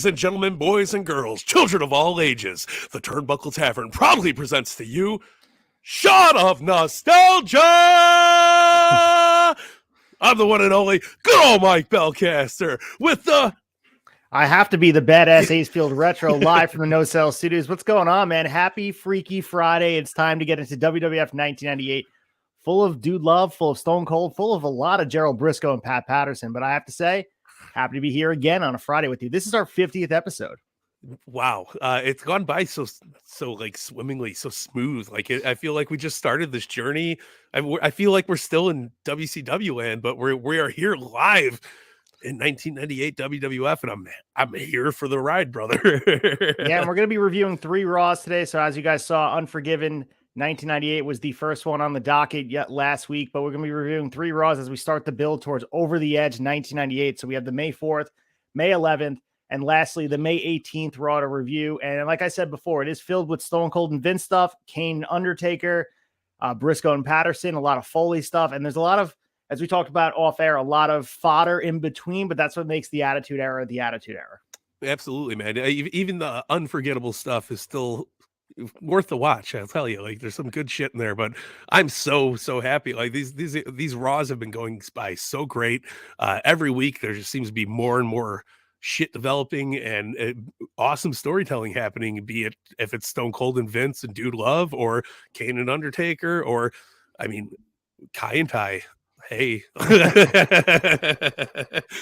and gentlemen, boys and girls, children of all ages, the Turnbuckle Tavern proudly presents to you Shot of Nostalgia! I'm the one and only good old Mike Belcaster with the... I have to be the badass ACEFIELD Retro live from the No Cell Studios. What's going on, man? Happy Freaky Friday. It's time to get into WWF 1998. Full of dude love, full of Stone Cold, full of a lot of Gerald Briscoe and Pat Patterson. But I have to say, happy to be here again on a Friday with you. This is our 50th episode. Wow, it's gone by so like swimmingly, so smooth. Like I feel like we just started this journey. I feel like we're still in WCW land, but we are here live in 1998 WWF, and I'm here for the ride, brother. Yeah, and we're gonna be reviewing 3 Raws today. So as you guys saw, Unforgiven 1998 was the first one on the docket yet last week, but we're gonna be reviewing 3 Raws as we start the build towards Over the Edge 1998. So we have the May 4th, May 11th. And lastly, the May 18th Raw to review. And like I said before, it is filled with Stone Cold and Vince stuff, Kane and Undertaker, Briscoe and Patterson, a lot of Foley stuff. And there's a lot of, as we talked about off air, a lot of fodder in between, but that's what makes the Attitude Era the Attitude Era. Absolutely, man. Even the unforgettable stuff is still worth the watch. I'll tell you, like, there's some good shit in there, but I'm so happy. Like these Raws have been going by so great. Every week there just seems to be more and more shit developing and awesome storytelling happening, be it if it's Stone Cold and Vince and Dude Love, or Kane and Undertaker, or I mean Kai and Ty. Hey.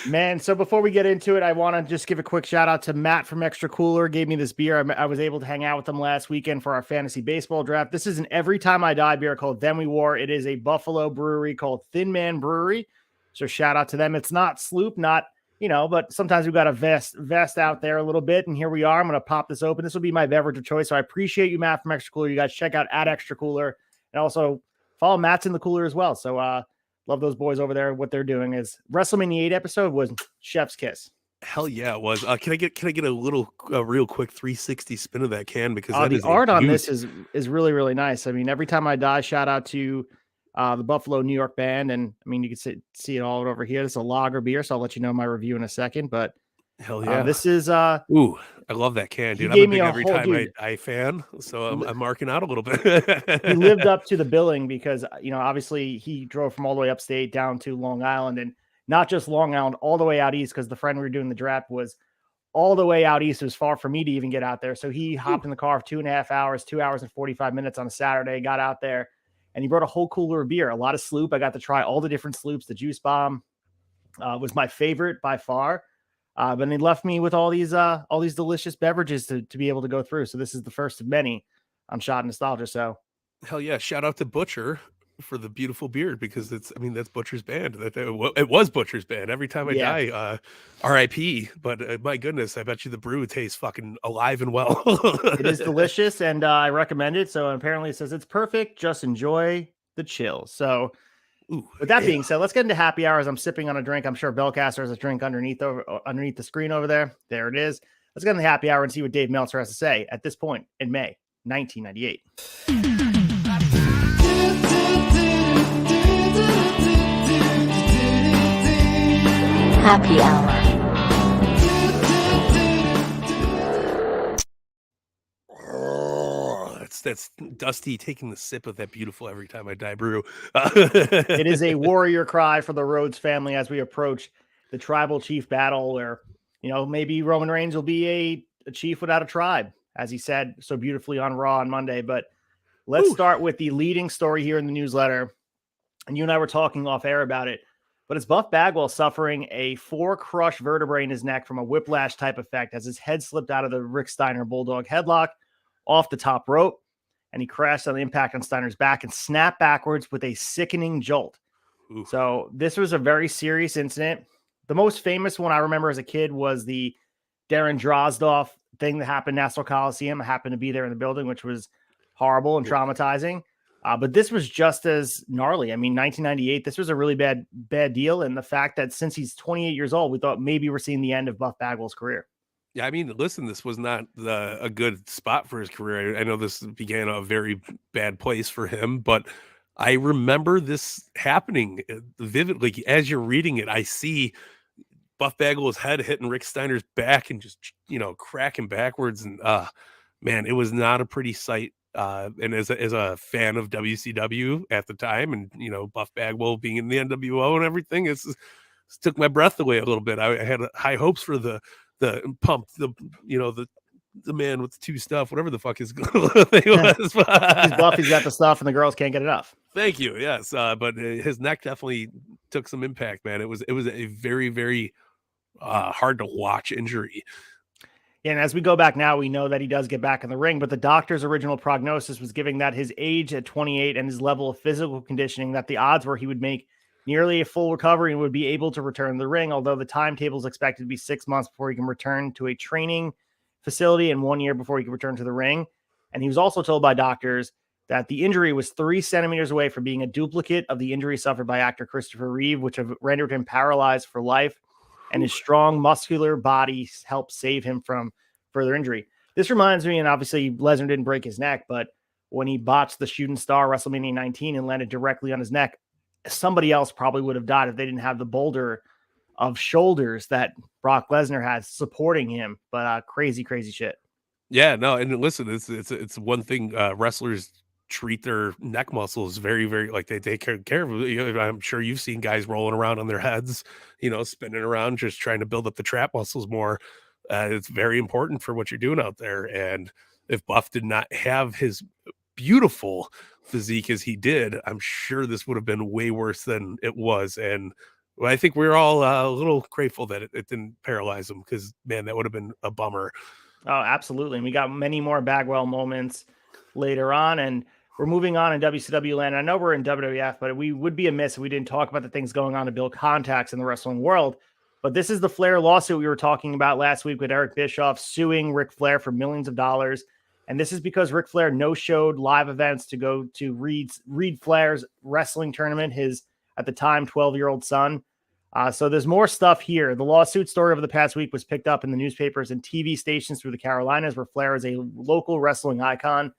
Man, so before we get into it, I want to just give a quick shout out to Matt from Extra Cooler. Gave me this beer. I was able to hang out with them last weekend for our fantasy baseball draft. This is an Every Time I Die beer called Then We War. It is a Buffalo brewery called Thin Man Brewery, so shout out to them. It's not Sloop, not but sometimes we've got a vest out there a little bit, and here we are. I'm going to pop this open. This will be my beverage of choice, so I appreciate you, Matt, from Extra Cooler. You guys check out @Extra Cooler, and also follow Matt's in the cooler as well. So love those boys over there. What they're doing is WrestleMania 8 episode was chef's kiss. Hell yeah, it was. Can I get a real quick 360 spin of that can, because the art on this is really, really nice. I mean, Every Time I Die, shout out to the Buffalo, New York band. And I mean, you can see it all over here. This is a lager beer, so I'll let you know my review in a second. But hell yeah, this is ooh, I love that can, dude. I'm a big Every Time I fan, so I'm marking out a little bit. He lived up to the billing because obviously he drove from all the way upstate down to Long Island, and not just Long Island, all the way out east, because the friend we were doing the draft was all the way out east. It was far for me to even get out there, so he hopped in the car for 2.5 hours, 2 hours and 45 minutes on a Saturday, got out there. And he brought a whole cooler of beer, a lot of Sloop. I got to try all the different Sloops. The Juice Bomb was my favorite by far. But he left me with all these delicious beverages to be able to go through. So this is the first of many on Shot Nostalgia. So hell yeah. Shout out to Butcher for the beautiful beard, because that's Butcher's band. It was Butcher's band. Every Time I Die, RIP. But my goodness, I bet you the brew tastes fucking alive and well. It is delicious, and I recommend it. So apparently it says it's perfect. Just enjoy the chill. So with that being said, let's get into happy hours. I'm sipping on a drink. I'm sure Belcaster has a drink underneath the screen over there. There it is. Let's get into the happy hour and see what Dave Meltzer has to say at this point in May 1998. Happy hour. That's Dusty taking the sip of that beautiful Every Time I Die brew. It is a warrior cry for the Rhodes family as we approach the tribal chief battle, where maybe Roman Reigns will be a chief without a tribe, as he said so beautifully on Raw on Monday. But let's start with the leading story here in the newsletter, and you and I were talking off air about it. But it's Buff Bagwell suffering a 4 crushed vertebrae in his neck from a whiplash type effect as his head slipped out of the Rick Steiner Bulldog headlock off the top rope, and he crashed on the impact on Steiner's back and snapped backwards with a sickening jolt. Oof. So this was a very serious incident. The most famous one I remember as a kid was the Darren Drozdoff thing that happened in Nassau Coliseum. I happened to be there in the building, which was horrible and traumatizing. But this was just as gnarly. I mean, 1998, this was a really bad deal. And the fact that since he's 28 years old, we thought maybe we're seeing the end of Buff Bagwell's career. Yeah, I mean, listen, this was not a good spot for his career. I know this began a very bad place for him, but I remember this happening vividly. As you're reading it, I see Buff Bagelow's head hitting Rick Steiner's back and just, cracking backwards. And man, it was not a pretty sight. And as a fan of WCW at the time, and Buff Bagwell being in the NWO and everything, it took my breath away a little bit. I had high hopes for the pump, the man with the two stuff, whatever the fuck his thing was. He's buff, he's got the stuff, and the girls can't get enough. Thank you. Yes, but his neck definitely took some impact, man. It was a very, very hard to watch injury. Yeah, and as we go back now, we know that he does get back in the ring, but the doctor's original prognosis was giving that his age at 28 and his level of physical conditioning, that the odds were he would make nearly a full recovery and would be able to return to the ring, although the timetable is expected to be 6 months before he can return to a training facility and 1 year before he can return to the ring. And he was also told by doctors that the injury was 3 centimeters away from being a duplicate of the injury suffered by actor Christopher Reeve, which have rendered him paralyzed for life, and his strong muscular body helped save him from further injury. This reminds me, and obviously Lesnar didn't break his neck, but when he botched the shooting star WrestleMania 19 and landed directly on his neck, somebody else probably would have died if they didn't have the boulder of shoulders that Brock Lesnar has supporting him. But crazy shit. Yeah, no, and listen, it's one thing wrestlers treat their neck muscles very, very, like they take care of it. I'm sure you've seen guys rolling around on their heads, spinning around, just trying to build up the trap muscles more. It's very important for what you're doing out there. And if Buff did not have his beautiful physique as he did, I'm sure this would have been way worse than it was. And I think we're all a little grateful that it didn't paralyze him, because man, that would have been a bummer. Oh, absolutely. And we got many more Bagwell moments later on, and we're moving on in WCW land. I know we're in WWF, but we would be amiss if we didn't talk about the things going on to build contacts in the wrestling world. But this is the Flair lawsuit we were talking about last week with Eric Bischoff suing Ric Flair for millions of dollars. And this is because Ric Flair no-showed live events to go to Reed Flair's wrestling tournament, his, at the time, 12-year-old son. So there's more stuff here. The lawsuit story over the past week was picked up in the newspapers and TV stations through the Carolinas, where Flair is a local wrestling icon.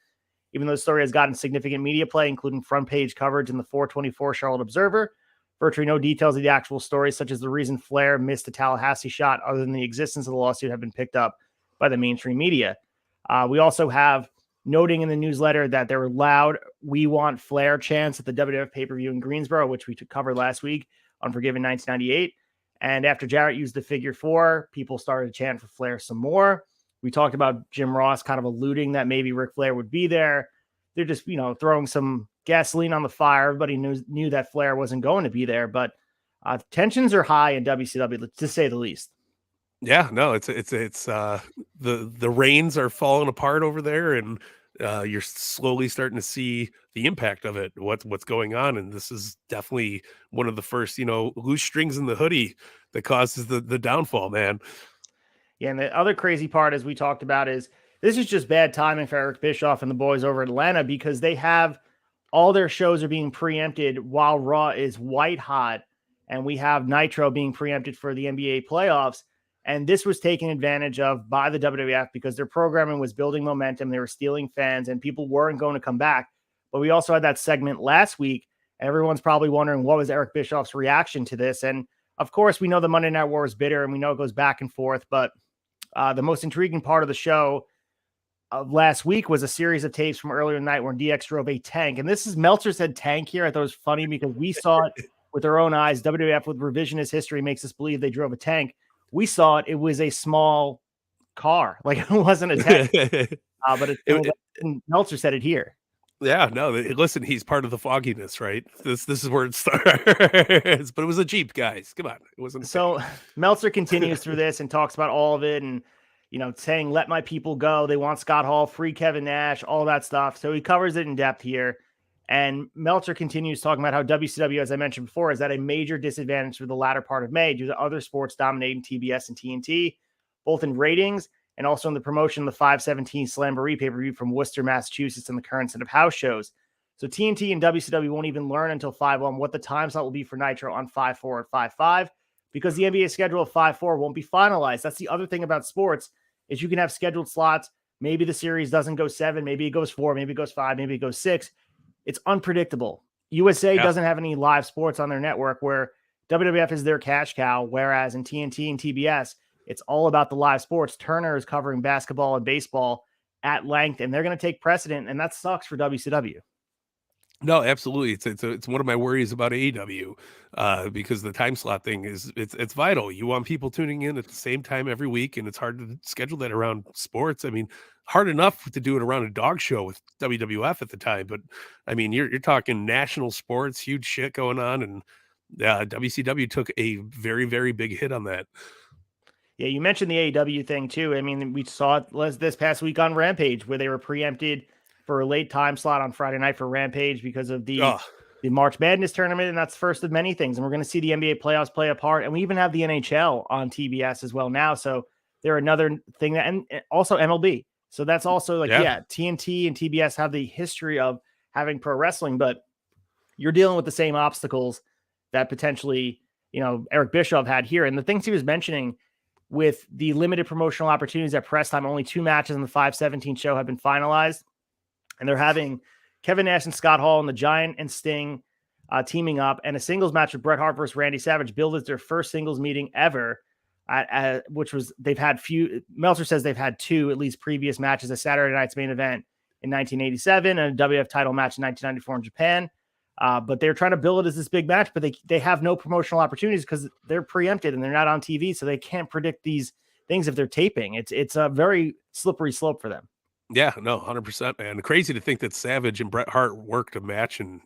Even though the story has gotten significant media play, including front page coverage in the 424 Charlotte Observer, virtually no details of the actual story, such as the reason Flair missed the Tallahassee shot other than the existence of the lawsuit, have been picked up by the mainstream media. We also have noting in the newsletter that there were loud "We Want Flair" chants at the WWF pay-per-view in Greensboro, which we covered last week on Forgiven 1998. And after Jarrett used the figure 4, people started to chant for Flair some more. We talked about Jim Ross kind of alluding that maybe Ric Flair would be there. They're just, throwing some gasoline on the fire. Everybody knew that Flair wasn't going to be there, but tensions are high in WCW, to say the least. Yeah, no, it's the reins are falling apart over there, and you're slowly starting to see the impact of it, what's going on. And this is definitely one of the first, loose strings in the hoodie that causes the downfall, man. Yeah, and the other crazy part, as we talked about, is this is just bad timing for Eric Bischoff and the boys over at Atlanta, because they have all their shows are being preempted while Raw is white hot, and we have Nitro being preempted for the NBA playoffs. And this was taken advantage of by the WWF because their programming was building momentum. They were stealing fans and people weren't going to come back. But we also had that segment last week. Everyone's probably wondering, what was Eric Bischoff's reaction to this? And of course, we know the Monday Night War is bitter and we know it goes back and forth. But the most intriguing part of the show of last week was a series of tapes from earlier in the night where DX drove a tank. And this is Meltzer said tank here. I thought it was funny because we saw it with our own eyes. WWF with revisionist history makes us believe they drove a tank. We saw it. It was a small car. Like, it wasn't a tank. But Meltzer said it here. Yeah, no, listen, he's part of the fogginess, right? This is where it starts. But it was a Jeep, guys. Come on. It wasn't. So Meltzer continues through this and talks about all of it and, saying, let my people go. They want Scott Hall, free Kevin Nash, all that stuff. So he covers it in depth here. And Meltzer continues talking about how WCW, as I mentioned before, is at a major disadvantage for the latter part of May due to other sports dominating TBS and TNT, both in ratings and also in the promotion of the 517 Slamboree pay-per-view from Worcester, Massachusetts, and the current set of house shows. So TNT and WCW won't even learn until 5-1 what the time slot will be for Nitro on 5-4 or 5-5 because the NBA schedule of 5-4 won't be finalized. That's the other thing about sports is you can have scheduled slots. Maybe the series doesn't go 7, maybe it goes 4, maybe it goes 5, maybe it goes 6. It's unpredictable. USA doesn't have any live sports on their network where WWF is their cash cow, whereas in TNT and TBS, it's all about the live sports. Turner is covering basketball and baseball at length, and they're going to take precedent, and that sucks for WCW. No, absolutely. It's one of my worries about AEW, because the time slot thing it's vital. You want people tuning in at the same time every week, and it's hard to schedule that around sports. I mean, hard enough to do it around a dog show with WWF at the time, but I mean, you're talking national sports, huge shit going on, and WCW took a very, very big hit on that. Yeah, you mentioned the AEW thing too. I mean, we saw it this past week on Rampage, where they were preempted for a late time slot on Friday night for Rampage because of the March Madness tournament, and that's first of many things. And we're going to see the NBA playoffs play a part, and we even have the NHL on TBS as well now. So they're another thing that, and also MLB. So that's also like, TNT and TBS have the history of having pro wrestling, but you're dealing with the same obstacles that potentially, Eric Bischoff had here. And the things he was mentioning with the limited promotional opportunities at press time, only 2 matches on the 5/17 show have been finalized. And they're having Kevin Nash and Scott Hall and the Giant and Sting teaming up, and a singles match with Bret Hart versus Randy Savage billed as their first singles meeting ever, which was, Meltzer says they've had 2 at least previous matches, a Saturday night's main event in 1987 and a WWF title match in 1994 in Japan. But they're trying to build it as this big match, but they have no promotional opportunities because they're preempted and they're not on TV, so they can't predict these things if they're taping. It's a very slippery slope for them. Yeah, no, 100%, man. Crazy to think that Savage and Bret Hart worked a match in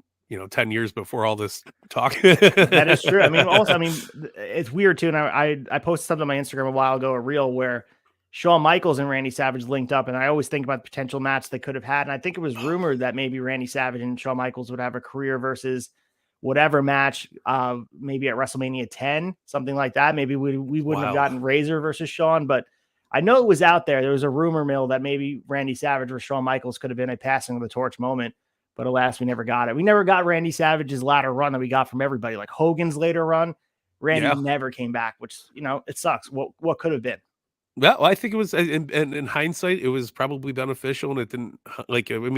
10 years before all this talk. That is true. I mean, it's weird too. And I posted something on my Instagram a while ago, a reel where Shawn Michaels and Randy Savage linked up, and I always think about the potential match they could have had. And I think it was rumored that maybe Randy Savage and Shawn Michaels would have a career versus whatever match, maybe at WrestleMania 10, something like that. Maybe we wouldn't have gotten Razor versus Shawn, but I know it was out there. There was a rumor mill that maybe Randy Savage or Shawn Michaels could have been a passing of the torch moment, but alas, we never got it. We never got Randy Savage's latter run that we got from everybody, like Hogan's later run. Randy never came back, which, it sucks. What could have been? Well, I think it was, in hindsight, it was probably beneficial, and it didn't,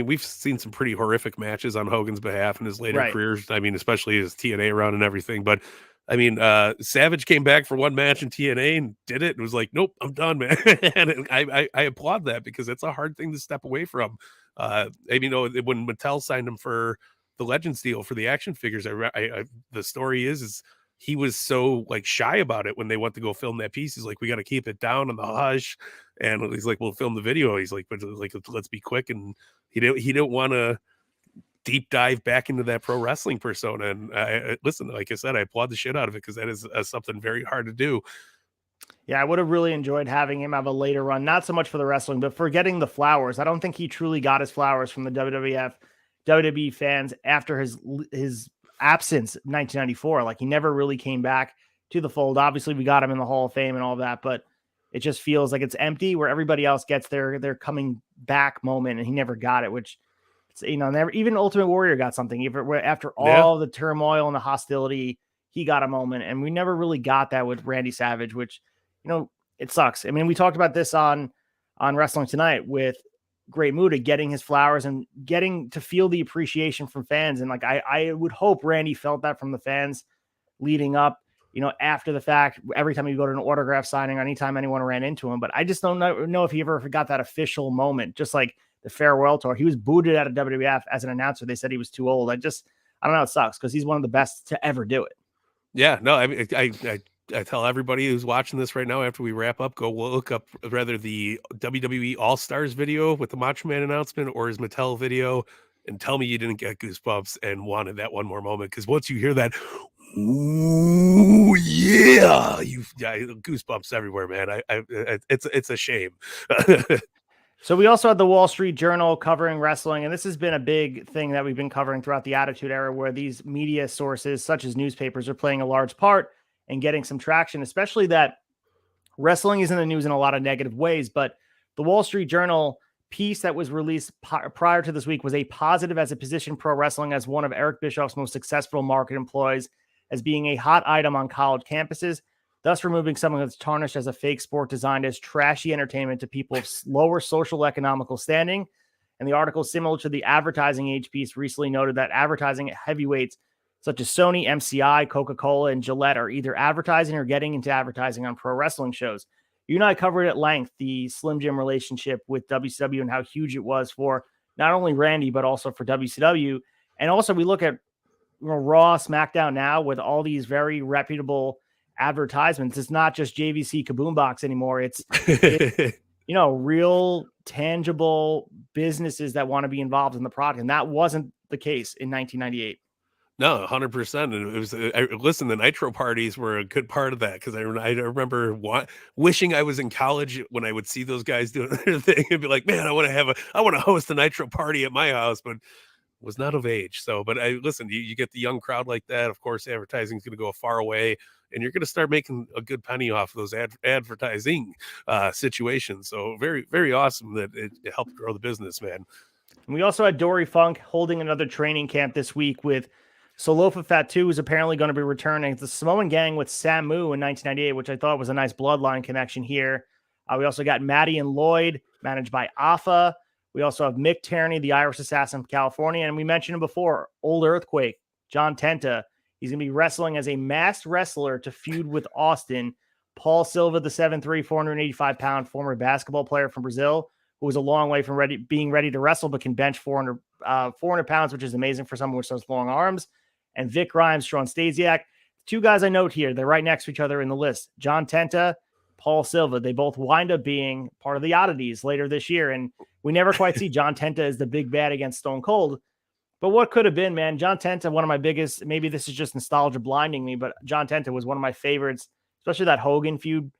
we've seen some pretty horrific matches on Hogan's behalf in his later careers. I mean, especially his TNA run and everything, but Savage came back for 1 match in TNA and did it and was like, nope, I'm done, man. And I applaud that because it's a hard thing to step away from. When Mattel signed him for the Legends deal for the action figures, the story is he was so shy about it when they went to go film that piece. He's like, we got to keep it down on the hush. And he's like, we'll film the video. He's like, but let's be quick. And he didn't want to deep dive back into that pro wrestling persona. And listen, like I said, I applaud the shit out of it because that is something very hard to do. Yeah, I would have really enjoyed having him have a later run, not so much for the wrestling, but for getting the flowers. I don't think he truly got his flowers from the WWF, WWE fans after his absence in 1994. He never really came back to the fold. Obviously, we got him in the Hall of Fame and all that, but it just feels like it's empty where everybody else gets their coming back moment, and he never got it, which, even Ultimate Warrior got something. After all the turmoil and the hostility, he got a moment, and we never really got that with Randy Savage, which, it sucks. I mean, we talked about this on Wrestling Tonight with Great Muta getting his flowers and getting to feel the appreciation from fans. And I would hope Randy felt that from the fans leading up, after the fact, every time you go to an autograph signing or anytime anyone ran into him. But I just don't know if he ever got that official moment, just like the farewell tour. He was booted out of WWF as an announcer. They said he was too old. I don't know. It sucks because he's one of the best to ever do it. Yeah, no, I tell everybody who's watching this right now, after we wrap up, go look up rather the WWE All-Stars video with the Macho Man announcement or his Mattel video, and tell me you didn't get goosebumps and wanted that one more moment. Because once you hear that, ooh, yeah, goosebumps everywhere, man. It's a shame. So we also had the Wall Street Journal covering wrestling, and this has been a big thing that we've been covering throughout the Attitude Era, where these media sources, such as newspapers, are playing a large part and getting some traction, especially that wrestling is in the news in a lot of negative ways. But the Wall Street Journal piece that was released prior to this week was a positive as it positioned pro wrestling as one of Eric Bischoff's most successful market employees, as being a hot item on college campuses, thus removing someone that's tarnished as a fake sport designed as trashy entertainment to people of lower social economical standing. And the article, similar to the advertising age piece, recently noted that advertising at heavyweights such as Sony, MCI, Coca-Cola, and Gillette are either advertising or getting into advertising on pro wrestling shows. You and I covered at length the Slim Jim relationship with WCW and how huge it was for not only Randy, but also for WCW. And also we look at Raw, SmackDown now with all these very reputable advertisements. It's not just JVC Kaboom Box anymore. It's real tangible businesses that want to be involved in the product. And that wasn't the case in 1998. No, 100%. And it was, listen, the Nitro parties were a good part of that because I remember wishing I was in college when I would see those guys doing their thing and be like, man, I want to host a Nitro party at my house, but was not of age. So, but listen, you get the young crowd like that. Of course, advertising is going to go far away and you're going to start making a good penny off of those advertising situations. So very, very awesome that it helped grow the business, man. And we also had Dory Funk holding another training camp this week with Solofa Fatu is apparently going to be returning. It's the Samoan Gang with Samu in 1998, which I thought was a nice bloodline connection here. We also got Maddie and Lloyd, managed by Afa. We also have Mick Tierney, the Irish Assassin from California. And we mentioned him before, Old Earthquake, John Tenta. He's going to be wrestling as a masked wrestler to feud with Austin. Paul Silva, the 7'3", 485-pound former basketball player from Brazil, who was a long way from being ready to wrestle, but can bench 400 pounds, which is amazing for someone with such long arms. And Vic Grimes, Sean Stasiak. Two guys I note here, they're right next to each other in the list. John Tenta, Paul Silva. They both wind up being part of the Oddities later this year. And we never quite see John Tenta as the big bad against Stone Cold. But what could have been, man, John Tenta, one of my biggest, maybe this is just nostalgia blinding me, but John Tenta was one of my favorites, especially that Hogan feud.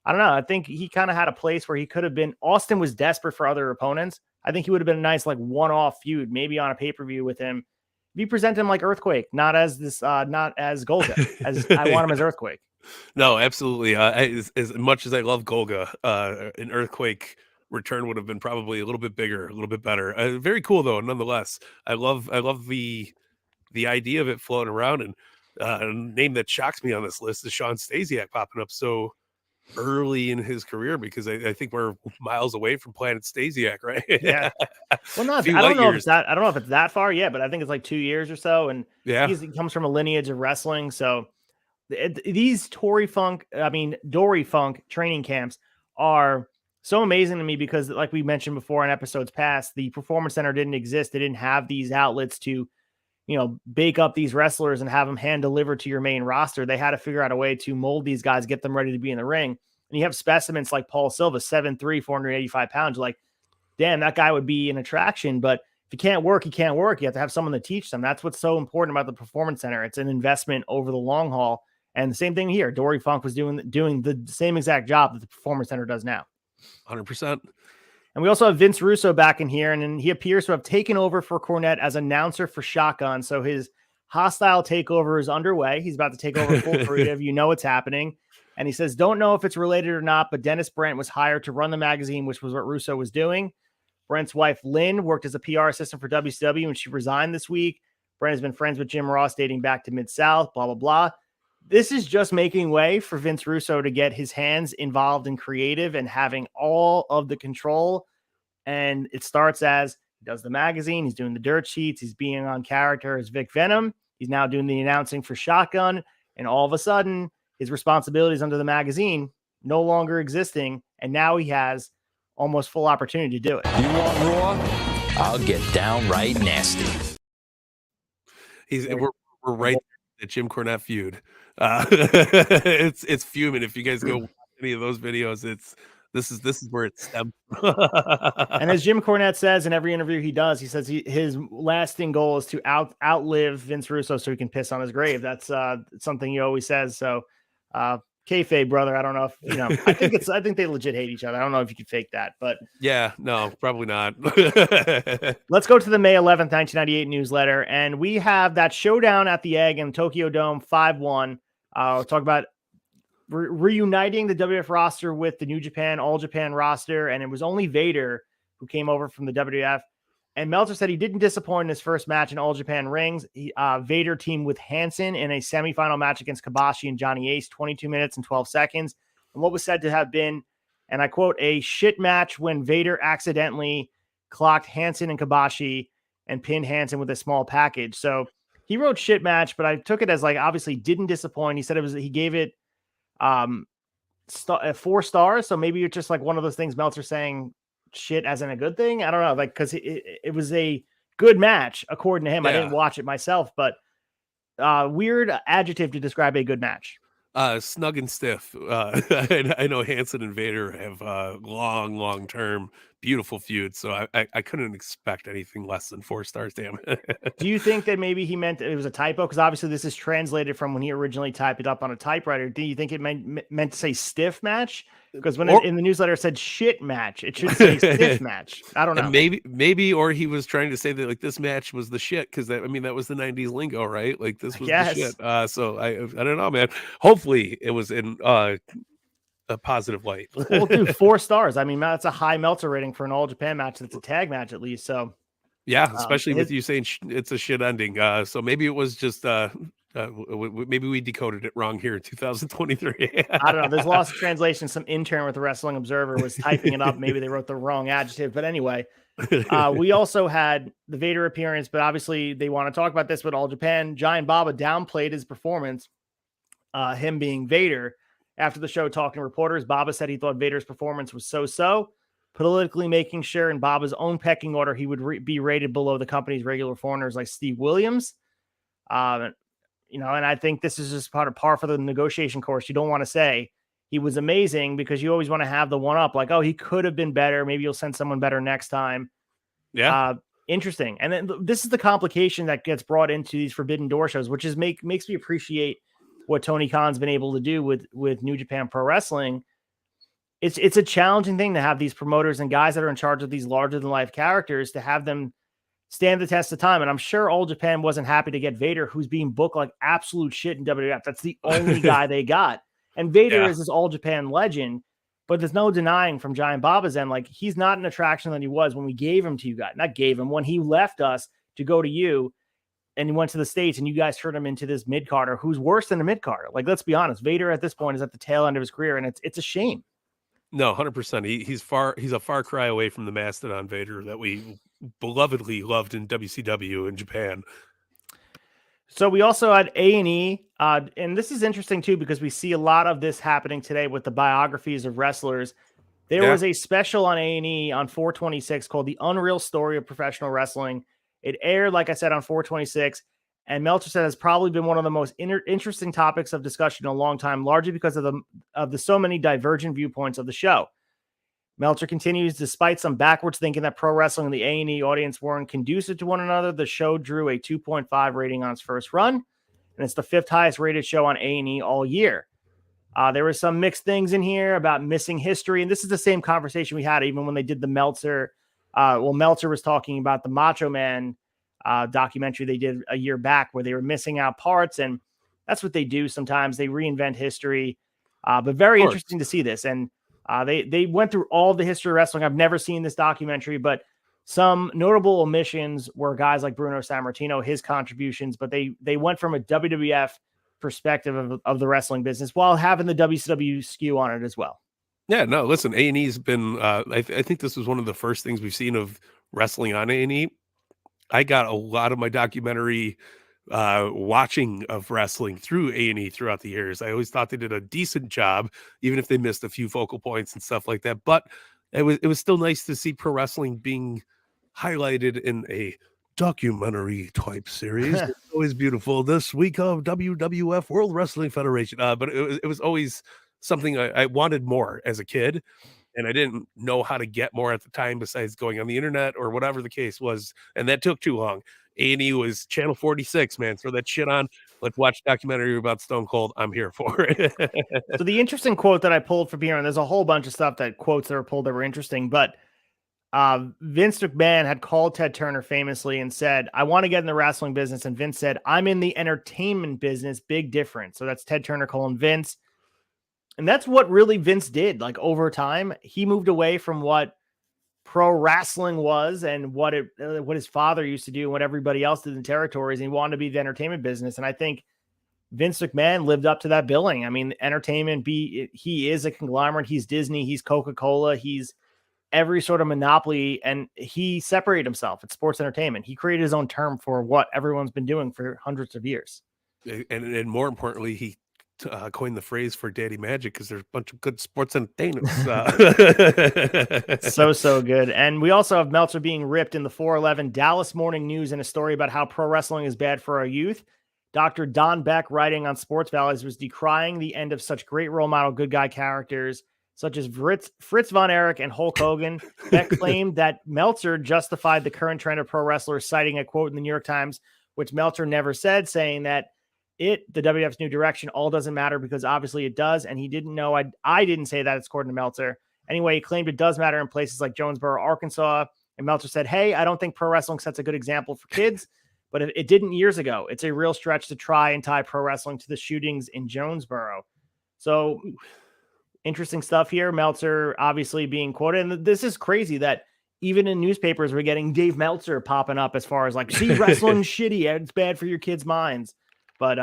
I don't know. I think he kind of had a place where he could have been. Austin was desperate for other opponents. I think he would have been a nice, like, one-off feud, maybe on a pay-per-view with him. If you present him like Earthquake, not as Golga, as I want him as Earthquake. No, absolutely. As much as I love Golga, an Earthquake return would have been probably a little bit bigger, a little bit better. Very cool though, nonetheless. I love the idea of it floating around. And a name that shocks me on this list is Sean Stasiak popping up so early in his career, because I think we're miles away from Planet Stasiak, right? Yeah. Well, I don't know if it's that far yet, but I think it's like 2 years or so. And yeah, he comes from a lineage of wrestling. So these Dory Funk training camps are so amazing to me because, like we mentioned before in episodes past, the Performance Center didn't exist. They didn't have these outlets to, bake up these wrestlers and have them hand delivered to your main roster. They had to figure out a way to mold these guys, get them ready to be in the ring. And you have specimens like Paul Silva, 7'3", 485 pounds. You're like, damn, that guy would be an attraction. But if he can't work, he can't work. You have to have someone to teach them. That's what's so important about the Performance Center. It's an investment over the long haul. And the same thing here. Dory Funk was doing the same exact job that the Performance Center does now. 100%. And we also have Vince Russo back in here, and he appears to have taken over for Cornette as announcer for Shotgun. So his hostile takeover is underway. He's about to take over full creative. You know what's happening. And he says, don't know if it's related or not, but Dennis Brent was hired to run the magazine, which was what Russo was doing. Brent's wife, Lynn, worked as a PR assistant for WCW, and she resigned this week. Brent has been friends with Jim Ross dating back to Mid-South, blah, blah, blah. This is just making way for Vince Russo to get his hands involved in creative and having all of the control. And it starts as he does the magazine. He's doing the dirt sheets. He's being on character as Vic Venom. He's now doing the announcing for Shotgun. And all of a sudden, his responsibilities under the magazine no longer existing. And now he has almost full opportunity to do it. You want raw? I'll get downright nasty. We're right there, the Jim Cornette feud. It's fuming. If you guys go watch any of those videos, this is where it stems from. And as Jim Cornette says in every interview he does, he says his lasting goal is to outlive Vince Russo so he can piss on his grave. That's something he always says. So kayfabe, brother. I don't know if I think they legit hate each other. I don't know if you could fake that, but yeah, no, probably not. Let's go to the May 11th, 1998 newsletter, and we have that showdown at the Egg in Tokyo Dome 5-1. We'll talk about reuniting the WWF roster with the New Japan, All Japan roster, and it was only Vader who came over from the WWF. And Meltzer said he didn't disappoint in his first match in All Japan rings. Vader teamed with Hansen in a semifinal match against Kobashi and Johnny Ace, 22 minutes and 12 seconds. And what was said to have been, and I quote, a shit match when Vader accidentally clocked Hansen and Kobashi and pinned Hansen with a small package. So He wrote shit match, but I took it as like obviously didn't disappoint. He said he gave it 4 stars. So maybe it's just like one of those things Meltzer saying shit as in a good thing. I don't know, like because it was a good match according to him. I didn't watch it myself, but weird adjective to describe a good match. Snug and stiff. I know Hanson and Vader have long term beautiful feud, so I couldn't expect anything less than 4 stars. Damn. Do you think that maybe he meant it was a typo? Because obviously this is translated from when he originally typed it up on a typewriter. Do you think it meant to say stiff match? Because when in the newsletter it said shit match, it should say stiff match. I don't know. Maybe, or he was trying to say that like this match was the shit because that was the '90s lingo, right? Like this was the shit. So I don't know, man. Hopefully it was in a positive light. Well, dude, 4 stars. I mean, that's a high Meltzer rating for an All Japan match. That's a tag match at least. So yeah, especially with you saying it's a shit ending. So maybe it was just maybe we decoded it wrong here in 2023. I don't know. There's lost translation. Some intern with the Wrestling Observer was typing it up. Maybe they wrote the wrong adjective. But anyway, we also had the Vader appearance, but obviously they want to talk about this with All Japan. Giant Baba downplayed his performance, him being Vader. After the show, talking to reporters, Baba said he thought Vader's performance was so-so, politically making sure in Baba's own pecking order he would be rated below the company's regular foreigners like Steve Williams. And I think this is just part of par for the negotiation course. You don't want to say he was amazing because you always want to have the one up, like, oh, he could have been better. Maybe you'll send someone better next time. Yeah. Interesting. And then this is the complication that gets brought into these Forbidden Door shows, which is makes me appreciate what Tony Khan's been able to do with New Japan Pro Wrestling. It's a challenging thing to have these promoters and guys that are in charge of these larger than life characters to have them stand the test of time. And I'm sure All Japan wasn't happy to get Vader, who's being booked like absolute shit in WWF. That's the only guy they got. And Vader is this All Japan legend, but there's no denying from Giant Baba's end, like he's not an attraction than he was when we gave him to you guys. Not gave him, when he left us to go to you and he went to the States and you guys turned him into this mid-carder who's worse than a mid-carder. Like, let's be honest, Vader at this point is at the tail end of his career, and it's a shame. No, 100%. He's a far cry away from the Mastodon Vader that we belovedly loved in WCW in Japan. So we also had A&E, and this is interesting too because we see a lot of this happening today with the biographies of wrestlers. There was a special on A&E on 426 called The Unreal Story of Professional Wrestling. It aired, like I said, on 426, and Meltzer said it's probably been one of the most interesting topics of discussion in a long time, largely because of the so many divergent viewpoints of the show. Meltzer continues, despite some backwards thinking that pro wrestling and the A&E audience weren't conducive to one another, the show drew a 2.5 rating on its first run, and it's the 5th highest rated show on A&E all year. There were some mixed things in here about missing history, and this is the same conversation we had even when they did the Meltzer. Meltzer was talking about the Macho Man documentary they did a year back where they were missing out parts, and that's what they do sometimes. They reinvent history, but very interesting to see this. And they went through all the history of wrestling. I've never seen this documentary, but some notable omissions were guys like Bruno Sammartino, his contributions, but they went from a WWF perspective of the wrestling business while having the WCW skew on it as well. Yeah, no, listen, A&E's been, I think this was one of the first things we've seen of wrestling on A&E. I got a lot of my documentary watching of wrestling through A&E throughout the years. I always thought they did a decent job, even if they missed a few focal points and stuff like that. But it was still nice to see pro wrestling being highlighted in a documentary type series. It's always beautiful. This week of WWF World Wrestling Federation. But it was always something I wanted more as a kid, and I didn't know how to get more at the time besides going on the internet or whatever the case was. And that took too long. A&E was channel 46, man. Throw that shit on. Let's watch a documentary about Stone Cold. I'm here for it. So the interesting quote that I pulled from here, and there's a whole bunch of stuff that quotes that were pulled that were interesting, but Vince McMahon had called Ted Turner famously and said, I want to get in the wrestling business. And Vince said, I'm in the entertainment business. Big difference. So that's Ted Turner calling Vince. And that's what really Vince did. Like over time, he moved away from what pro wrestling was and what his father used to do and what everybody else did in territories. And he wanted to be the entertainment business. And I think Vince McMahon lived up to that billing. I mean, entertainment, he is a conglomerate. He's Disney. He's Coca-Cola. He's every sort of monopoly, and he separated himself. It's sports entertainment. He created his own term for what everyone's been doing for hundreds of years. And more importantly, he coined the phrase for Daddy Magic because there's a bunch of good sports entertainers. So good. And we also have Meltzer being ripped in the 411 Dallas Morning News in a story about how pro wrestling is bad for our youth. Dr. Don Beck, writing on Sports Values, was decrying the end of such great role model good guy characters such as Fritz von Erich and Hulk Hogan. Beck claimed that Meltzer justified the current trend of pro wrestlers, citing a quote in the New York Times, which Meltzer never said, saying that the WWF's new direction, all doesn't matter because obviously it does. And he didn't know. I didn't say that, it's according to Meltzer. Anyway, he claimed it does matter in places like Jonesboro, Arkansas. And Meltzer said, hey, I don't think pro wrestling sets a good example for kids, but it didn't years ago. It's a real stretch to try and tie pro wrestling to the shootings in Jonesboro. So interesting stuff here. Meltzer obviously being quoted. And this is crazy that even in newspapers, we're getting Dave Meltzer popping up as far as like, see, wrestling shitty. It's bad for your kids' minds. But,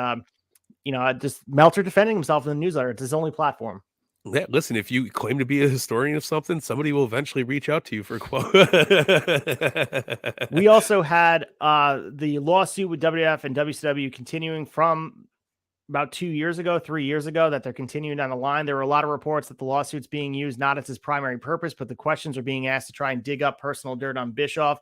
just Meltzer defending himself in the newsletter. It's his only platform. Yeah, listen, if you claim to be a historian of something, somebody will eventually reach out to you for a quote. We also had the lawsuit with WWF and WCW continuing from about 3 years ago, that they're continuing down the line. There were a lot of reports that the lawsuit's being used not as its primary purpose, but the questions are being asked to try and dig up personal dirt on Bischoff,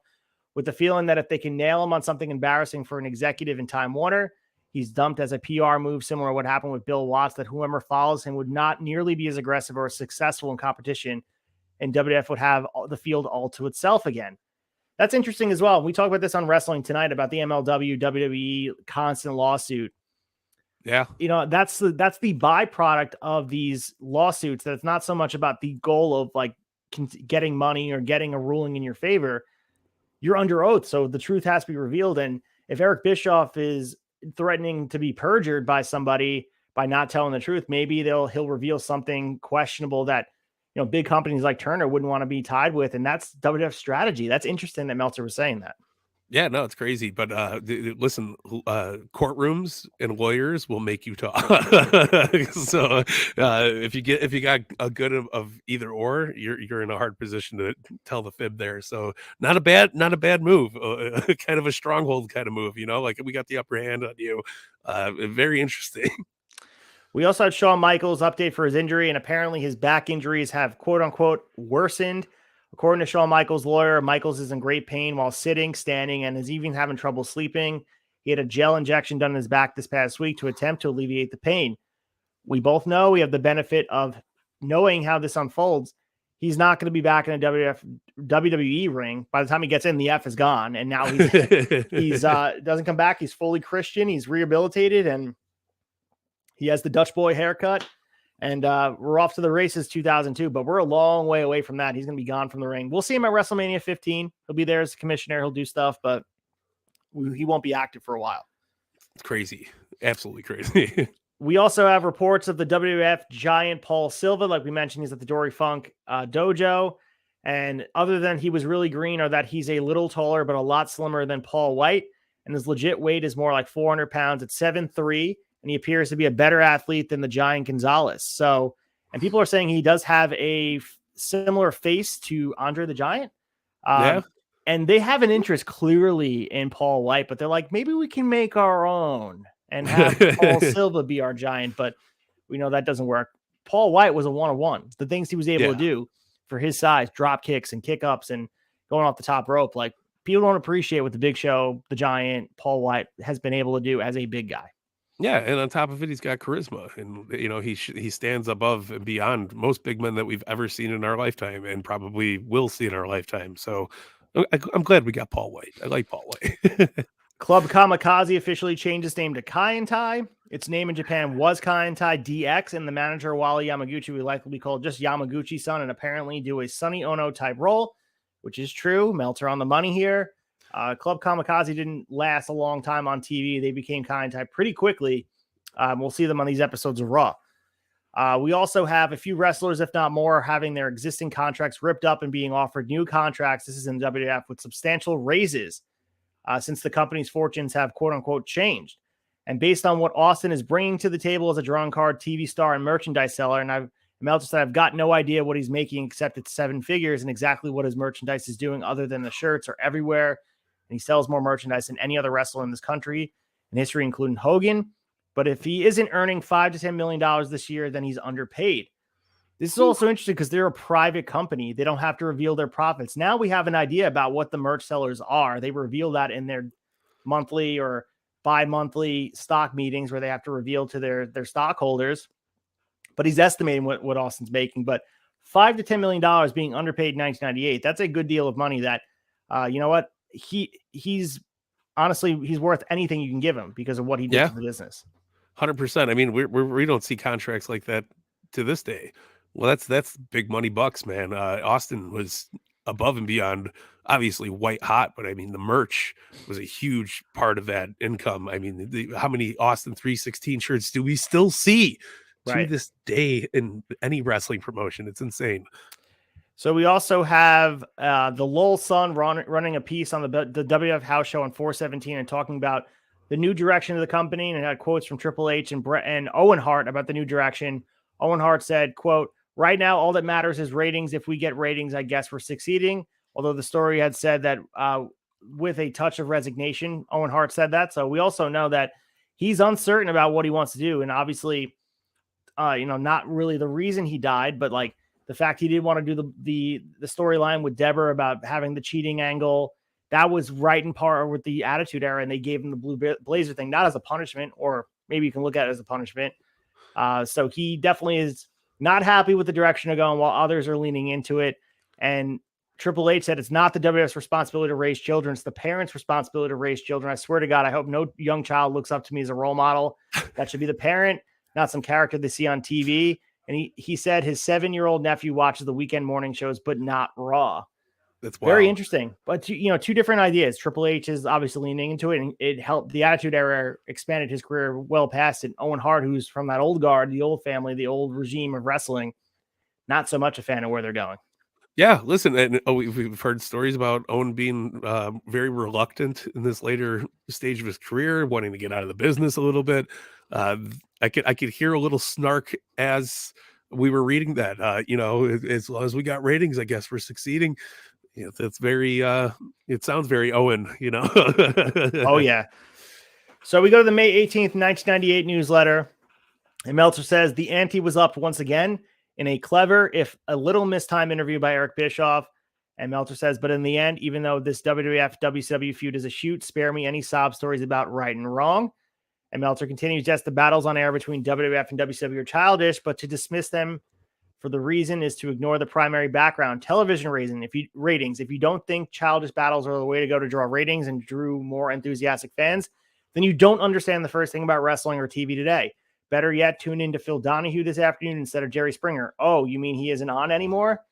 with the feeling that if they can nail him on something embarrassing for an executive in Time Warner, he's dumped as a PR move, similar to what happened with Bill Watts, that whoever follows him would not nearly be as aggressive or as successful in competition, and WWF would have the field all to itself again. That's interesting as well. We talk about this on Wrestling Tonight about the MLW, WWE constant lawsuit. Yeah. That's the byproduct of these lawsuits, that it's not so much about the goal of like getting money or getting a ruling in your favor. You're under oath, so the truth has to be revealed. And if Eric Bischoff is threatening to be perjured by somebody by not telling the truth, maybe he'll reveal something questionable that big companies like Turner wouldn't want to be tied with, and that's WWF strategy. That's interesting that Meltzer was saying that. Yeah, no, it's crazy. But listen, courtrooms and lawyers will make you talk. So if you got a good of either or, you're in a hard position to tell the fib there. So not a bad move, kind of a stronghold kind of move. Like we got the upper hand on you. Very interesting. We also had Shawn Michaels update for his injury, and apparently his back injuries have quote unquote worsened. According to Shawn Michaels' lawyer, Michaels is in great pain while sitting, standing, and is even having trouble sleeping. He had a gel injection done in his back this past week to attempt to alleviate the pain. We both know, we have the benefit of knowing how this unfolds. He's not going to be back in a WWE ring. By the time he gets in, the F is gone. And now he's doesn't come back. He's fully Christian. He's rehabilitated, and he has the Dutch boy haircut. And we're off to the races 2002, but we're a long way away from that. He's going to be gone from the ring. We'll see him at WrestleMania 15. He'll be there as a commissioner. He'll do stuff, but he won't be active for a while. It's crazy. Absolutely crazy. We also have reports of the WWF giant Paul Silva. Like we mentioned, he's at the Dory Funk dojo. And other than he was really green, or that he's a little taller, but a lot slimmer than Paul White. And his legit weight is more like 400 pounds at 7'3". And he appears to be a better athlete than the giant Gonzalez. So, and people are saying he does have a similar face to Andre the Giant. Yeah. And they have an interest clearly in Paul White, but they're like, maybe we can make our own and have Paul Silva be our giant. But we know that doesn't work. Paul White was a one-on-one. The things he was able to do for his size, drop kicks and kick ups and going off the top rope. Like, people don't appreciate what the Big Show, the Giant, Paul White has been able to do as a big guy. Yeah, and on top of it, he's got charisma, and he stands above and beyond most big men that we've ever seen in our lifetime, and probably will see in our lifetime. So I'm glad we got Paul White. I like Paul White. Club Kamikaze officially changed its name to Kaientai. Its name in Japan was Kaientai DX, and the manager Wally Yamaguchi would likely be called just Yamaguchi-san, and apparently do a Sonny Ono type role, which is true. Meltzer on the money here. Club Kamikaze didn't last a long time on TV. They became Kaientai pretty quickly. We'll see them on these episodes of Raw. We also have a few wrestlers, if not more, having their existing contracts ripped up and being offered new contracts. This is in WWF with substantial raises since the company's fortunes have quote unquote changed. And based on what Austin is bringing to the table as a drawing card, TV star, and merchandise seller, and And Meltzer said, I've got no idea what he's making except it's 7 figures, and exactly what his merchandise is doing other than the shirts are everywhere. And he sells more merchandise than any other wrestler in this country in history, including Hogan. But if he isn't earning $5 to $10 million this year, then he's underpaid. This is also interesting because they're a private company. They don't have to reveal their profits. Now we have an idea about what the merch sellers are. They reveal that in their monthly or bi-monthly stock meetings where they have to reveal to their stockholders. But he's estimating what Austin's making. But $5 to $10 million being underpaid in 1998, that's a good deal of money that, you know what? He's honestly, he's worth anything you can give him because of what he did to the business. 100%. I mean, we don't see contracts like that to this day. Well, that's big money bucks, man. Austin was above and beyond, obviously white hot, but I mean, the merch was a huge part of that income. I mean, how many Austin 316 shirts do we still see to this day in any wrestling promotion? It's insane. So we also have the Lowell Sun running a piece on the WWF house show on 417 and talking about the new direction of the company, and it had quotes from Triple H and Owen Hart about the new direction. Owen Hart said, quote, right now, all that matters is ratings. If we get ratings, I guess we're succeeding. Although the story had said that with a touch of resignation, Owen Hart said that. So we also know that he's uncertain about what he wants to do. And obviously, not really the reason he died, but like the fact he didn't want to do the storyline with Deborah about having the cheating angle. That was right in par with the Attitude Era, and they gave him the Blue Blazer thing, not as a punishment, or maybe you can look at it as a punishment. So he definitely is not happy with the direction of going, while others are leaning into it. And Triple H said it's not the WWF's responsibility to raise children. It's the parents' responsibility to raise children. I swear to God, I hope no young child looks up to me as a role model. That should be the parent, not some character they see on TV. And he said his 7-year-old nephew watches the weekend morning shows, but not Raw. That's wild. Very interesting. But, two different ideas. Triple H is obviously leaning into it, and it helped. The Attitude Era expanded his career well past it. Owen Hart, who's from that old guard, the old family, the old regime of wrestling, not so much a fan of where they're going. Yeah, listen, and we've heard stories about Owen being very reluctant in this later stage of his career, wanting to get out of the business a little bit. I could hear a little snark as we were reading that. As long as we got ratings, I guess we're succeeding. That's very. It sounds very Owen. Oh yeah. So we go to the May 18th, 1998 newsletter, and Meltzer says the ante was up once again in a clever, if a little mistimed interview by Eric Bischoff. And Meltzer says, but in the end, even though this WWF WCW feud is a shoot, spare me any sob stories about right and wrong. And Meltzer continues, yes, the battles on air between WWF and WCW are childish, but to dismiss them for the reason is to ignore the primary background, television ratings. If you don't think childish battles are the way to go to draw ratings and drew more enthusiastic fans, then you don't understand the first thing about wrestling or TV today. Better yet, tune in to Phil Donahue this afternoon instead of Jerry Springer. Oh, you mean he isn't on anymore?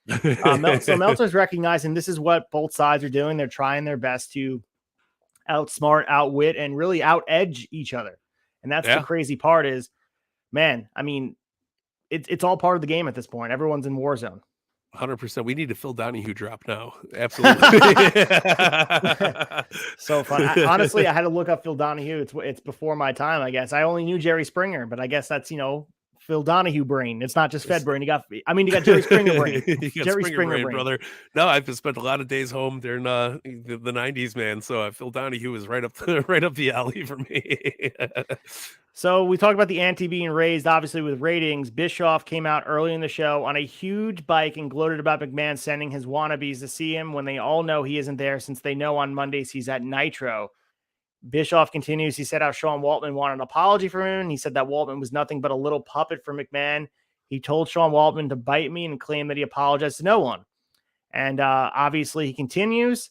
So Meltzer's recognizing this is what both sides are doing. They're trying their best to outsmart, outwit, and really out-edge each other. And that's the crazy part is, man, I mean, it's all part of the game at this point. Everyone's in war zone. 100%. We need a Phil Donahue drop now. Absolutely. So fun. Honestly, I had to look up Phil Donahue. It's before my time, I guess. I only knew Jerry Springer, but I guess that's, Phil Donahue brain. It's not just Fed brain. You got Jerry Springer brain. Jerry Springer brain, brother. No, I've spent a lot of days home during the 90s, man. So Phil Donahue is right up the alley for me. So we talked about the ante being raised, obviously, with ratings. Bischoff came out early in the show on a huge bike and gloated about McMahon sending his wannabes to see him when they all know he isn't there, since they know on Mondays he's at Nitro. Bischoff continues. He said how Sean Waltman wanted an apology from him. And he said that Waltman was nothing but a little puppet for McMahon. He told Sean Waltman to bite me and claimed that he apologized to no one. And obviously he continues.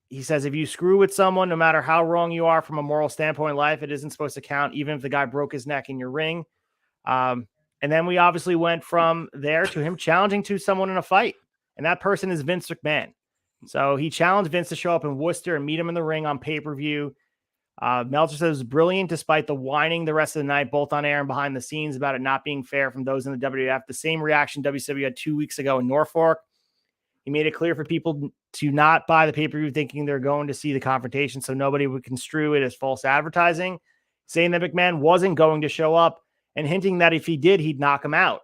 He says, if you screw with someone, no matter how wrong you are from a moral standpoint in life, it isn't supposed to count, even if the guy broke his neck in your ring. And then we obviously went from there to him challenging to someone in a fight. And that person is Vince McMahon. So he challenged Vince to show up in Worcester and meet him in the ring on pay-per-view. Meltzer says it was brilliant despite the whining the rest of the night, both on air and behind the scenes, about it not being fair from those in the WWF. The same reaction WCW had 2 weeks ago in Norfolk. He made it clear for people to not buy the pay-per-view thinking they're going to see the confrontation, so nobody would construe it as false advertising, saying that McMahon wasn't going to show up and hinting that if he did, he'd knock him out.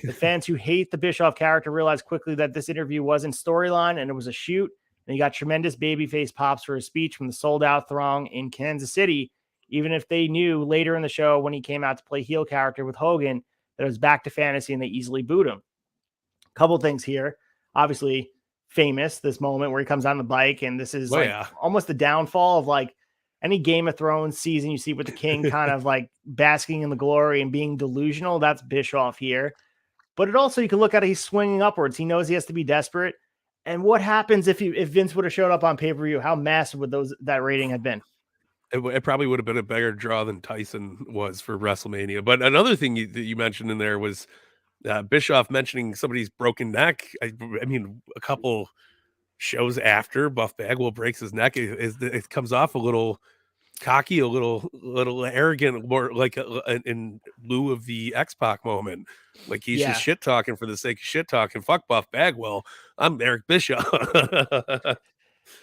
The fans who hate the Bischoff character realized quickly that this interview wasn't storyline and it was a shoot. And he got tremendous babyface pops for his speech from the sold-out throng in Kansas City, even if they knew later in the show when he came out to play heel character with Hogan that it was back to fantasy and they easily booed him. Couple things here. Obviously, famous, this moment where he comes on the bike, and this is almost the downfall of like any Game of Thrones season you see with the king kind of like basking in the glory and being delusional. That's Bischoff here. But it also, you can look at it, he's swinging upwards. He knows he has to be desperate. And what happens if Vince would have showed up on pay-per-view? How massive would that rating have been? It probably would have been a bigger draw than Tyson was for WrestleMania. But another thing that you mentioned in there was Bischoff mentioning somebody's broken neck. I mean, a couple shows after Buff Bagwell breaks his neck, it comes off a little cocky, a little arrogant, more like in lieu of the X-Pac moment. Like he's just shit talking for the sake of shit talking. Fuck Buff Bagwell. I'm Eric Bischoff.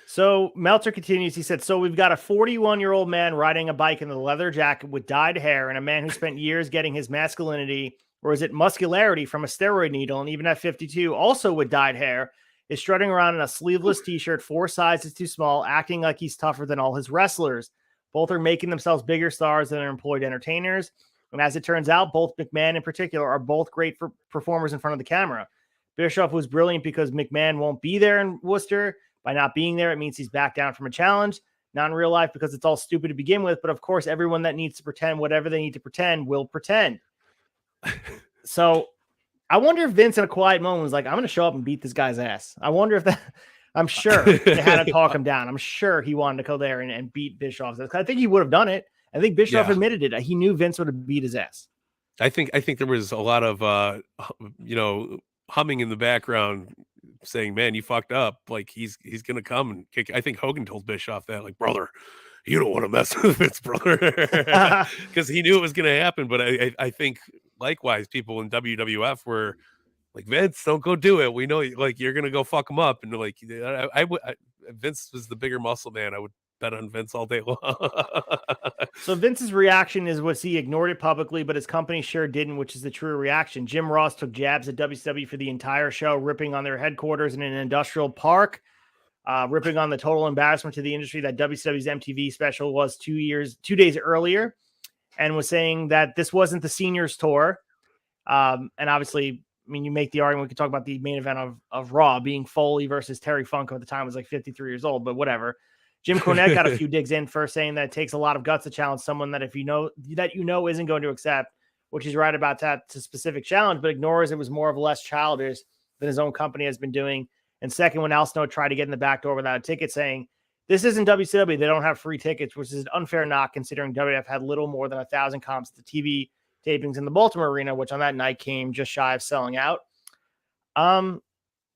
So Meltzer continues. He said, so we've got a 41-year-old man riding a bike in a leather jacket with dyed hair and a man who spent years getting his masculinity, or is it muscularity, from a steroid needle, and even at 52, also with dyed hair, is strutting around in a sleeveless t-shirt 4 sizes too small, acting like he's tougher than all his wrestlers. Both are making themselves bigger stars than their employed entertainers. And as it turns out, both McMahon in particular are both great for performers in front of the camera. Bischoff was brilliant because McMahon won't be there in Worcester. By not being there, it means he's back down from a challenge. Not in real life because it's all stupid to begin with. But of course, everyone that needs to pretend whatever they need to pretend will pretend. So I wonder if Vince in a quiet moment was like, I'm going to show up and beat this guy's ass. I wonder if that, I'm sure they had to talk him down. I'm sure he wanted to go there and beat Bischoff's ass. I think he would have done it. I think Bischoff admitted it. He knew Vince would have beat his ass. I think there was a lot of, humming in the background saying, man, you fucked up. Like he's going to come and kick. I think Hogan told Bischoff that, like, brother, you don't want to mess with Vince, brother. Because he knew it was going to happen. But I think likewise, people in WWF were like, Vince, don't go do it. We know like you're going to go fuck him up. And like, Vince was the bigger muscle man. I would bet on Vince all day long. So Vince's reaction was he ignored it publicly, but his company sure didn't, which is the true reaction. Jim Ross took jabs at WCW for the entire show, ripping on their headquarters in an industrial park, ripping on the total embarrassment to the industry that WCW's MTV special was 2 days earlier, and was saying that this wasn't the seniors tour. And obviously, I mean, you make the argument, we could talk about the main event of Raw being Foley versus Terry Funk at the time, was like 53 years old, but whatever. Jim Cornette got a few digs in first, saying that it takes a lot of guts to challenge someone that you know isn't going to accept, which he's right about that, to specific challenge, but ignores it was more of less childish than his own company has been doing. And second, when Al Snow tried to get in the back door without a ticket, saying this isn't WCW, they don't have free tickets, which is an unfair knock considering WWF had little more than 1,000 comps to TV tapings in the Baltimore arena, which on that night came just shy of selling out.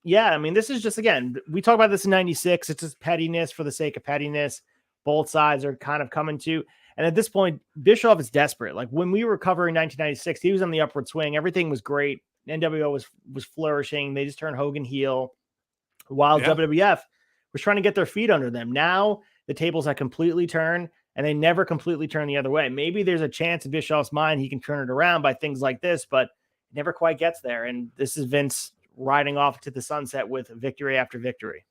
Yeah, I mean, this is just, again, we talk about this in 96. It's just pettiness for the sake of pettiness. Both sides are kind of coming to. And at this point, Bischoff is desperate. Like when we were covering 1996, he was on the upward swing. Everything was great. NWO was flourishing. They just turned Hogan heel while WWF was trying to get their feet under them. Now the tables have completely turned, and they never completely turn the other way. Maybe there's a chance in Bischoff's mind he can turn it around by things like this, but it never quite gets there. And this is Vince riding off to the sunset with victory after victory.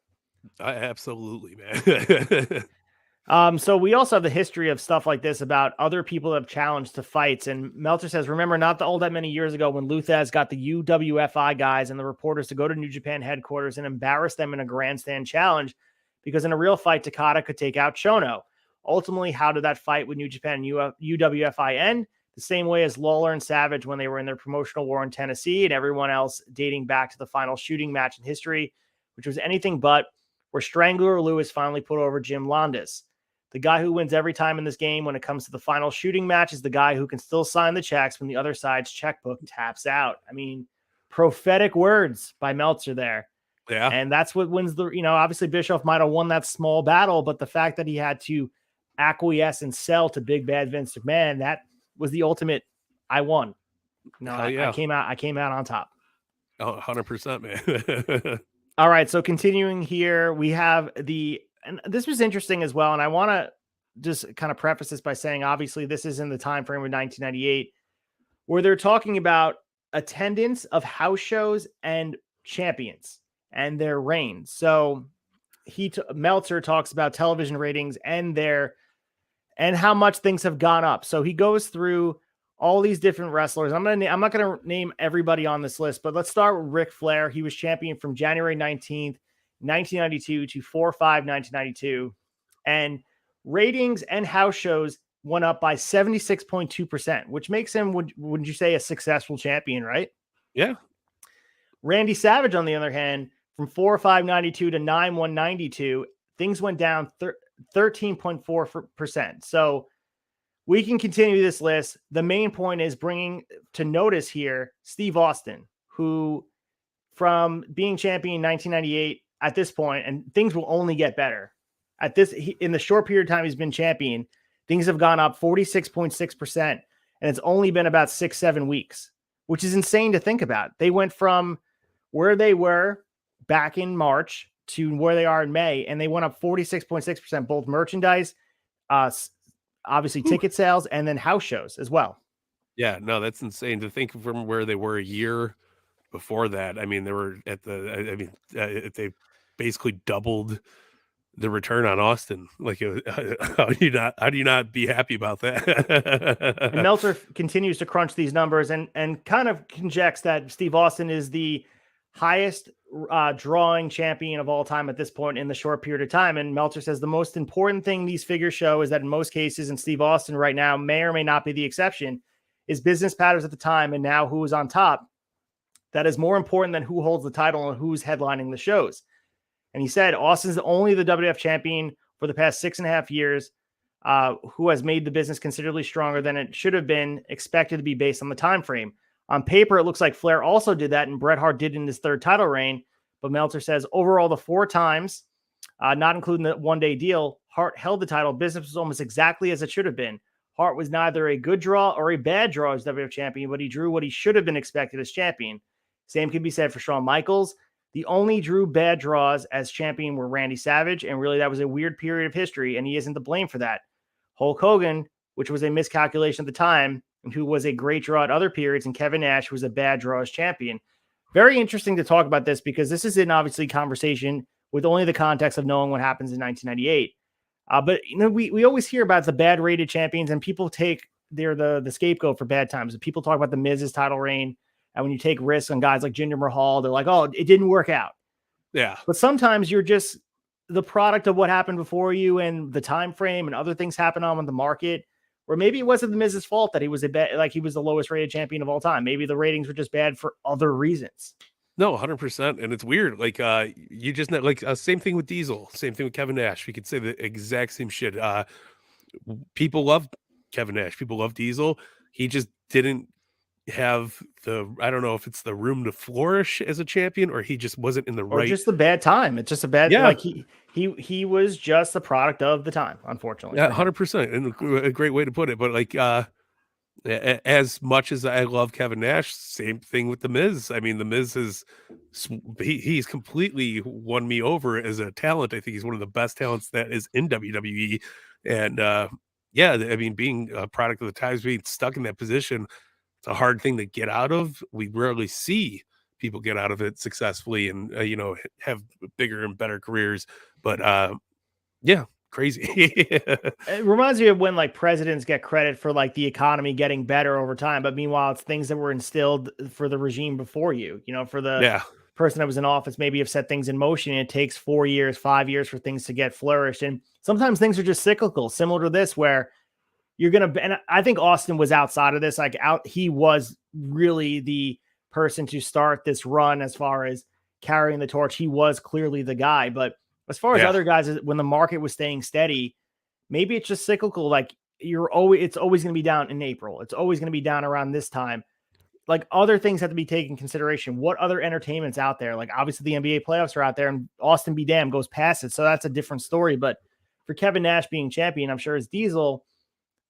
Absolutely, man. So we also have the history of stuff like this about other people that have challenged to fights. And Meltzer says, remember not all that many years ago when Luthez got the UWFI guys and the reporters to go to New Japan headquarters and embarrass them in a grandstand challenge, because in a real fight, Takada could take out Shono. Ultimately, how did that fight with New Japan and UWFI end? The same way as Lawler and Savage when they were in their promotional war in Tennessee, and everyone else dating back to the final shooting match in history, which was anything but, where Strangler Lewis finally put over Jim Londas. The guy who wins every time in this game when it comes to the final shooting match is the guy who can still sign the checks when the other side's checkbook taps out. I mean, prophetic words by Meltzer there. Yeah. And that's what wins obviously Bischoff might have won that small battle, but the fact that he had to acquiesce and sell to big bad Vince McMahon, that was the ultimate. I won. I came out on top. 100%, man. All right. So continuing here, we have and this was interesting as well. And I want to just kind of preface this by saying, obviously this is in the time frame of 1998 where they're talking about attendance of house shows and champions and their reigns. So Meltzer talks about television ratings and how much things have gone up. So he goes through all these different wrestlers. I'm not going to name everybody on this list, but let's start with Ric Flair. He was champion from January 19th, 1992 to 4/5/1992. And ratings and house shows went up by 76.2%, which makes him, wouldn't you say, a successful champion, right? Yeah. Randy Savage, on the other hand, from 4/5/92 to 9/1/92, things went down 13.4%. So we can continue this list. The main point is bringing to notice here Steve Austin, who from being champion in 1998 at this point, and things will only get better. In the short period of time he's been champion, things have gone up 46.6%, and it's only been about 6-7 weeks, which is insane to think about. They went from where they were back in March to where they are in May, and they went up 46.6%, both merchandise, obviously ticket sales, and then house shows as well. Yeah, no, that's insane to think from where they were a year before that. I mean, they were they basically doubled the return on Austin. Like, how do you not be happy about that? And Meltzer continues to crunch these numbers and kind of conjectures that Steve Austin is the highest drawing champion of all time at this point in the short period of time. And Meltzer says the most important thing these figures show is that in most cases, and Steve Austin right now may or may not be the exception, is business patterns at the time and now who is on top. That is more important than who holds the title and who's headlining the shows. And he said Austin's only the WWF champion for the past 6.5 years, who has made the business considerably stronger than it should have been expected to be based on the time frame. On paper, it looks like Flair also did that, and Bret Hart did in his third title reign. But Meltzer says overall, the 4 times, not including the one-day deal, Hart held the title. Business was almost exactly as it should have been. Hart was neither a good draw or a bad draw as WWF champion, but he drew what he should have been expected as champion. Same can be said for Shawn Michaels. The only drew bad draws as champion were Randy Savage, and really that was a weird period of history, and he isn't to blame for that. Hulk Hogan, which was a miscalculation at the time, and who was a great draw at other periods, and Kevin Nash, who was a bad draw as champion. Very interesting to talk about this because this is an obviously conversation with only the context of knowing what happens in 1998. But we always hear about the bad rated champions, and people they're the scapegoat for bad times. People talk about the Miz's title reign, and when you take risks on guys like Jinder Mahal, they're like, oh, it didn't work out. Yeah. But sometimes you're just the product of what happened before you and the time frame and other things happen on the market. Or maybe it wasn't the Miz's fault that he was he was the lowest rated champion of all time. Maybe the ratings were just bad for other reasons. No, 100%. And it's weird. Like, you just know, like, same thing with Diesel, same thing with Kevin Nash. We could say the exact same shit. People love Kevin Nash. People love Diesel. He just didn't have I don't know if it's the room to flourish as a champion, or he just wasn't in the right. Or just the bad time. It's just a bad, yeah. Like he was just the product of the time, unfortunately. Yeah, 100%. And a great way to put it. But like, as much as I love Kevin Nash, same thing with the Miz. I mean, the Miz he's completely won me over as a talent. I think he's one of the best talents that is in WWE. And yeah, I mean, being a product of the times, being stuck in that position, it's a hard thing to get out of. We rarely see people get out of it successfully and have bigger and better careers. But yeah, crazy. It reminds me of when like presidents get credit for like the economy getting better over time, but meanwhile it's things that were instilled for the regime before you, for the person that was in office, maybe have set things in motion, and it takes 4 years, 5 years for things to get flourished. And sometimes things are just cyclical, similar to this, where and I think Austin was outside of this, he was really the person to start this run as far as carrying the torch. He was clearly the guy, but as far as other guys, when the market was staying steady, maybe it's just cyclical. Like it's always going to be down in April. It's always going to be down around this time. Like other things have to be taken into consideration. What other entertainment's out there? Like obviously the NBA playoffs are out there, and Austin be damned goes past it. So that's a different story. But for Kevin Nash being champion, I'm sure as Diesel,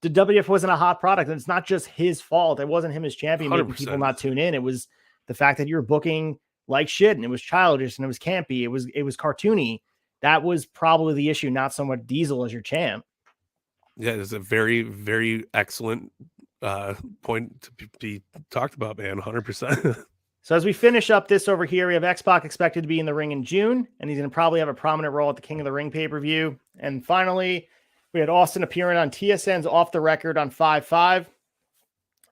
the WWF wasn't a hot product, and it's not just his fault. It wasn't him as champion making people not tune in. It was the fact that you're booking like shit, and it was childish, and it was campy. It was cartoony. That was probably the issue, not so much Diesel as your champ. Yeah, it's a very, very excellent point to be talked about, man. 100%. So as we finish up this over here, we have X-Pac expected to be in the ring in June, and he's going to probably have a prominent role at the King of the Ring pay-per-view. And finally, we had Austin appearing on TSN's Off the Record on 5/5.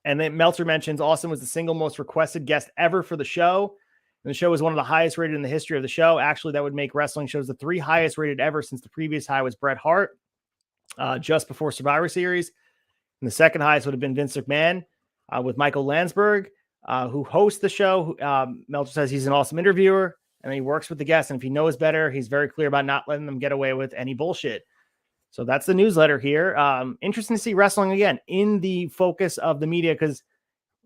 And then Meltzer mentions Austin was the single most requested guest ever for the show. And the show was one of the highest rated in the history of the show. Actually, that would make wrestling shows the 3 highest rated ever, since the previous high was Bret Hart, just before Survivor Series. And the second highest would have been Vince McMahon with Michael Landsberg, who hosts the show. Meltzer says he's an awesome interviewer and he works with the guests. And if he knows better, he's very clear about not letting them get away with any bullshit. So that's the newsletter here. Interesting to see wrestling again in the focus of the media, because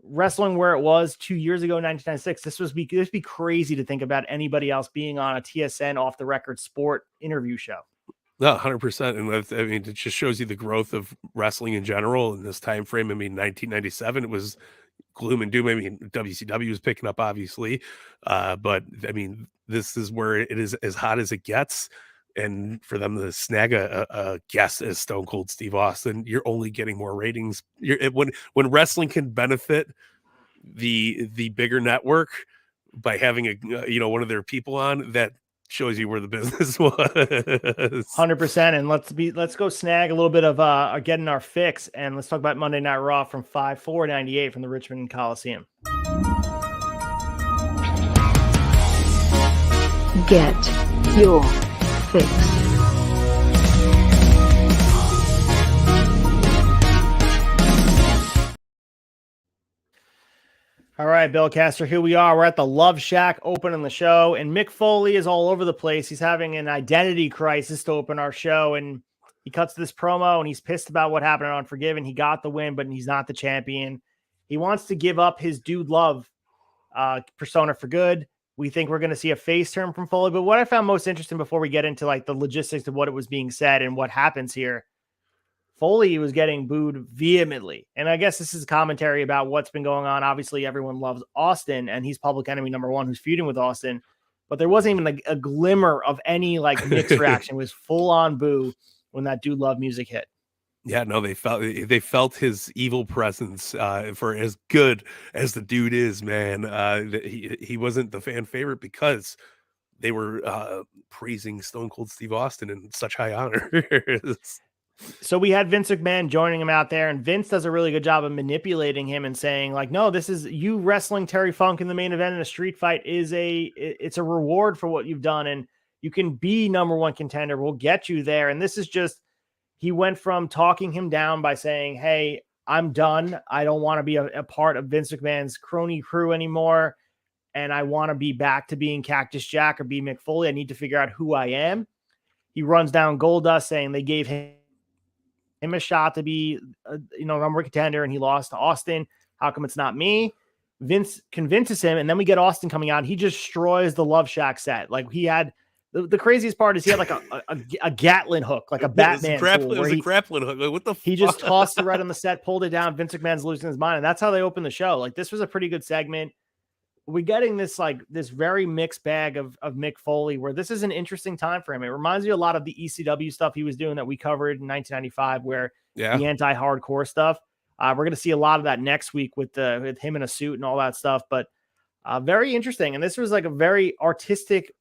wrestling where it was 2 years ago, 1996, this would be crazy to think about anybody else being on a TSN Off the Record sport interview show. No, 100%. And I mean, it just shows you the growth of wrestling in general in this time frame. I mean, 1997, it was gloom and doom. I mean, WCW was picking up, obviously. But I mean, this is where it is as hot as it gets. And for them to snag a guest as Stone Cold Steve Austin, you're only getting more ratings. When wrestling can benefit the bigger network by having one of their people on, that shows you where the business was. 100%. And let's go snag a little bit of getting our fix, and let's talk about Monday Night Raw from 5/4/98 from the Richmond Coliseum. Get your fix. All right, Belcaster, here we are. We're at the Love Shack opening the show, and Mick Foley is all over the place. He's having an identity crisis to open our show, and he cuts this promo, and he's pissed about what happened on Unforgiven. He got the win, but he's not the champion. He wants to give up his Dude Love persona for good. We think we're going to see a face turn from Foley, but what I found most interesting before we get into like the logistics of what it was being said and what happens here, Foley was getting booed vehemently. And I guess this is a commentary about what's been going on. Obviously, everyone loves Austin, and he's public enemy number 1 who's feuding with Austin. But there wasn't even like a glimmer of any like mixed reaction. It was full on boo when that Dude Love music hit. Yeah, no, they felt his evil presence. For as good as the dude is, man, he wasn't the fan favorite because they were praising Stone Cold Steve Austin in such high honor. So we had Vince McMahon joining him out there, and Vince does a really good job of manipulating him and saying like, no, this is you wrestling Terry Funk in the main event in a street fight it's a reward for what you've done, and you can be number 1 contender. We'll get you there. And this is just, he went from talking him down by saying, hey, I'm done. I don't want to be a part of Vince McMahon's crony crew anymore. And I want to be back to being Cactus Jack or be Mick Foley. I need to figure out who I am. He runs down Goldust saying they gave him a shot to be number 1 contender, and he lost to Austin. How come it's not me? Vince convinces him, and then we get Austin coming out. He just destroys the Love Shack set. Like he had the craziest part is he had like a Gatlin hook, like a Batman. It was a grappling hook. Like, what the he just tossed it right on the set, pulled it down. Vince McMahon's losing his mind, and that's how they opened the show. Like this was a pretty good segment. We're getting this very mixed bag of Mick Foley, where this is an interesting time for him. It reminds me a lot of the ECW stuff he was doing that we covered in 1995, where the anti-hardcore stuff. We're going to see a lot of that next week with him in a suit and all that stuff. But very interesting. And this was like a very artistic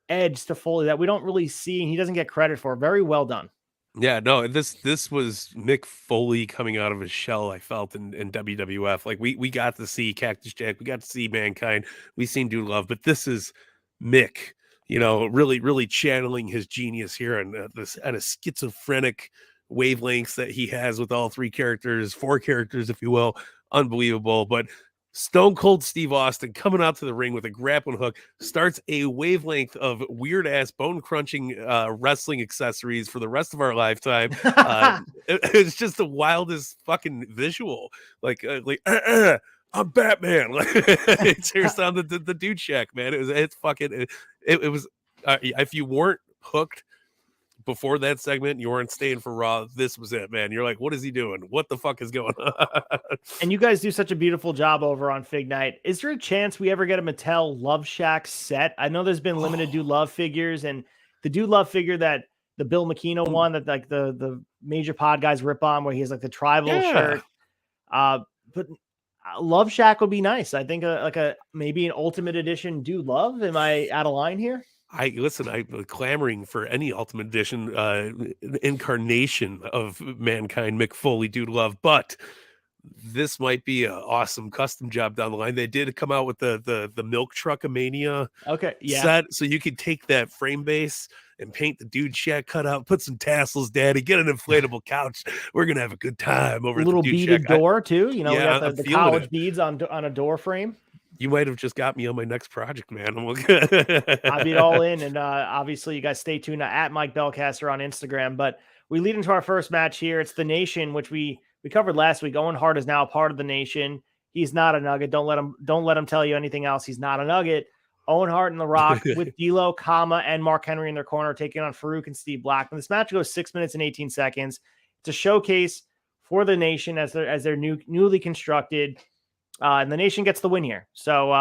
edge to Foley that we don't really see, and he doesn't get credit for. Very well done. Yeah, no, this was Mick Foley coming out of his shell, I felt, in WWF. Like we got to see Cactus Jack, we got to see Mankind, we seen Dude Love, but this is Mick, really channeling his genius here, and this kind of schizophrenic wavelengths that he has with all 4 characters, if you will. Unbelievable. But Stone Cold Steve Austin coming out to the ring with a grappling hook starts a wavelength of weird ass bone crunching wrestling accessories for the rest of our lifetime. It's just the wildest fucking visual. Like I'm Batman. Like it tears down the dude shack, man. It was if you weren't hooked before that segment, you weren't staying for Raw, this was it, man. You're like, what is he doing? What the fuck is going on? And you guys do such a beautiful job over on Fig Night. Is there a chance we ever get a Mattel Love Shack set? I know there's been limited Dude Love figures, and the Dude Love figure that the Bill McKenna one that like the major pod guys rip on, where he has like the tribal shirt. But Love Shack would be nice. I think maybe an Ultimate Edition Dude Love. Am I out of line here? I'm clamoring for any Ultimate Edition incarnation of Mankind, Mick Foley, Dude Love, but this might be an awesome custom job down the line. They did come out with the Milk Truckamania set, so you could take that frame base and paint the Dude Shack cutout, put some tassels, Daddy, get an inflatable couch. We're gonna have a good time over a little at the Dude beaded Shack. door too. You know, yeah, we got the college beads on a door frame. You might have just got me on my next project, man. I'll be all in, and obviously you guys stay tuned at Mike Belcaster on Instagram. But we lead into our first match here. It's the Nation, which we covered last week. Owen Hart is now a part of the Nation. He's not a Nugget. Don't let him tell you anything else. He's not a Nugget. Owen Hart and The Rock with D'Lo, and Mark Henry in their corner, taking on Farouk and Steve Blackman. This match goes 6 minutes and 18 seconds. It's a showcase for the Nation as they're newly constructed, and the Nation gets the win here. So,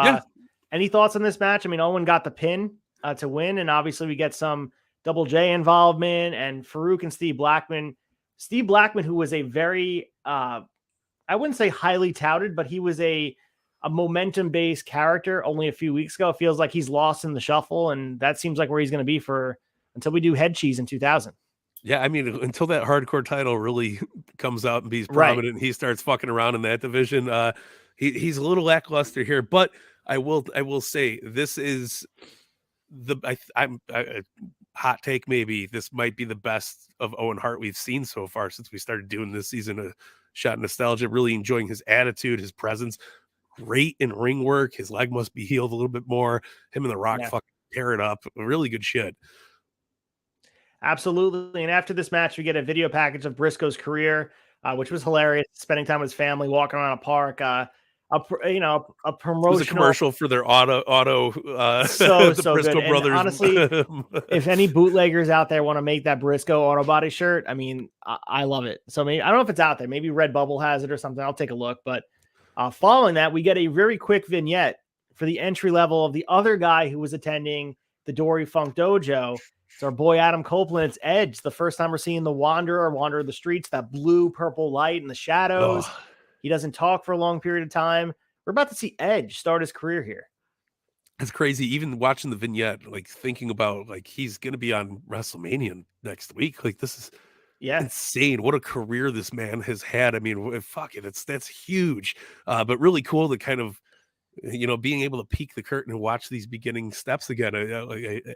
any thoughts on this match? I mean, Owen got the pin to win, and obviously we get some Double J involvement and Farouk and Steve Blackman. Steve Blackman, who was a very, I wouldn't say highly touted, but he was a momentum-based character only a few weeks ago. It feels like he's lost in the shuffle, and that seems like where he's going to be until we do Head Cheese in 2000. Yeah, I mean, until that hardcore title really comes out and be prominent, and he starts fucking around in that division. He's a little lackluster here, but I will say this is I'm hot take, maybe this might be the best of Owen Hart we've seen so far since we started doing this season of Shot Nostalgia. Really enjoying his attitude, his presence, great in ring work. His leg must be healed a little bit more. Him and The Rock fucking tear it up. Really good shit. Absolutely. And after this match, we get a video package of Briscoe's career, which was hilarious. Spending time with his family, walking around a park. A promotional, it was a commercial for their auto so the Briscoe good. brothers. And honestly, if any bootleggers out there want to make that Briscoe auto body shirt, I mean, I love it. So maybe, I don't know if it's out there. Maybe Redbubble has it or something. I'll take a look. But following that, we get a very quick vignette for the entry level of the other guy who was attending the Dory Funk Dojo. It's our boy Adam Copeland. It's Edge. The first time we're seeing the Wanderer wander the streets, that blue purple light in the shadows. Oh. He doesn't talk for a long period of time. We're about to see Edge start his career here. It's crazy. Even watching the vignette, like thinking about like he's going to be on WrestleMania next week. Like this is insane. What a career this man has had. I mean, fuck it. That's huge. But really cool to kind of, being able to peek the curtain and watch these beginning steps again,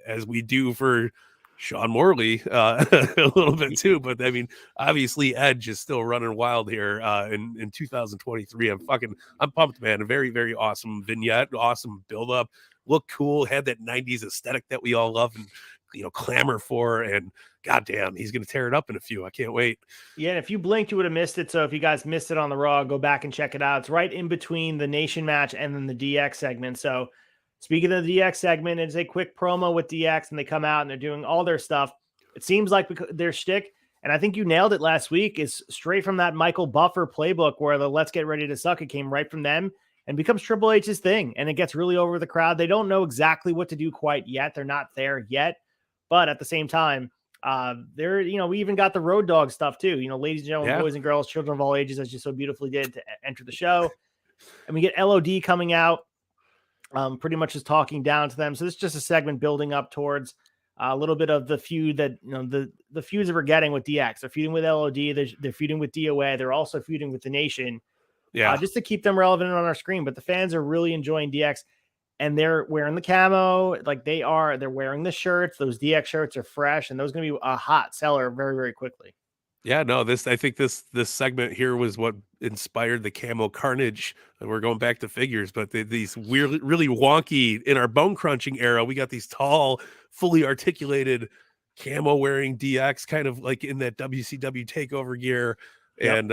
as we do for Sean Morley a little bit too. But I mean, obviously Edge is still running wild here in 2023. I'm pumped, man. A very, very awesome vignette, awesome build up, look cool, had that 90s aesthetic that we all love and clamor for, and goddamn, he's gonna tear it up in a few. I can't wait. Yeah, and if you blinked, you would have missed it. So if you guys missed it on the Raw, go back and check it out. It's right in between the Nation match and then the DX segment. So speaking of the DX segment, it's a quick promo with DX, and they come out and they're doing all their stuff. It seems like their shtick, and I think you nailed it last week, is straight from that Michael Buffer playbook where the Let's Get Ready to Suck It came right from them and becomes Triple H's thing. And it gets really over the crowd. They don't know exactly what to do quite yet. They're not there yet. But at the same time, we even got the Road Dog stuff too. Ladies and gentlemen, boys and girls, children of all ages, as you so beautifully did to enter the show. And we get LOD coming out. Pretty much just talking down to them. So this is just a segment building up towards a little bit of the feud that, the feuds that we're getting with DX. They're feuding with LOD. They're feuding with DOA. They're also feuding with the Nation. Yeah. Just to keep them relevant on our screen. But the fans are really enjoying DX, and they're wearing the camo. Like they're wearing the shirts. Those DX shirts are fresh, and those are going to be a hot seller very, very quickly. Yeah, no, I think this segment here was what inspired the Camo Carnage. And we're going back to figures, but these weird, really wonky in our bone crunching era. We got these tall, fully articulated camo wearing DX, kind of like in that WCW takeover gear. Yep. And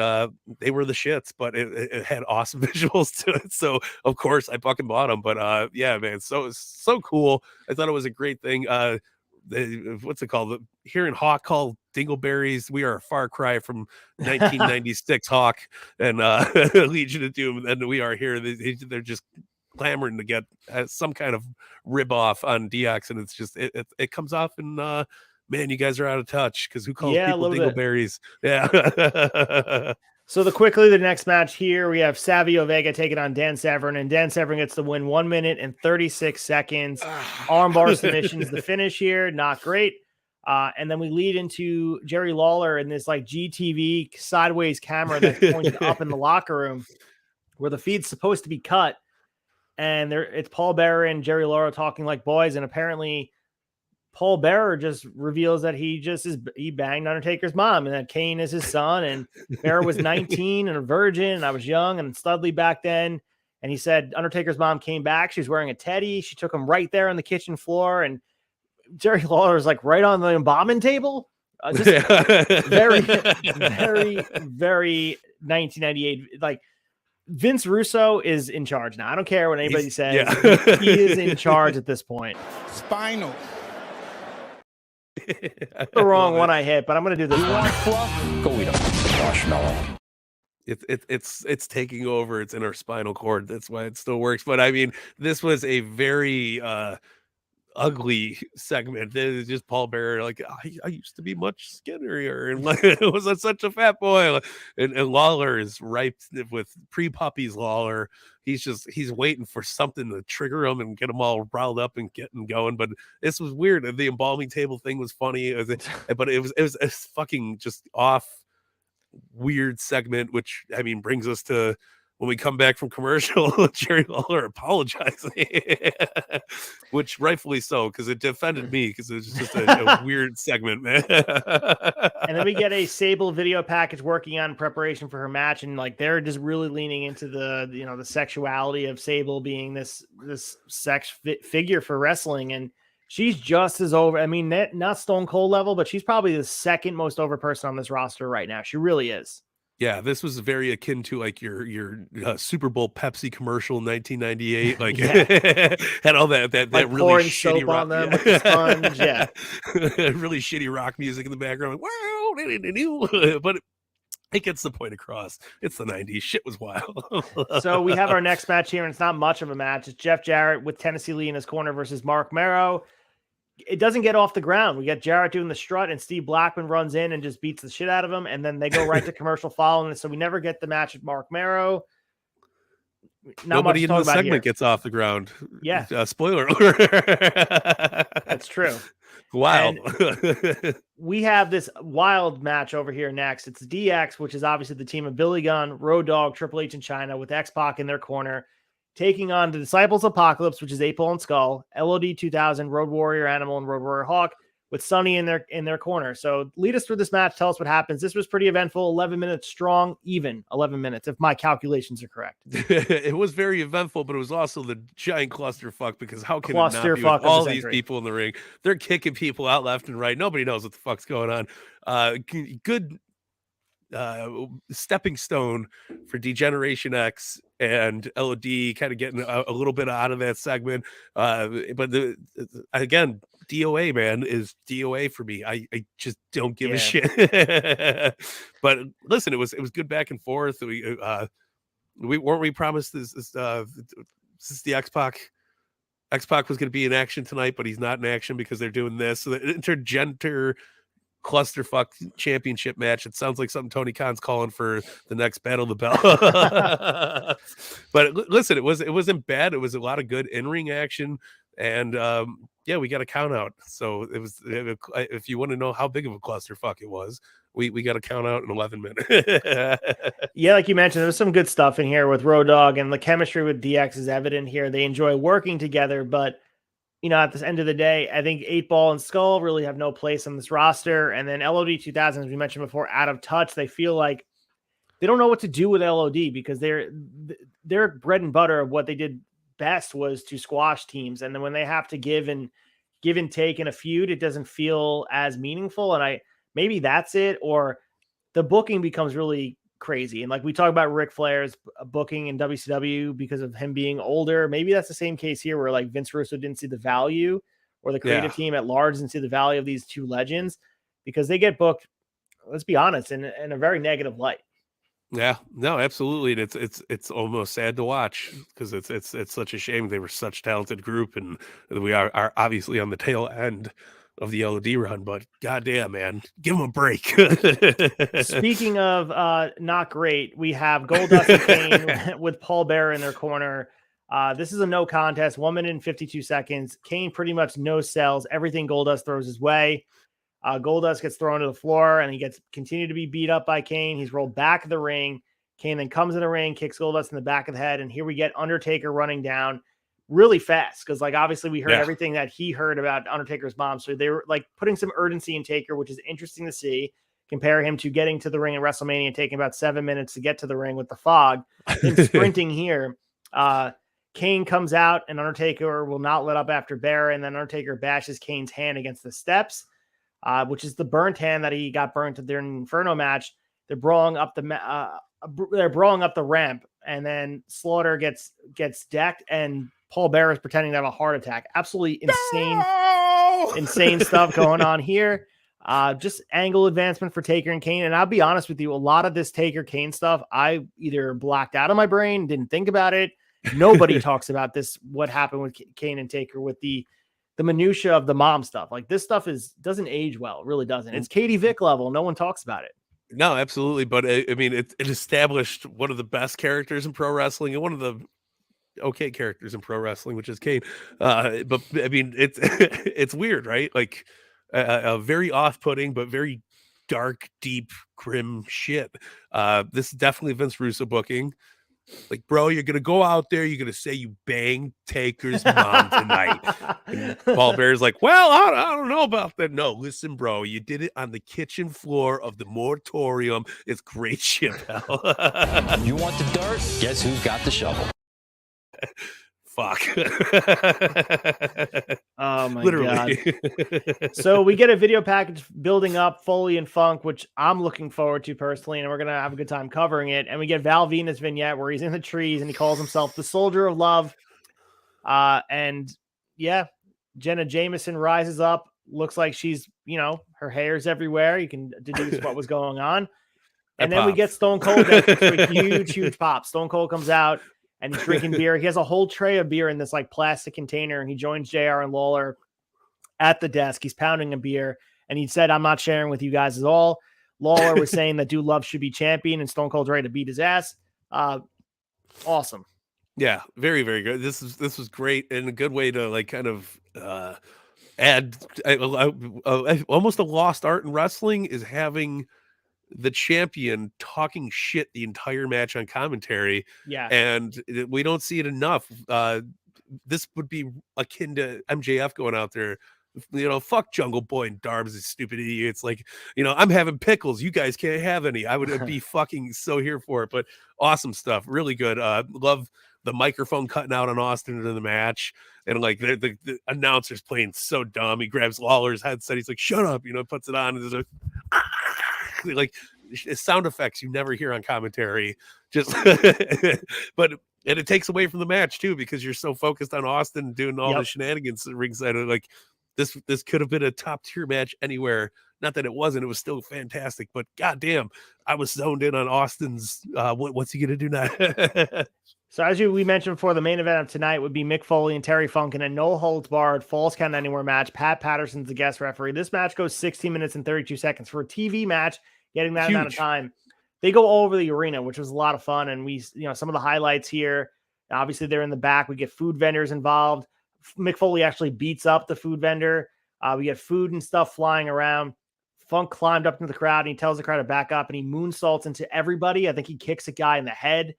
they were the shits, but it had awesome visuals to it. So of course I fucking bought them. But yeah, man, so cool. I thought it was a great thing. What's it called? Hearing Hawk call Dingleberries, we are a far cry from 1996 Hawk and Legion of Doom, and we are here. They're just clamoring to get some kind of rib off on DX, and it's just it comes off, and man, you guys are out of touch because who calls people Dingleberries? Yeah. So the next match here, we have Savio Vega taking on Dan Severn, and Dan Severn gets the win 1 minute and 36 seconds. Armbar submissions, the finish here, not great. And then we lead into Jerry Lawler in this like GTV sideways camera that's pointed up in the locker room where the feed's supposed to be cut. And it's Paul Bearer and Jerry Lawler talking like boys, and apparently Paul Bearer just reveals that he banged Undertaker's mom and that Kane is his son. And Bearer was 19 and a virgin. And I was young and studly back then. And he said Undertaker's mom came back. She was wearing a teddy. She took him right there on the kitchen floor. And Jerry Lawler is like right on the embalming table. Just very, very, very 1998. Like Vince Russo is in charge now. I don't care what anybody says. Yeah. He is in charge at this point. Spinal. The wrong one I hit, but I'm going to do this one. Go eat a marshmallow. It's taking over. It's in our spinal cord. That's why it still works. But I mean, this was a very ugly segment. It was just Paul Bearer like, I used to be much skinnier and like it was such a fat boy. And Lawler is ripe with pre-puppies. Lawler, he's waiting for something to trigger him and get them all riled up and getting going. But this was weird. The embalming table thing was funny, but it was a fucking just off weird segment, which I mean brings us to when we come back from commercial, Jerry Lawler apologizing, which rightfully so, because it defended me, because it was just a weird segment, man. And then we get a Sable video package working on preparation for her match, and like they're just really leaning into the sexuality of Sable being this sex figure for wrestling, and she's just as over. I mean, not Stone Cold level, but she's probably the second most over person on this roster right now. She really is. Yeah, this was very akin to like your Super Bowl Pepsi commercial in 1998. Like, had all that like really shitty rock on them with the sponge. Yeah, really shitty rock music in the background. Wow, but it gets the point across. It's the 90s. Shit was wild. So we have our next match here, and it's not much of a match. It's Jeff Jarrett with Tennessee Lee in his corner versus Mark Marrow. It doesn't get off the ground. We got Jarrett doing the strut, and Steve Blackman runs in and just beats the shit out of him. And then they go right to commercial following. So we never get the match with Mark Marrow. Nobody in the segment gets off the ground. Yeah. Spoiler alert. That's true. Wild. We have this wild match over here next. It's DX, which is obviously the team of Billy Gunn, Road Dogg, Triple H, and China, with X-Pac in their corner, taking on the Disciples Apocalypse, which is April and Skull, LOD 2000, Road Warrior Animal, and Road Warrior Hawk, with Sonny in their corner. So lead us through this match. Tell us what happens. This was pretty eventful. 11 minutes strong, even 11 minutes, if my calculations are correct. It was very eventful, but it was also the giant clusterfuck, because how can it not be with all these people in the ring? They're kicking people out left and right. Nobody knows what the fuck's going on. Good stepping stone for Degeneration X and LOD, kind of getting a little bit out of that segment. But again, DOA, man, is DOA for me. I just don't give a shit. But listen, it was good back and forth. We weren't we promised this is the X-Pac. X-Pac was going to be in action tonight, but he's not in action because they're doing this. So the intergender clusterfuck championship match. It sounds like something Tony Khan's calling for the next Battle of the Bell. But listen, it wasn't bad. It was a lot of good in-ring action, and we got a count out. So if you want to know how big of a clusterfuck it was, we got a count out in 11 minutes. Yeah, like you mentioned, there was some good stuff in here with Road Dogg, and the chemistry with DX is evident here. They enjoy working together, but at the end of the day, I think 8-Ball and Skull really have no place on this roster. And then LOD 2000, as we mentioned before, out of touch. They feel like they don't know what to do with LOD, because their bread and butter of what they did best was to squash teams. And then when they have to give and take in a feud, it doesn't feel as meaningful. And maybe that's it, or the booking becomes really crazy. And like we talk about Ric Flair's booking in WCW because of him being older, maybe that's the same case here, where like Vince Russo didn't see the value, or the creative team at large didn't see the value of these two legends, because they get booked, let's be honest, in a very negative light. Yeah, no, absolutely. And it's almost sad to watch, because it's such a shame. They were such a talented group, and we are obviously on the tail end of the LOD run, but goddamn, man, give him a break. Speaking of not great, we have Goldust and Kane with Paul Bearer in their corner. This is a no contest, 1 minute and 52 seconds. Kane pretty much no sells everything Goldust throws his way. Goldust gets thrown to the floor, and he gets continued to be beat up by Kane. He's rolled back of the ring. Kane then comes in the ring, kicks Goldust in the back of the head, and here we get Undertaker running down really fast, because like obviously we heard everything that he heard about Undertaker's mom, so they were like putting some urgency in Taker, which is interesting to see. Compare him to getting to the ring in WrestleMania and taking about 7 minutes to get to the ring with the fog. And sprinting here, Kane comes out, and Undertaker will not let up after Bearer, and then Undertaker bashes Kane's hand against the steps, which is the burnt hand that he got burnt at their Inferno match. They're brawling up the ramp, and then Slaughter gets decked, and Paul Bearer is pretending to have a heart attack. Absolutely insane stuff going on here. Just angle advancement for Taker and Kane. And I'll be honest with you, a lot of this Taker Kane stuff, I either blacked out of my brain, didn't think about it. Nobody talks about this, what happened with Kane and Taker with the minutia of the mom stuff. Like this stuff doesn't age well. It really doesn't. It's Katie Vick level. No one talks about it. No, absolutely. But I mean, it established one of the best characters in pro wrestling and one of the okay characters in pro wrestling, which is Kane. But I mean, it's it's weird, right? Like a very off-putting, but very dark, deep, grim shit. This is definitely Vince Russo booking. Like, bro, you're gonna go out there, you're gonna say you banged Taker's mom tonight. And Paul Bear's like, well, I don't know about that. No, listen, bro, you did it on the kitchen floor of the moratorium. It's great shit, pal. You want the dirt? Guess who's got the shovel? Fuck. Oh my Literally. God. So we get a video package building up Foley and Funk, which I'm looking forward to personally, and we're going to have a good time covering it. And we get Val Venus vignette where he's in the trees and he calls himself the Soldier of Love. And yeah, Jenna Jameson rises up. Looks like she's, her hair's everywhere. You can deduce what was going on. And then we get Stone Cold. A huge pop. Stone Cold comes out and he's drinking beer. He has a whole tray of beer in this like plastic container, and he joins JR and Lawler at the desk. He's pounding a beer, and he said, I'm not sharing with you guys at all. Lawler was saying that Dude Love should be champion, and Stone Cold's ready to beat his ass. Awesome. Yeah, very, very good. This was great, and a good way to like kind of add almost a lost art in wrestling is having the champion talking shit the entire match on commentary. Yeah. And we don't see it enough. This would be akin to MJF going out there, fuck Jungle Boy and Darbs, these stupid idiots. Like, I'm having pickles. You guys can't have any. I would be fucking so here for it. But awesome stuff. Really good. Love the microphone cutting out on Austin into the match. And like the announcer's playing so dumb. He grabs Lawler's headset. He's like, shut up, puts it on. And there's like sound effects you never hear on commentary, just but it takes away from the match too, because you're so focused on Austin doing all the shenanigans at ringside. Like this could have been a top tier match anywhere. Not that it wasn't, it was still fantastic, but goddamn, I was zoned in on Austin's what's he gonna do now. So as we mentioned before, the main event of tonight would be Mick Foley and Terry Funk in a no holds barred falls count anywhere match. Pat Patterson's the guest referee. This match goes 16 minutes and 32 seconds for a TV match, getting that amount of time. They go all over the arena, which was a lot of fun. And we, some of the highlights here, obviously they're in the back. We get food vendors involved. Mick Foley actually beats up the food vendor. We get food and stuff flying around. Funk climbed up into the crowd and he tells the crowd to back up, and he moonsaults into everybody. I think he kicks a guy in the head.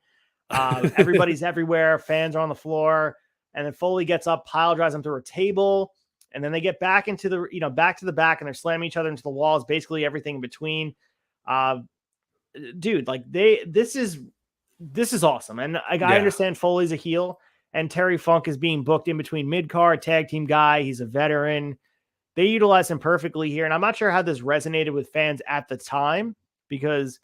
Everybody's everywhere. Fans are on the floor, and then Foley gets up, pile drives them through a table, and then they get back into the, back to the back, and they're slamming each other into the walls, basically everything in between. Dude, like this is awesome. And I understand Foley's a heel and Terry Funk is being booked in between mid-card tag team guy. He's a veteran. They utilize him perfectly here. And I'm not sure how this resonated with fans at the time, because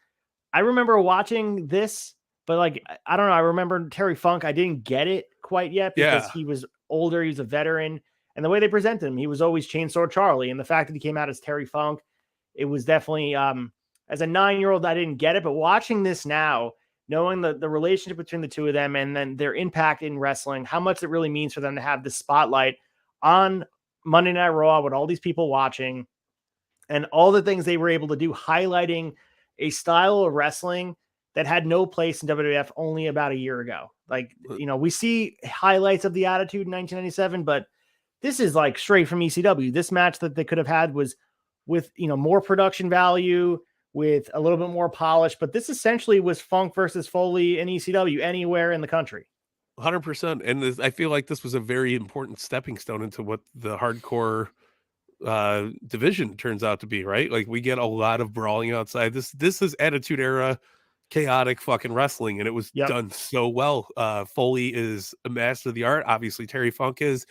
I remember watching this, but like, I don't know. I remember Terry Funk. I didn't get it quite yet because he was older. He was a veteran, and the way they presented him, he was always Chainsaw Charlie. And the fact that he came out as Terry Funk, it was definitely, as a 9-year-old, I didn't get it, but watching this now, knowing the relationship between the two of them and then their impact in wrestling, how much it really means for them to have the spotlight on Monday Night Raw with all these people watching and all the things they were able to do, highlighting a style of wrestling that had no place in WWF only about a year ago. Like, we see highlights of the Attitude in 1997, but this is like straight from ECW. This match that they could have had was with, more production value, with a little bit more polish, but this essentially was Funk versus Foley in ECW anywhere in the country. 100%. And I feel like this was a very important stepping stone into what the hardcore division turns out to be, right? Like, we get a lot of brawling outside. This is Attitude Era chaotic fucking wrestling, and it was done so well. Foley is a master of the art. Obviously, Terry Funk is.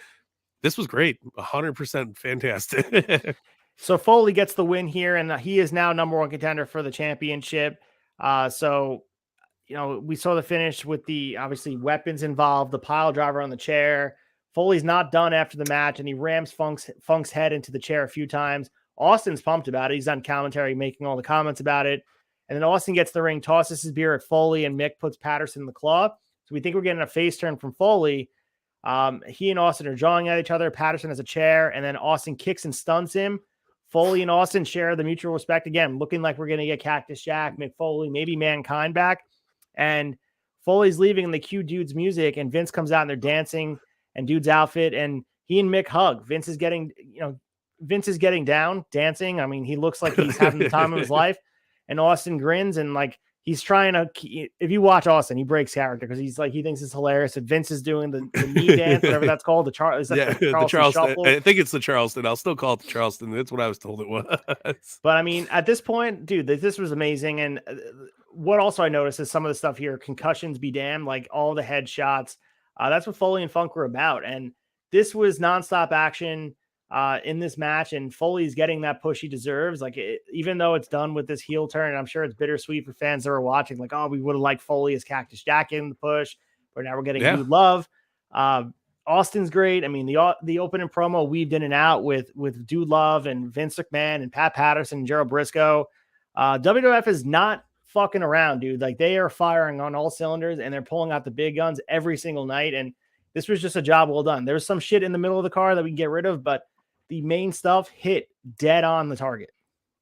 This was great. 100% fantastic. So Foley gets the win here, and he is now number one contender for the championship. So we saw the finish with the obviously weapons involved, the pile driver on the chair. Foley's not done after the match, and he rams Funk's head into the chair a few times. Austin's pumped about it. He's on commentary making all the comments about it. And then Austin gets the ring, tosses his beer at Foley, and Mick puts Patterson in the claw. So we think we're getting a face turn from Foley. He and Austin are jawing at each other. Patterson has a chair, and then Austin kicks and stuns him. Foley and Austin share the mutual respect again, looking like we're going to get Cactus Jack, Mick Foley, maybe Mankind back. And Foley's leaving, and they cue Dude's music, and Vince comes out and they're dancing and Dude's outfit, and he and Mick hug. Vince is getting down, dancing. I mean, he looks like he's having the time of his life. And Austin grins, and like he's trying to. If you watch Austin, he breaks character because he's like he thinks it's hilarious that Vince is doing the knee dance, whatever that's called. The Charleston. I think it's the Charleston. I'll still call it the Charleston. That's what I was told it was. But I mean, at this point, dude, this was amazing. And what also I noticed is some of the stuff here, concussions be damned, like all the headshots. That's what Foley and Funk were about, and this was nonstop action. In this match, and Foley's getting that push he deserves. Like, even though it's done with this heel turn, and I'm sure it's bittersweet for fans that are watching. Like, oh, we would have liked Foley as Cactus Jack in the push, but now we're getting Dude love. Austin's great. I mean, the opening promo weaved in and out with Dude Love and Vince McMahon and Pat Patterson and Gerald Briscoe. WWF is not fucking around, dude. Like, they are firing on all cylinders, and they're pulling out the big guns every single night. And this was just a job well done. There's some shit in the middle of the car that we can get rid of, but the main stuff hit dead on the target.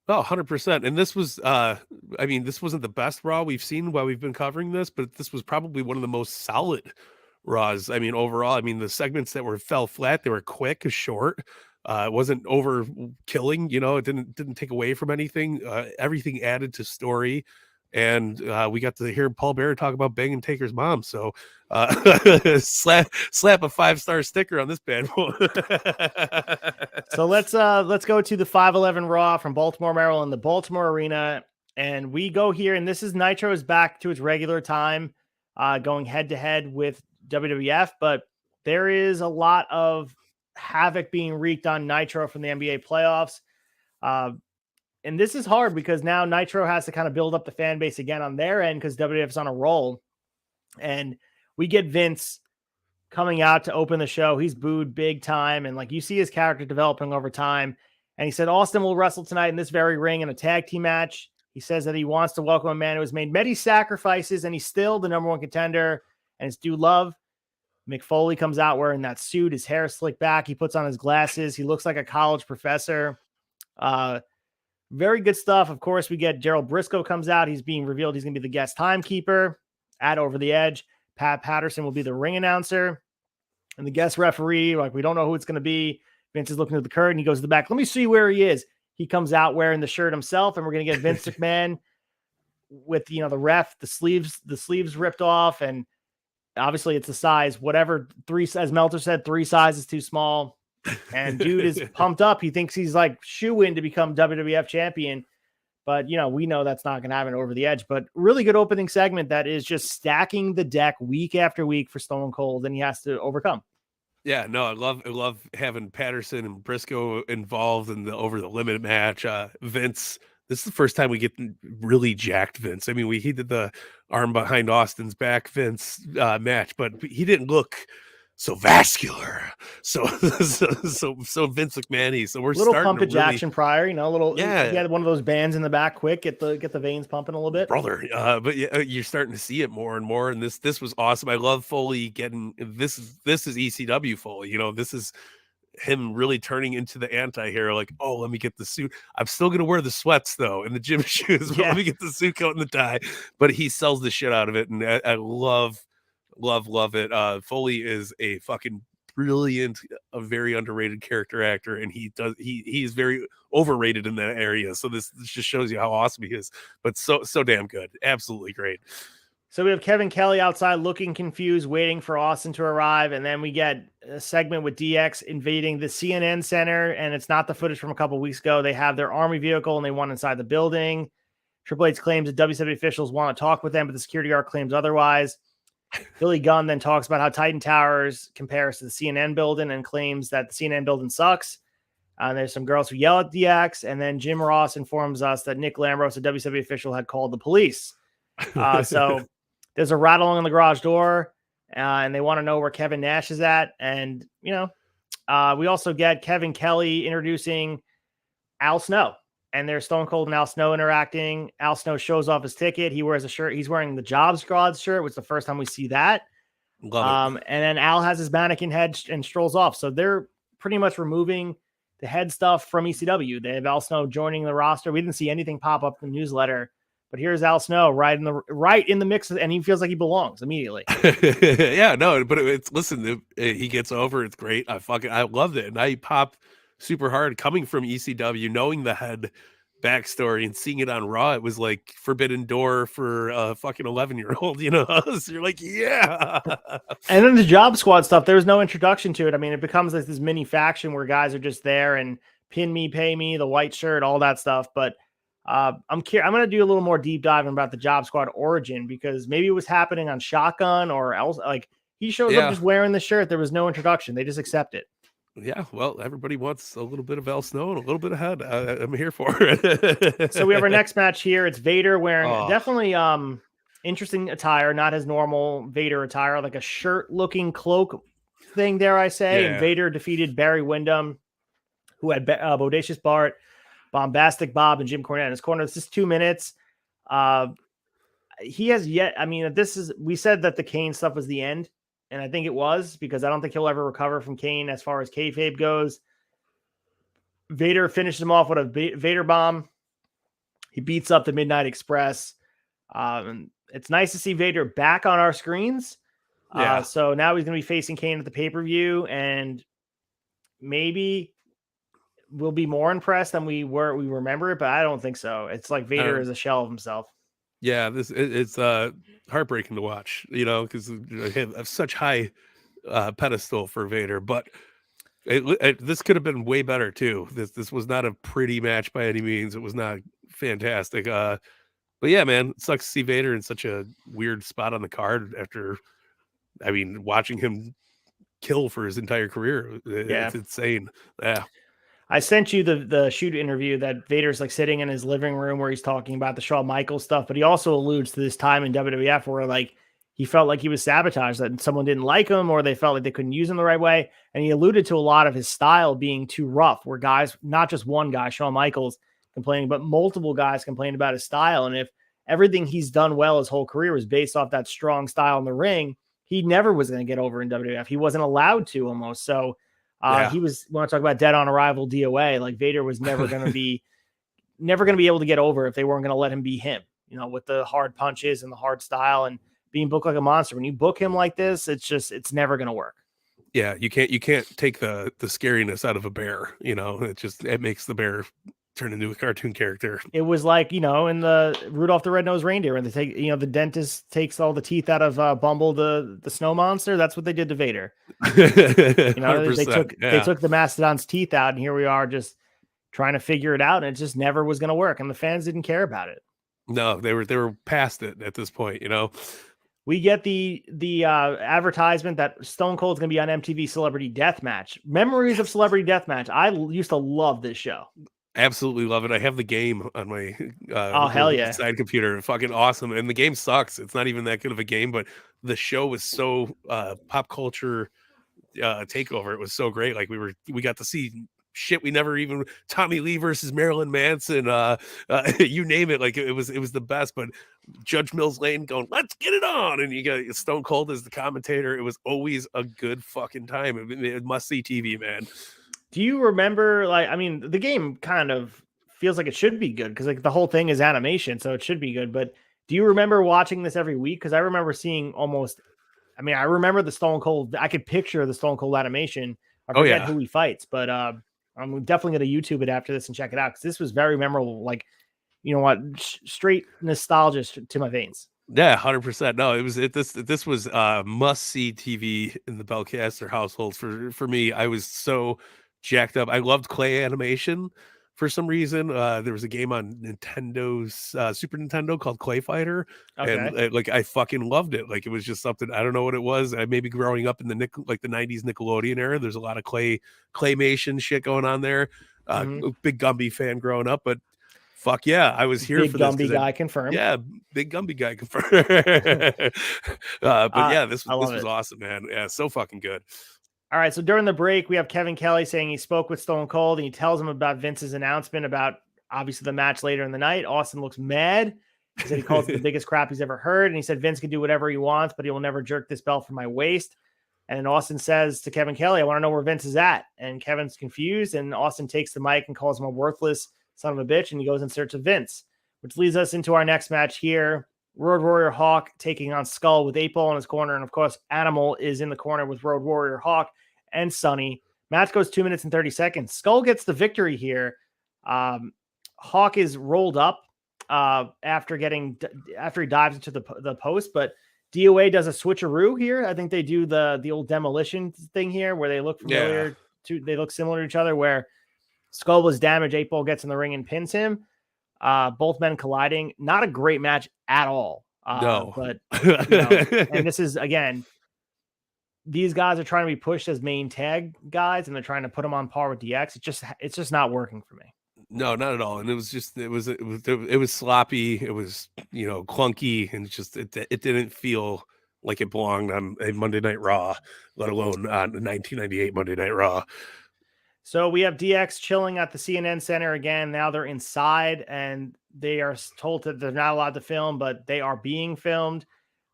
Oh, 100%. And this was, this wasn't the best Raw we've seen while we've been covering this, but this was probably one of the most solid Raws. I mean, overall, the segments that fell flat, they were quick, short. It wasn't over killing, it didn't take away from anything. Everything added to story. And we got to hear Paul Bearer talk about banging Taker's mom. So slap a 5-star sticker on this bad boy. So let's go to the 511 Raw from Baltimore, Maryland, the Baltimore Arena. And we go here, and this is Nitro is back to its regular time, going head to head with WWF. But there is a lot of havoc being wreaked on Nitro from the NBA playoffs. And this is hard because now Nitro has to kind of build up the fan base again on their end because WWF's on a roll. And we get Vince coming out to open the show. He's booed big time. And like you see his character developing over time. And he said, Austin will wrestle tonight in this very ring in a tag team match. He says that he wants to welcome a man who has made many sacrifices, and he's still the number one contender. And it's Dude Love. Mick Foley comes out wearing that suit, his hair slicked back. He puts on his glasses. He looks like a college professor. Very good stuff. Of course, we get Gerald Briscoe comes out. He's being revealed. He's going to be the guest timekeeper at Over the Edge. Pat Patterson will be the ring announcer and the guest referee. Like, we don't know who it's going to be. Vince is looking at the curtain. He goes to the back. Let me see where he is. He comes out wearing the shirt himself, and we're going to get Vince McMahon with, the ref, the sleeves ripped off. And obviously it's the size, whatever, as Meltzer said, 3 sizes too small. And Dude is pumped up. He thinks he's like shoe-in to become WWF champion. But, we know that's not going to happen Over the Edge. But really good opening segment that is just stacking the deck week after week for Stone Cold, and he has to overcome. Yeah, no, I love having Patterson and Briscoe involved in the Over the Limit match. Vince, this is the first time we get really jacked Vince. He did the arm behind Austin's back Vince match, but he didn't look so vascular, so Vince McMahon. So we're little starting pumpage really, action prior, he had one of those bands in the back, quick, get the veins pumping a little bit, brother. But yeah, you're starting to see it more and more, and this was awesome. I love Foley getting this is ECW Foley. This is him really turning into the anti-hero, like, oh, let me get the suit. I'm still gonna wear the sweats though and the gym shoes, but let me get the suit coat and the tie. But he sells the shit out of it, and I love it. Foley is a fucking brilliant, a very underrated character actor, and he's very overrated in that area. So this just shows you how awesome he is, but so damn good. Absolutely great. So we have Kevin Kelly outside looking confused, waiting for Austin to arrive. And then we get a segment with DX invading the CNN Center. And it's not the footage from a couple weeks ago. They have their army vehicle and they went inside the building. Triple H claims that WWE officials want to talk with them, but the security guard claims otherwise. Billy Gunn then talks about how Titan Towers compares to the CNN building and claims that the CNN building sucks. There's some girls who yell at DX. And then Jim Ross informs us that Nick Lambros, a WWE official, had called the police. So there's a rattle on the garage door, and they want to know where Kevin Nash is at. And, we also get Kevin Kelly introducing Al Snow, and there's Stone Cold and Al Snow interacting. Al Snow shows off his ticket. He wears a shirt. He's wearing the Job Squad shirt, which is the first time we see that. Love it. And then Al has his mannequin head and strolls off. So they're pretty much removing the head stuff from ECW. They have Al Snow joining the roster. We didn't see anything pop up in the newsletter. But here's Al Snow right in the mix, and he feels like he belongs immediately. Yeah, no, but listen, he gets over. It's great. I loved it, and I popped super hard coming from ECW, knowing the head backstory and seeing it on Raw. It was like Forbidden Door for a fucking 11-year-old, So you're like, yeah. And then the Job Squad stuff, there was no introduction to it. I mean, it becomes like this mini faction where guys are just there and pin me, pay me, the white shirt, all that stuff, but. I'm going to do a little more deep diving about the Job Squad origin, because maybe it was happening on Shotgun or else. Like, he shows up just wearing the shirt. There was no introduction. They just accept it. Yeah. Well, everybody wants a little bit of Al Snow and a little bit of head. I'm here for it. So we have our next match here. It's Vader wearing definitely interesting attire, not his normal Vader attire, like a shirt looking cloak thing, dare I say. Yeah. And Vader defeated Barry Windham, who had Bodacious Bart, Bombastic Bob, and Jim Cornette in his corner. This is 2 minutes. He has yet. I mean, we said that the Kane stuff was the end, and I think it was, because I don't think he'll ever recover from Kane as far as kayfabe goes. Vader finishes him off with a Vader bomb. He beats up the Midnight Express. And it's nice to see Vader back on our screens. Yeah. So now he's going to be facing Kane at the pay-per-view, and maybe we'll be more impressed than we remember it, but I don't think so. It's like Vader is a shell of himself. Yeah, it's heartbreaking to watch, because I have such high pedestal for Vader, but this could have been way better too. This was not a pretty match by any means. It was not fantastic. But yeah, man, it sucks to see Vader in such a weird spot on the card after, watching him kill for his entire career. It's insane. Yeah. I sent you the shoot interview that Vader's like sitting in his living room where he's talking about the Shawn Michaels stuff, but he also alludes to this time in WWF where like he felt like he was sabotaged, that someone didn't like him or they felt like they couldn't use him the right way. And he alluded to a lot of his style being too rough, where guys, not just one guy, Shawn Michaels, complaining, but multiple guys complained about his style. And if everything he's done well his whole career was based off that strong style in the ring, he never was going to get over in WWF. He wasn't allowed to almost. So he was, want to talk about dead on arrival DOA, like Vader was never going to be able to get over if they weren't going to let him be him, with the hard punches and the hard style and being booked like a monster. When you book him like this, it's never going to work. Yeah. You can't take the scariness out of a bear, it makes the bear turn into a cartoon character. It was like, in the Rudolph the Red-Nosed Reindeer, and they take, the dentist takes all the teeth out of Bumble, the snow monster. That's what they did to Vader. They took the mastodon's teeth out, and here we are just trying to figure it out, and it just never was going to work, and the fans didn't care about it. No, they were past it at this point. We get the advertisement that Stone Cold's going to be on MTV Celebrity Deathmatch. Memories of Celebrity Deathmatch. I used to love this show. Absolutely love it. I have the game on my hell yeah side computer. Fucking awesome. And the game sucks. It's not even that good of a game, but the show was so pop culture takeover. It was so great. Like we got to see shit we never even, Tommy Lee versus Marilyn Manson, you name it. Like it was the best. But Judge Mills Lane going, let's get it on, and you got Stone Cold as the commentator. It was always a good fucking time. It must see TV, man. Do you remember, like, I mean, the game kind of feels like it should be good because like the whole thing is animation, so it should be good. But do you remember watching this every week? Because I remember seeing almost, I mean, I remember the Stone Cold. I could picture the Stone Cold animation. I Oh forget yeah. who he fights, but I'm definitely going to YouTube it after this and check it out because this was very memorable. Like, you know what, straight nostalgia to my veins. Yeah, 100%. No, this was must see TV in the Belcaster household for me. I was so jacked up. I loved clay animation for some reason. There was a game on Nintendo's Super Nintendo called Clay Fighter, and Okay. like I fucking loved it. Like it was just something, I don't know what it was. I maybe growing up in the like the 90s Nickelodeon era. There's a lot of claymation shit going on there. Mhm. Big Gumby fan growing up, but fuck yeah, I was here Big for this Gumby guy confirmed. yeah, big Gumby guy confirmed. But yeah, I love this was it. awesome, man. Yeah, so fucking good. All right, so during the break, we have Kevin Kelly saying he spoke with Stone Cold and he tells him about Vince's announcement about obviously the match later in the night. Austin looks mad. He said he calls it the biggest crap he's ever heard. And he said Vince can do whatever he wants, but he will never jerk this belt from my waist. And then Austin says to Kevin Kelly, I want to know where Vince is at. And Kevin's confused. And Austin takes the mic and calls him a worthless son of a bitch. And he goes in search of Vince, which leads us into our next match here. Road Warrior Hawk taking on Skull with 8-Ball in his corner. And of course, Animal is in the corner with Road Warrior Hawk and Sonny. Match goes 2 minutes and 30 seconds. Skull gets the victory here. Hawk is rolled up after he dives into the post, but DOA does a switcheroo here. I think they do the old demolition thing here where they look familiar they look similar to each other, where Skull was damaged, 8-Ball gets in the ring and pins him. Both men colliding. Not a great match at all. No. But you know, and this is again, these guys are trying to be pushed as main tag guys, and they're trying to put them on par with DX. It's just not working for me. No, not at all. And it was sloppy. It was, you know, clunky, and it didn't feel like it belonged on a Monday Night Raw, let alone on the 1998 Monday Night Raw. So we have DX chilling at the CNN Center again. Now they're inside, and they are told that they're not allowed to film, but they are being filmed.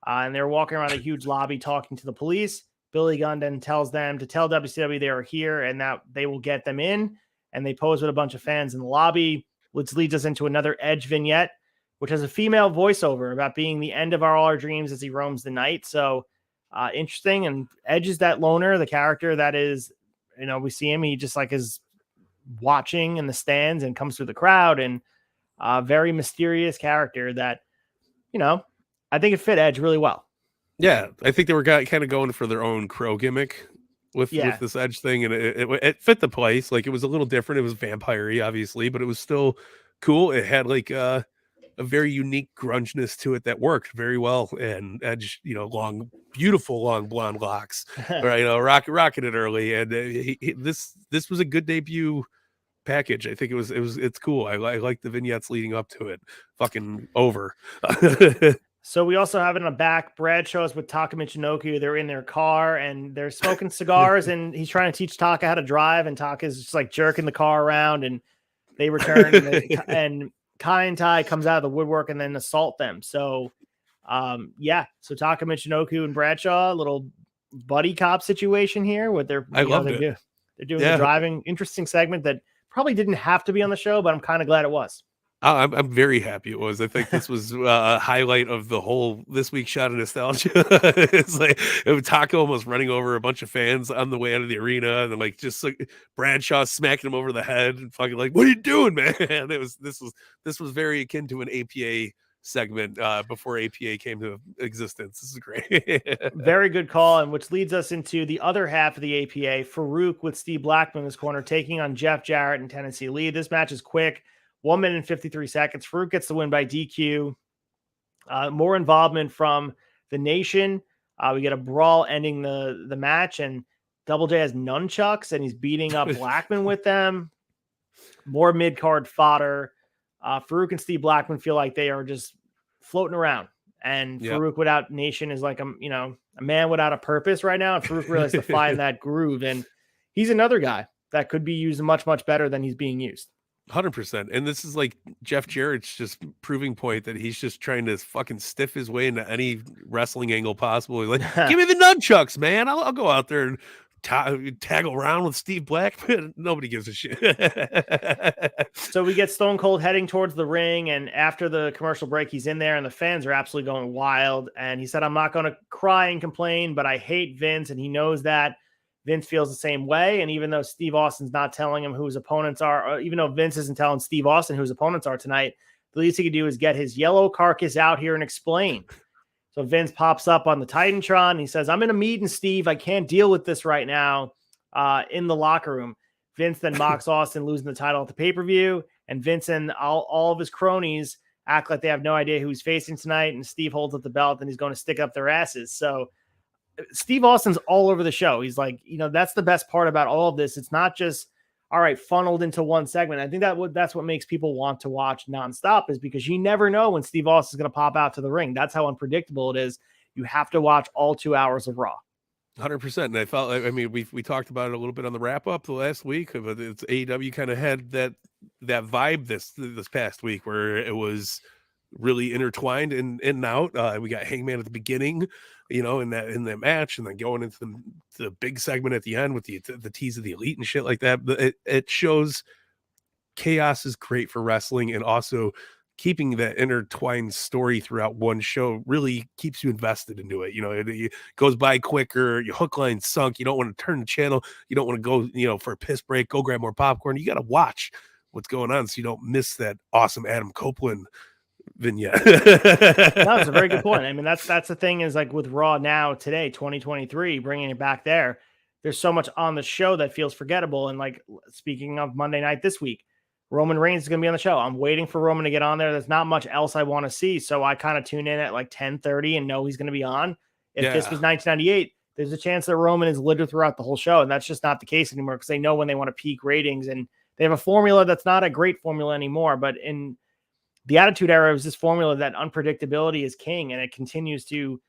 And they're walking around a huge lobby talking to the police. Billy Gunn then tells them to tell WCW they are here and that they will get them in. And they pose with a bunch of fans in the lobby, which leads us into another Edge vignette, which has a female voiceover about being the end of all our dreams as he roams the night. So interesting. And Edge is that loner, the character that is, you know, we see him. He just like is watching in the stands and comes through the crowd, and very mysterious character that, you know, I think it fit Edge really well. Yeah, I think they were kind of going for their own Crow gimmick with this Edge thing, and it fit the place. Like it was a little different. It was vampire-y, obviously, but it was still cool. It had like a very unique grungeness to it that worked very well. And Edge, you know, beautiful long blonde locks, right? You know, rocking it early, and this was a good debut package. I think it's cool. I like the vignettes leading up to it. Fucking over. So we also have in the back, Brad shows with Taka Michinoku. They're in their car and they're smoking cigars, and he's trying to teach Taka how to drive, and Taka's just like jerking the car around, and they return and Kai and Tai comes out of the woodwork and then assault them. So so Taka Michinoku and Bradshaw, a little buddy cop situation here with their I loved it. They're doing the driving. Interesting segment that probably didn't have to be on the show, but I'm kind of glad it was. I'm very happy it was. I think this was a highlight of the whole this week's shot of nostalgia. It's like Taco almost running over a bunch of fans on the way out of the arena, and then like just like Bradshaw smacking him over the head and fucking like, "What are you doing, man?" This was very akin to an APA segment before APA came to existence. This is great. Very good call, and which leads us into the other half of the APA. Farouk with Steve Blackman in his corner taking on Jeff Jarrett and Tennessee Lee. This match is quick. 1 minute and 53 seconds. Farouk gets the win by DQ. More involvement from the Nation. We get a brawl ending the match, and Double J has nunchucks, and he's beating up Blackman with them. More mid-card fodder. Farouk and Steve Blackman feel like they are just floating around, and Farouk without Nation is like a man without a purpose right now, and Farouk realizes to find that groove, and he's another guy that could be used much, much better than he's being used. 100%. And this is like Jeff Jarrett's just proving point that he's just trying to fucking stiff his way into any wrestling angle possible. He's like, give me the nunchucks, man. I'll go out there and tag around with Steve Blackman. Nobody gives a shit. So we get Stone Cold heading towards the ring, and after the commercial break, he's in there, and the fans are absolutely going wild. And he said, "I'm not going to cry and complain, but I hate Vince," and he knows that. Vince feels the same way, and even though Steve Austin's not telling him who his opponents are, or even though Vince isn't telling Steve Austin who his opponents are tonight, the least he could do is get his yellow carcass out here and explain. So Vince pops up on the Titantron. He says, "I'm in a meeting, Steve. I can't deal with this right now," in the locker room. Vince then mocks Austin losing the title at the pay-per-view, and Vince and all of his cronies act like they have no idea who he's facing tonight, and Steve holds up the belt, and he's going to stick up their asses. So Steve Austin's all over the show. He's like, that's the best part about all of this. It's not just, all right, funneled into one segment. I think that's what makes people want to watch nonstop, is because you never know when Steve Austin's going to pop out to the ring. That's how unpredictable it is. You have to watch all 2 hours of Raw. 100%. And I felt like, we talked about it a little bit on the wrap up the last week, but it's AEW kind of had that vibe this past week where it was really intertwined in and out. We got Hangman at the beginning, in that match, and then going into the big segment at the end with the tease of the Elite and shit like that. It shows chaos is great for wrestling, and also keeping that intertwined story throughout one show really keeps you invested into it. It goes by quicker. Your hook line sunk. You don't want to turn the channel. You don't want to go, for a piss break, go grab more popcorn. You got to watch what's going on so you don't miss that awesome Adam Copeland vignette. No, it's a very good point. I mean, that's the thing is, like, with Raw now today, 2023, bringing it back there's so much on the show that feels forgettable. And, like, speaking of Monday night this week, Roman Reigns is going to be on the show. I'm waiting for Roman to get on there. There's not much else I want to see. So I kind of tune in at like 10:30 and know he's going to be on. If this was 1998, there's a chance that Roman is littered throughout the whole show. And that's just not the case anymore, because they know when they want to peak ratings, and they have a formula that's not a great formula anymore. But in the Attitude Era, it was this formula that unpredictability is king, and it continues to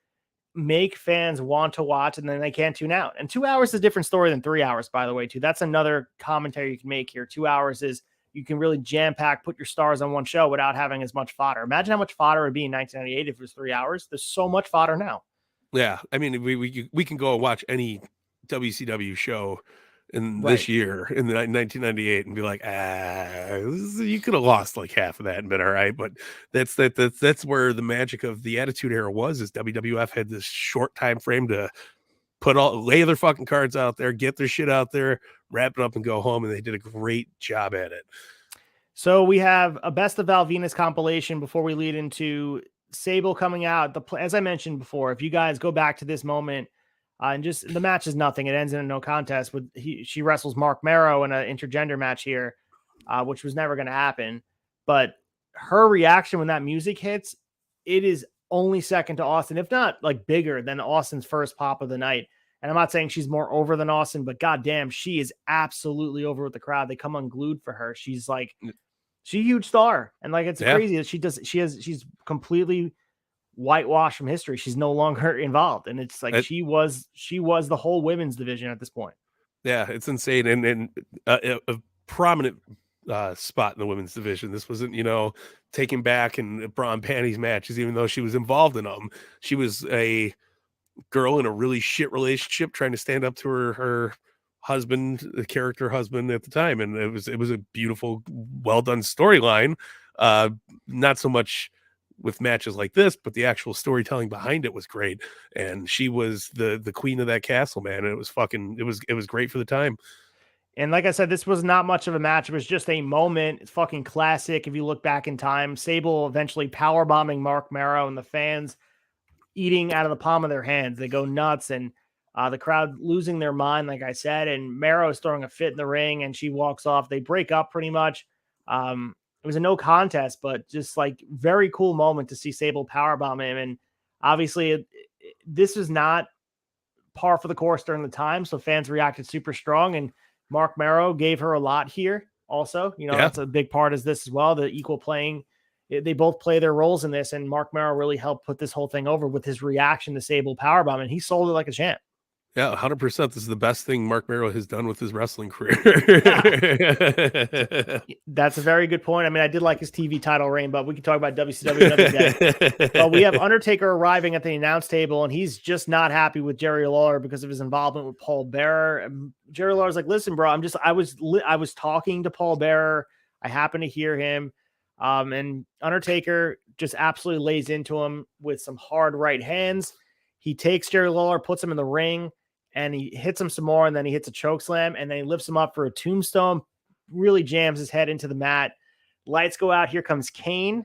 make fans want to watch, and then they can't tune out. And 2 hours is a different story than 3 hours, by the way, too. That's another commentary you can make here. 2 hours is, you can really jam pack, put your stars on one show without having as much fodder. Imagine how much fodder would be in 1998 if it was 3 hours. There's so much fodder now. Yeah. I mean, we can go and watch any WCW show in this year in the 1998 and be like, you could have lost like half of that and been all right. But that's where the magic of the Attitude Era was, is WWF had this short time frame to lay their fucking cards out there, get their shit out there, wrap it up and go home. And they did a great job at it. So we have a Best of Val Venus compilation before we lead into Sable coming out. As I mentioned before, if you guys go back to this moment, and just the match is nothing. It ends in a no contest. She wrestles Mark Marrow in an intergender match here, which was never going to happen. But her reaction when that music hits, it is only second to Austin, if not like bigger than Austin's first pop of the night. And I'm not saying she's more over than Austin, but goddamn, she is absolutely over with the crowd. They come unglued for her. She's a huge star. And like, it's crazy that she's completely whitewashed from history. She's no longer involved. And it's like, she was the whole women's division at this point. Yeah, it's insane. And a prominent spot in the women's division. This wasn't, taking back and bra and panties matches, even though she was involved in them. She was a girl in a really shit relationship trying to stand up to her husband, the character husband at the time. And it was a beautiful, well done storyline. Not so much with matches like this, but the actual storytelling behind it was great. And she was the queen of that castle, man. And it was great for the time. And like I said, this was not much of a match. It was just a moment. It's fucking classic. If you look back in time, Sable eventually powerbombing Mark Marrow, and the fans eating out of the palm of their hands. They go nuts, and the crowd losing their mind, like I said, and Marrow is throwing a fit in the ring, and she walks off. They break up pretty much. It was a no contest, but just like very cool moment to see Sable powerbomb him. And obviously this is not par for the course during the time. So fans reacted super strong, and Mark Marrow gave her a lot here also. That's a big part of this as well. The equal playing, they both play their roles in this, and Mark Marrow really helped put this whole thing over with his reaction to Sable powerbomb, and he sold it like a champ. Yeah, 100%. This is the best thing Mark Merrow has done with his wrestling career. That's a very good point. I mean, I did like his TV title reign, but we can talk about WCW another day. But we have Undertaker arriving at the announce table, and he's just not happy with Jerry Lawler because of his involvement with Paul Bearer. And Jerry Lawler's like, "Listen, bro, I was talking to Paul Bearer. I happened to hear him." And Undertaker just absolutely lays into him with some hard right hands. He takes Jerry Lawler, puts him in the ring, and he hits him some more, and then he hits a choke slam, and then he lifts him up for a tombstone, really jams his head into the mat. Lights go out. Here comes Kane.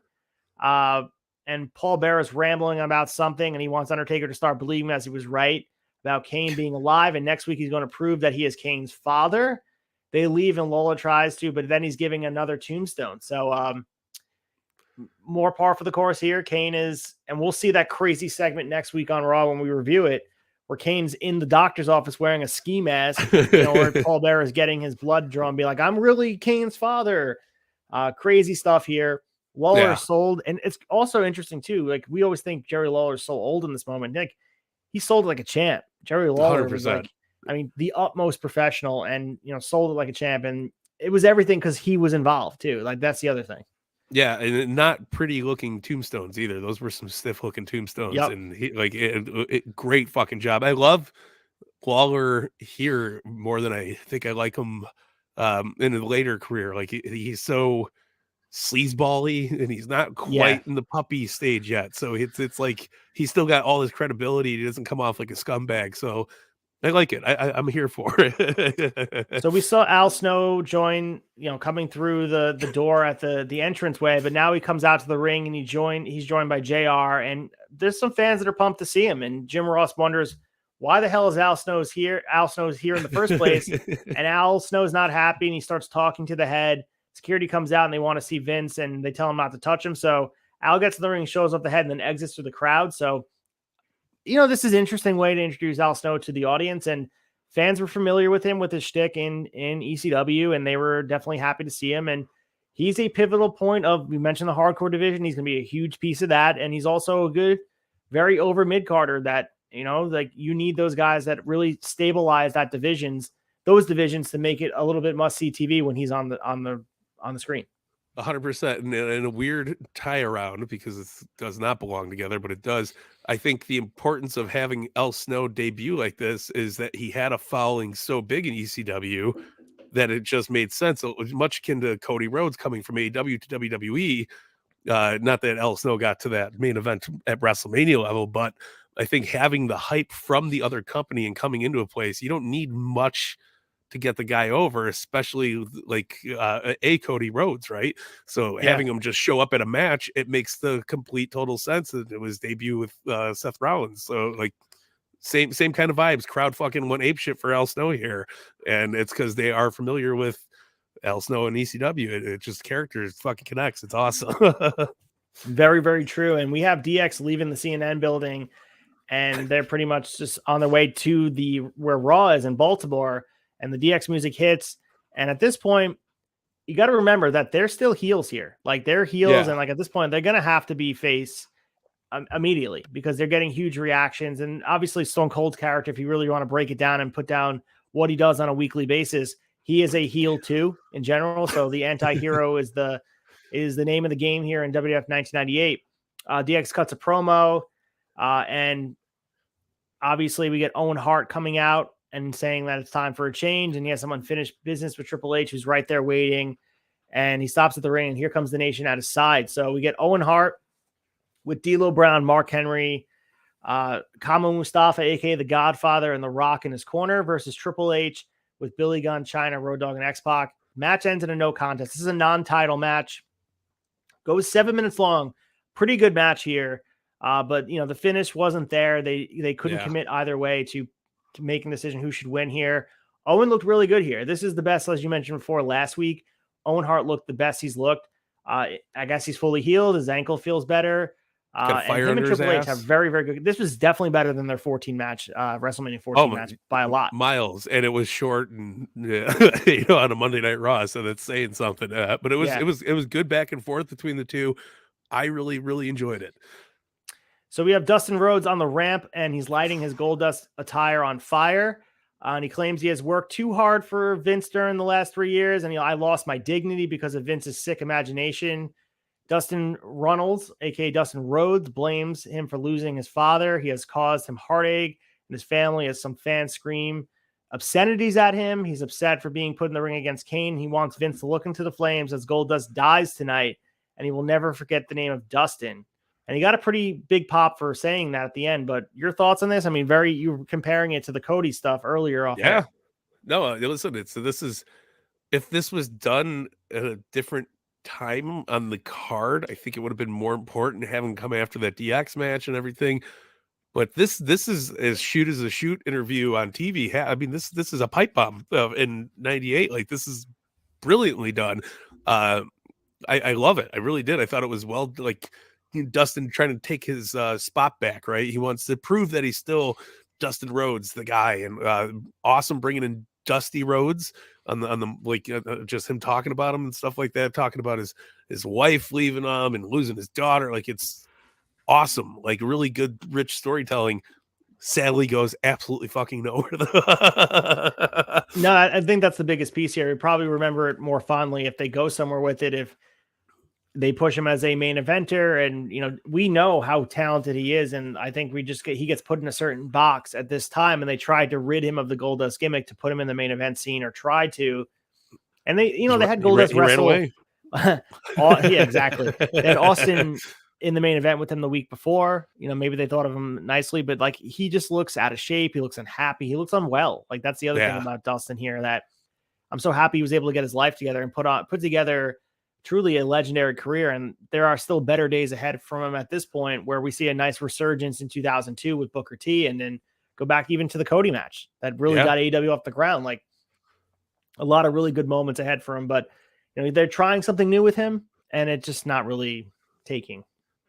And Paul Bearer is rambling about something, and he wants Undertaker to start believing, as he was right, about Kane being alive. And next week he's going to prove that he is Kane's father. They leave, and Lola tries to, but then he's giving another tombstone. So more par for the course here. Kane is, and we'll see that crazy segment next week on Raw when we review it, where Kane's in the doctor's office wearing a ski mask, where Paul Bearer is getting his blood drawn, be like, "I'm really Kane's father." Crazy stuff here. Lawler sold, and it's also interesting too. Like, we always think Jerry Lawler's so old in this moment. Like, he sold it like a champ. Jerry Lawler 100%. was like, I mean, the utmost professional, and sold it like a champ, and it was everything because he was involved too. Like, that's the other thing. Yeah, and not pretty looking tombstones either. Those were some stiff looking tombstones, and he great fucking job. I love Lawler here more than I think I like him in a later career. Like, he's so sleazebally, and he's not quite in the puppy stage yet. So it's like he's still got all his credibility. He doesn't come off like a scumbag. So I like it. I'm here for it. So we saw Al Snow join, coming through the door at the entranceway, but now he comes out to the ring, and he's joined by JR, and there's some fans that are pumped to see him. And Jim Ross wonders, why the hell is Al Snow's here? Al Snow's here in the first place. And Al Snow's not happy, and he starts talking to the head. Security comes out, and they want to see Vince, and they tell him not to touch him. So Al gets to the ring, shows up the head, and then exits through the crowd. So this is an interesting way to introduce Al Snow to the audience, and fans were familiar with him with his shtick in ECW, and they were definitely happy to see him. And he's a pivotal point we mentioned the hardcore division. He's going to be a huge piece of that. And he's also a good, very over mid-carder that, like, you need those guys that really stabilize those divisions to make it a little bit must-see TV when he's on the screen. 100%, and a weird tie around, because it does not belong together, but it does. I think the importance of having El Snow debut like this is that he had a following so big in ECW that it just made sense. It was much akin to Cody Rhodes coming from AEW to WWE. Not that El Snow got to that main event at WrestleMania level, but I think having the hype from the other company and coming into a place, you don't need much to get the guy over, especially like a Cody Rhodes, right? So having him just show up at a match, it makes the complete total sense that it was debut with Seth Rollins. So like same kind of vibes. Crowd fucking went apeshit for El Snow here, and it's because they are familiar with El Snow and ECW. It just characters fucking connects. It's awesome. Very, very true. And we have DX leaving the CNN building, and they're pretty much just on their way to where Raw is in Baltimore. And the DX music hits. And at this point, you got to remember that they're still heels here. Like, they're heels. And like, at this point, they're going to have to be face immediately, because they're getting huge reactions. And obviously Stone Cold's character, if you really want to break it down and put down what he does on a weekly basis, he is a heel too in general. So the anti-hero is the name of the game here in WWF 1998. DX cuts a promo. And obviously we get Owen Hart coming out and saying that it's time for a change, and he has some unfinished business with Triple H, who's right there waiting, and he stops at the ring, and here comes the Nation at his side. So we get Owen Hart with D'Lo Brown, Mark Henry, Kama Mustafa, aka the Godfather, and The Rock in his corner, versus Triple H with Billy Gunn, China, Road Dogg, and X-Pac. Match ends in a no contest. This is a non-title match. Goes 7 minutes long. Pretty good match here. But the finish wasn't there. They couldn't commit either way to making a decision who should win here. Owen looked really good here. This is the best, as you mentioned before, last week. Owen Hart looked the best he's looked. I guess he's fully healed. His ankle feels better. And him and Triple H have very, very good. This was definitely better than their WrestleMania 14 match by a lot. Miles, and it was short and on a Monday Night Raw, so that's saying something. But it was good back and forth between the two. I really, really enjoyed it. So we have Dustin Rhodes on the ramp, and he's lighting his Goldust attire on fire. And he claims he has worked too hard for Vince during the last 3 years. And I lost my dignity because of Vince's sick imagination. Dustin Runnels, aka Dustin Rhodes, blames him for losing his father. He has caused him heartache and his family, as some fans scream obscenities at him. He's upset for being put in the ring against Kane. He wants Vince to look into the flames as Goldust dies tonight, and he will never forget the name of Dustin. And he got a pretty big pop for saying that at the end. But your thoughts on this? I mean, you were comparing it to the Cody stuff earlier off. Yeah. No, listen, if this was done at a different time on the card, I think it would have been more important to have him come after that DX match and everything. But this is as shoot as a shoot interview on TV. I mean, this is a pipe bomb in '98. Like, this is brilliantly done. I love it. I really did. I thought it was well, like, Dustin trying to take his spot back, right? He wants to prove that he's still Dustin Rhodes, the guy, and awesome bringing in Dusty Rhodes on the like just him talking about him and stuff like that, talking about his wife leaving him and losing his daughter. Like, it's awesome, like really good, rich storytelling. Sadly, goes absolutely fucking nowhere. No, I think that's the biggest piece here. You probably remember it more fondly if they go somewhere with it. If they push him as a main eventer, and we know how talented he is, and I think he gets put in a certain box at this time, and they tried to rid him of the Goldust gimmick to put him in the main event scene, or tried to, and they had Goldust wrestle. Ran away. Yeah, exactly. They had Austin in the main event with him the week before. Maybe they thought of him nicely, but like, he just looks out of shape. He looks unhappy. He looks unwell. Like, that's the other thing about Dustin here, that I'm so happy he was able to get his life together and put together truly a legendary career. And there are still better days ahead from him at this point, where we see a nice resurgence in 2002 with Booker T, and then go back even to the Cody match that really got AEW off the ground. Like, a lot of really good moments ahead for him, but they're trying something new with him, and it's just not really taking.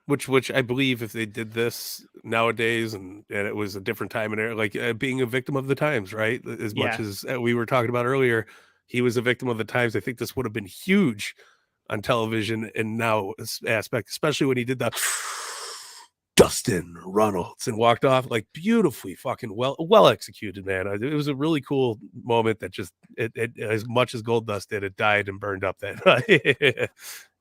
Which I believe if they did this nowadays, and it was a different time and era, like being a victim of the times, right? As much as we were talking about earlier, he was a victim of the times. I think this would have been huge on television and now aspect, especially when he did the Dustin Runnels and walked off, like, beautifully fucking well executed, man. It was a really cool moment that just it as much as Goldust did, it died and burned up that night.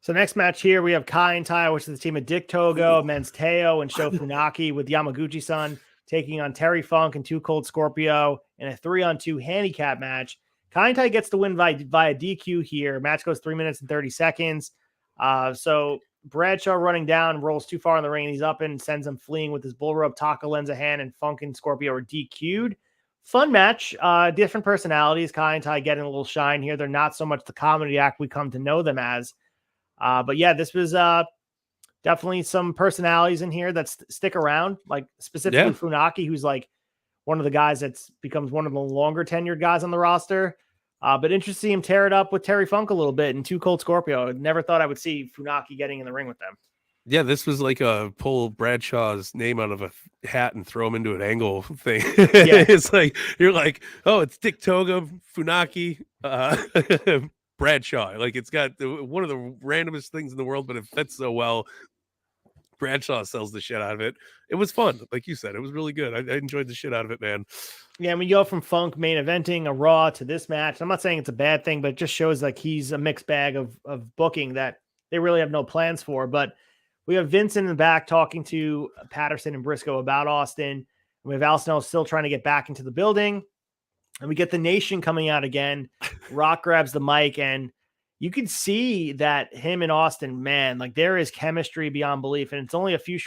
So next match here, we have Kai and Tai, which is the team of Dick Togo, Men's Teo, and Sho Funaki, with Yamaguchi-san taking on Terry Funk and Too Cold Scorpio in a 3-on-2 handicap match. Kai and Tai gets the win via DQ here. Match goes 3 minutes and 30 seconds. So Bradshaw running down, rolls too far in the ring, and he's up and sends him fleeing with his bull rope. Taka lends a hand, and Funk and Scorpio are DQ'd. Fun match. Different personalities. Kai and Tai getting a little shine here. They're not so much the comedy act we come to know them as. But yeah, this was definitely some personalities in here that stick around, like specifically Funaki, who's like one of the guys that's becomes one of the longer tenured guys on the roster. But interesting to see him tear it up with Terry Funk a little bit and Too Cold Scorpio. I never thought I would see Funaki getting in the ring with them. Yeah, this was like a pull Bradshaw's name out of a hat and throw him into an angle thing. It's like, you're like, oh, it's Dick Togo, Funaki, Bradshaw. Like, it's got one of the randomest things in the world, but it fits so well. Bradshaw sells the shit out of it. It was fun. Like you said, it was really good. I enjoyed the shit out of it, man. Yeah, and we go from Funk main eventing a Raw to this match. I'm not saying it's a bad thing, but it just shows like he's a mixed bag of booking that they really have no plans for. But we have Vince in the back talking to Patterson and Briscoe about Austin. We have Al Snow still trying to get back into the building. And we get the Nation coming out again. Rock grabs the mic, and you can see that him and Austin, man, like, there is chemistry beyond belief. And it's only a few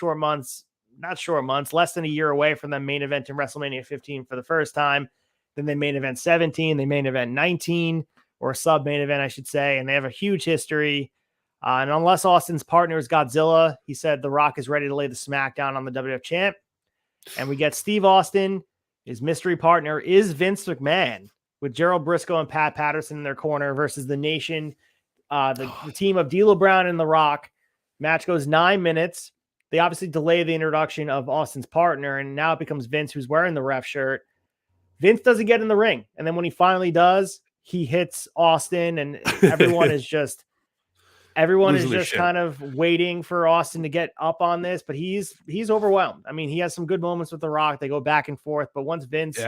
less than a year away from them main event in WrestleMania 15 for the first time. Then they main event 17, they main event 19, or a sub main event, I should say. And they have a huge history. And unless Austin's partner is Godzilla, he said The Rock is ready to lay the smackdown on the WWF champ. And we get Steve Austin. His mystery partner is Vince McMahon, with Gerald Briscoe and Pat Patterson in their corner versus the Nation, the team of D'Lo Brown and The Rock. Match goes 9 minutes. They obviously delay the introduction of Austin's partner, and now it becomes Vince who's wearing the ref shirt. Vince doesn't get in the ring, and then when he finally does, he hits Austin, and everyone is just Everyone is Losing their just shit. kind of waiting for Austin to get up on this, but he's overwhelmed. I mean, he has some good moments with The Rock. They go back and forth, but once Vince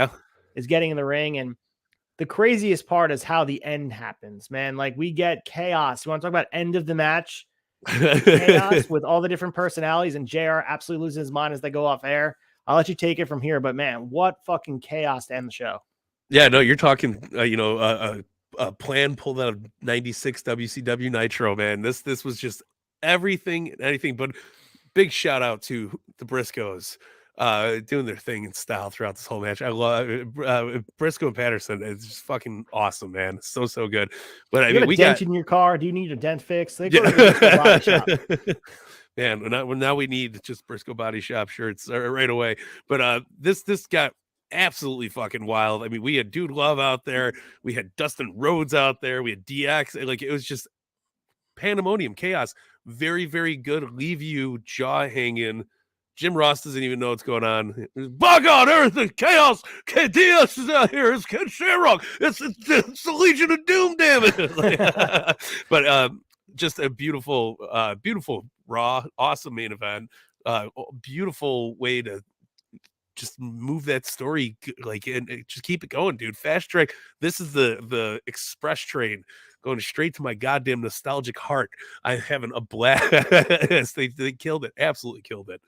is getting in the ring, and the craziest part is how the end happens, man. Like, we get chaos. You want to talk about end of the match chaos with all the different personalities, and JR absolutely loses his mind as they go off air. I'll let you take it from here, but man, what fucking chaos to end the show. Yeah, no, you're talking, a plan pulled out of 96 WCW Nitro, man. This was just everything and anything, but big shout out to the Briscoes doing their thing in style throughout this whole match. I love Briscoe and Patterson. It's just fucking awesome, man. So good. But I mean, we dent got in your car. Do you need a dent fixed? They go to the Briscoe Body Shop. Man, now we need just Briscoe Body Shop shirts right away. But this got absolutely fucking wild. I mean, we had Dude Love out there, we had Dustin Rhodes out there, we had DX. Like, it was just pandemonium, chaos. Very, very good. Leave you jaw hanging. Jim Ross doesn't even know what's going on. By God, everything chaos. DX is out here. It's Ken Shamrock. It's the Legion of Doom, damn it. But just a beautiful Raw, awesome main event. Beautiful way to just move that story, like, and just keep it going, dude. Fast track. This is the express train going straight to my goddamn nostalgic heart. I'm having a blast. They killed it. Absolutely killed it.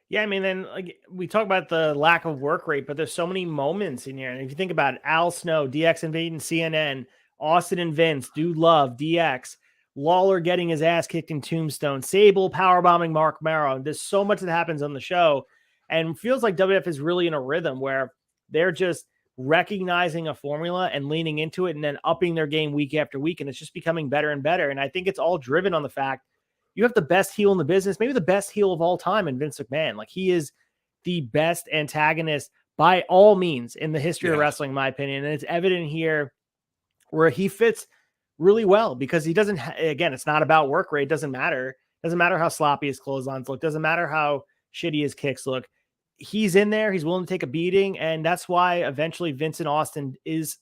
Yeah, I mean, then, like, we talk about the lack of work rate, but there's so many moments in here. And if you think about it, Al Snow, DX invading CNN, Austin and Vince, Dude Love, DX, Lawler getting his ass kicked in Tombstone, Sable powerbombing Mark Marrow. There's so much that happens on the show, and feels like WWF is really in a rhythm where they're just recognizing a formula and leaning into it and then upping their game week after week. And it's just becoming better and better. And I think it's all driven on the fact you have the best heel in the business, maybe the best heel of all time in Vince McMahon. Like, he is the best antagonist by all means in the history of wrestling, in my opinion. And it's evident here where he fits really well because he doesn't, again, it's not about work rate. It doesn't matter. It doesn't matter how sloppy his clotheslines look. Doesn't matter how shitty his kicks look. He's in there. He's willing to take a beating. And that's why eventually Vince and Austin is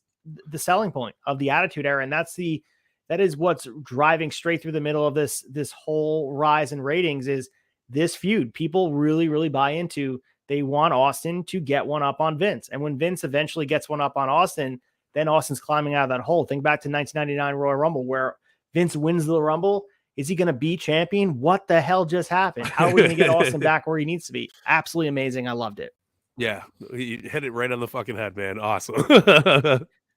the selling point of the Attitude Era. And that is what's driving straight through the middle of this whole rise in ratings is this feud. People really, really buy into. They want Austin to get one up on Vince. And when Vince eventually gets one up on Austin, then Austin's climbing out of that hole. Think back to 1999 Royal Rumble where Vince wins the Rumble. Is he going to be champion? What the hell just happened? How are we going to get Austin back where he needs to be? Absolutely amazing. I loved it. Yeah, he hit it right on the fucking head, man. Awesome.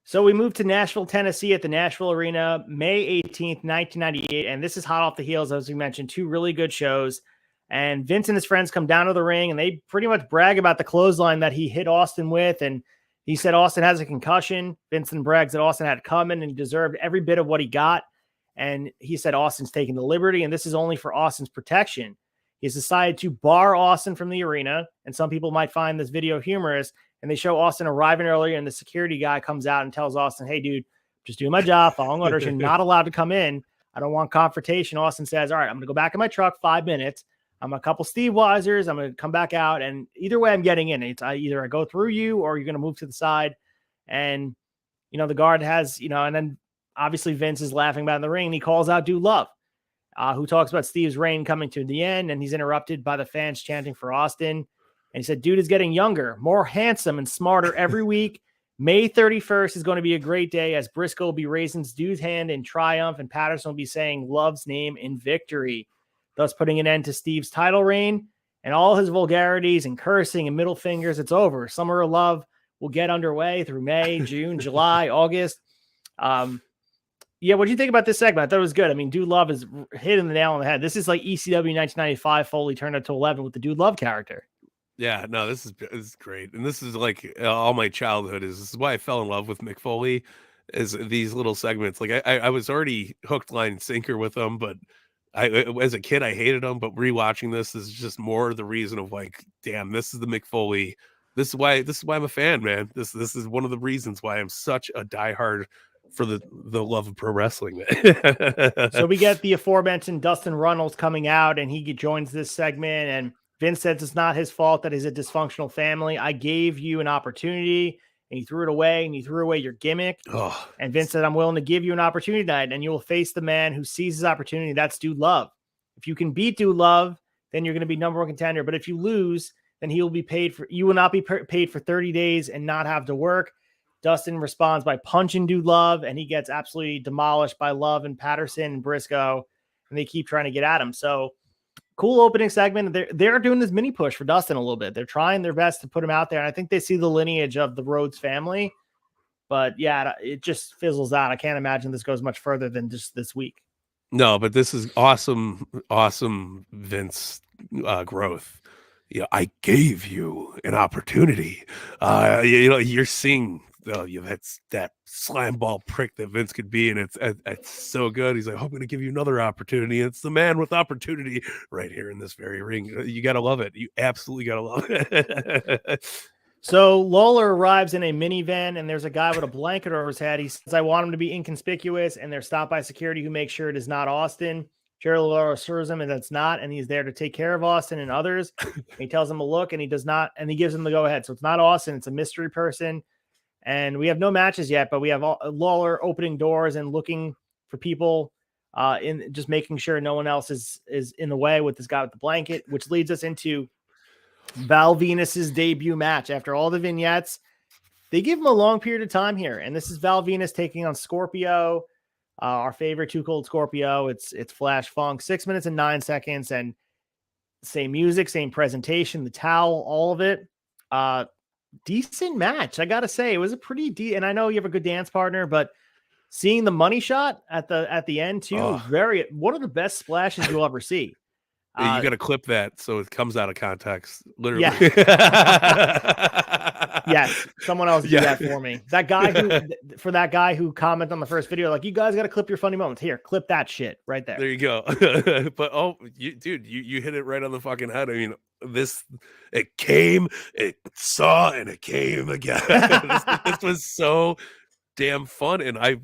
So we moved to Nashville, Tennessee at the Nashville Arena, May 18th, 1998. And this is hot off the heels, as we mentioned, two really good shows. And Vince and his friends come down to the ring and they pretty much brag about the clothesline that he hit Austin with. And he said Austin has a concussion. Vincent brags that Austin had coming and he deserved every bit of what he got. And he said Austin's taking the liberty, and this is only for Austin's protection. He's decided to bar Austin from the arena, and some people might find this video humorous, and they show Austin arriving earlier, and the security guy comes out and tells Austin, hey, dude, just doing my job, following orders. You're not allowed to come in. I don't want confrontation. Austin says, all right, I'm going to go back in my truck 5 minutes. I'm a couple Steve Weisers. I'm going to come back out, and either way I'm getting in. It's either I go through you or you're going to move to the side. And, the guard has, and then obviously Vince is laughing about in the ring, and he calls out Dude Love, who talks about Steve's reign coming to the end, and he's interrupted by the fans chanting for Austin. And he said, dude is getting younger, more handsome, and smarter every week. May 31st is going to be a great day as Briscoe will be raising Dude's hand in triumph, and Patterson will be saying Love's name in victory, thus putting an end to Steve's title reign and all his vulgarities and cursing and middle fingers. It's over. Summer of Love will get underway through May, June, July, August. Yeah, what do you think about this segment? I thought it was good. I mean, Dude Love is hitting the nail on the head. This is like ECW 1995 Foley turned up to 11 with the Dude Love character. Yeah, no, this is great. And this is like all my childhood this is why I fell in love with Mick Foley is these little segments. Like I was already hooked, line, and sinker with them, but as a kid, I hated them, but rewatching this is just more the reason of like, damn, this is the Mick Foley. This is why I'm a fan, man. This is one of the reasons why I'm such a diehard for the love of pro wrestling. So we get the aforementioned Dustin Runnels coming out, and he joins this segment, and Vince says it's not his fault that he's a dysfunctional family. I gave you an opportunity, and you threw it away, and you threw away your gimmick. Oh, And Vince said, I'm willing to give you an opportunity tonight, and you will face the man who sees his opportunity. That's Dude Love. If you can beat Dude Love, then you're going to be number 1 contender. But if you lose, then you will not be paid for 30 days and not have to work. Dustin responds by punching Dude Love, and he gets absolutely demolished by Love and Patterson and Briscoe, and they keep trying to get at him. So cool opening segment. They're doing this mini push for Dustin a little bit. They're trying their best to put him out there, and I think they see the lineage of the Rhodes family. But yeah, it just fizzles out. I can't imagine this goes much further than just this week. no, but this is awesome Vince growth. Yeah, I gave you an opportunity. You're seeing that's that slime ball prick that Vince could be, and it's so good. He's like, I'm going to give you another opportunity. It's the man with opportunity right here in this very ring. You got to love it. You absolutely got to love it. So Lawler arrives in a minivan, and there's a guy with a blanket over his head. He says, I want him to be inconspicuous, and they're stopped by security who make sure it is not Austin. Jerry Lawler assures him that it's not, and he's there to take care of Austin and others. And he tells him to look, and he does not, and he gives him the go-ahead. So it's not Austin, it's a mystery person. And we have no matches yet, but we have Lawler opening doors and looking for people, in just making sure no one else is in the way with this guy with the blanket, which leads us into Val Venus's debut match. After all the vignettes, they give him a long period of time here, and this is Val Venus taking on Scorpio, our favorite Too Cold Scorpio. It's Flash Funk, 6 minutes and 9 seconds, and same music, same presentation, the towel, all of it. Decent match, I gotta say. It was a pretty and I know you have a good dance partner, but seeing the money shot at the end too, one of the best splashes you'll ever see. You got to clip that so it comes out of context. Literally. Yeah. Yes. Someone else do that for me. That guy who commented on the first video, like, you guys got to clip your funny moments. Here, clip that shit right there. There you go. But you hit it right on the fucking head. I mean, it came, it saw, and it came again. this was so damn fun, and I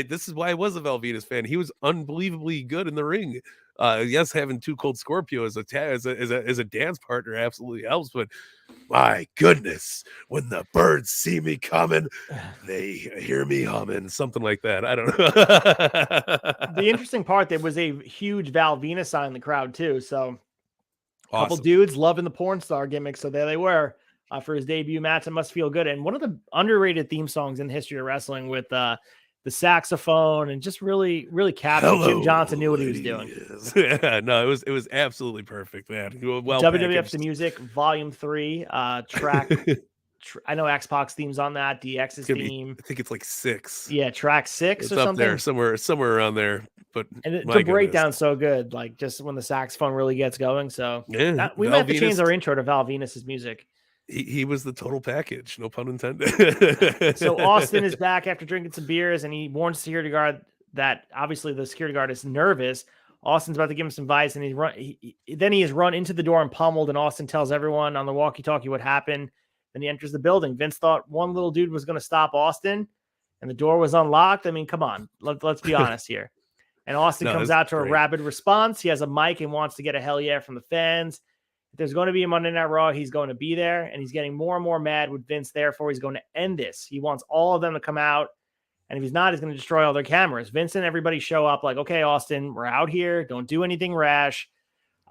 this is why I was a Val Venus fan. He was unbelievably good in the ring. Yes, having Too Cold Scorpio as a dance partner absolutely helps, but my goodness, when the birds see me coming, they hear me humming, something like that. I don't know. The interesting part, there was a huge Val Venus sign in the crowd too. So a couple Awesome. dudes loving the porn star gimmick. So there they were for his debut match. It must feel good. And one of the underrated theme songs in the history of wrelling, with the saxophone, and just really, really captured. Jim Johnson knew what he was doing. Yeah, no, it was absolutely perfect, man. Well, WWF the Music, Volume 3, track. I know X-Pac's theme's on that. DX's theme. I think it's like 6. Yeah, track 6 it's or up something. there, somewhere around there. But the breakdown's so good, like just when the saxophone really gets going. So yeah, we might have to change our intro to Val Venus's music. He was the total package, no pun intended. So Austin is back after drinking some beers, and he warns the security guard that obviously the security guard is nervous. Austin's about to give him some advice, and he is run into the door and pummeled, and Austin tells everyone on the walkie-talkie what happened. Then he enters the building. Vince thought one little dude was going to stop Austin, and the door was unlocked. I mean, come on. Let's be honest here. And Austin comes out to a rabid response. He has a mic and wants to get a hell yeah from the fans. If there's going to be a Monday Night Raw, he's going to be there, and he's getting more and more mad with Vince. Therefore, he's going to end this. He wants all of them to come out, and if he's not, he's going to destroy all their cameras. Vince and everybody show up like, okay, Austin, we're out here. Don't do anything rash.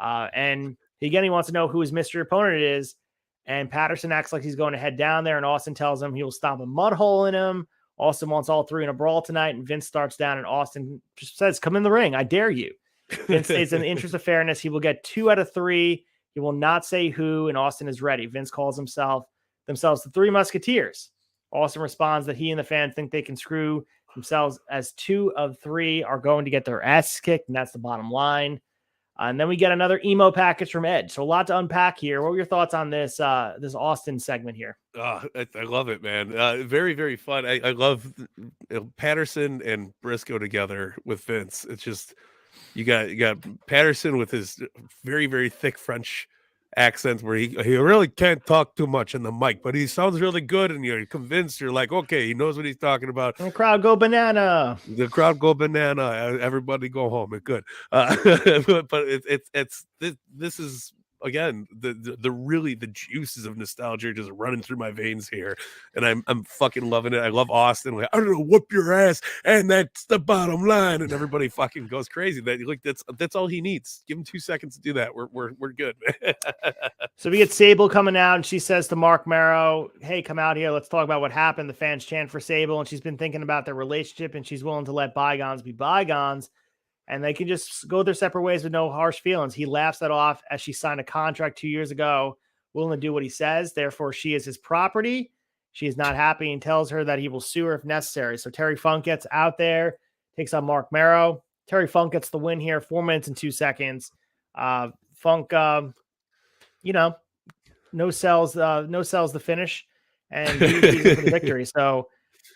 And he wants to know who his mystery opponent is, and Patterson acts like he's going to head down there, and Austin tells him he will stop a mud hole in him. Austin wants all three in a brawl tonight, and Vince starts down, and Austin just says, come in the ring. I dare you. Vince states in the interest of fairness, he will get 2 out of 3. He will not say who, and Austin is ready. Vince calls themselves the Three Musketeers. Austin responds that he and the fans think they can screw themselves, as 2 of 3 are going to get their asses kicked, and that's the bottom line. And then we get another emo package from Edge. So a lot to unpack here. What were your thoughts on this Austin segment here? I love it, man. Very, very fun. I love Patterson and Briscoe together with Vince. It's just, you got Patterson with his very, very thick French accent, where he really can't talk too much in the mic, but he sounds really good, and you're convinced. You're like, okay, he knows what he's talking about. And the crowd go banana. The crowd go banana. Everybody go home. It's good. But this is again, the really the juices of nostalgia are just running through my veins here, and I'm fucking loving it. I love Austin. Like, I don't know, whoop your ass, and that's the bottom line, and everybody fucking goes crazy. That's all he needs. Give him 2 seconds to do that. We're good. So we get Sable coming out, and she says to Mark Marrow, "Hey, come out here. Let's talk about what happened." The fans chant for Sable, and she's been thinking about their relationship, and she's willing to let bygones be bygones. And they can just go their separate ways with no harsh feelings. He laughs that off as she signed a contract 2 years ago, willing to do what he says. Therefore, she is his property. She is not happy and tells her that he will sue her if necessary. So Terry Funk gets out there, takes on Mark Marrow. Terry Funk gets the win here, 4 minutes and 2 seconds. Funk, no sells the finish, and he for the victory. So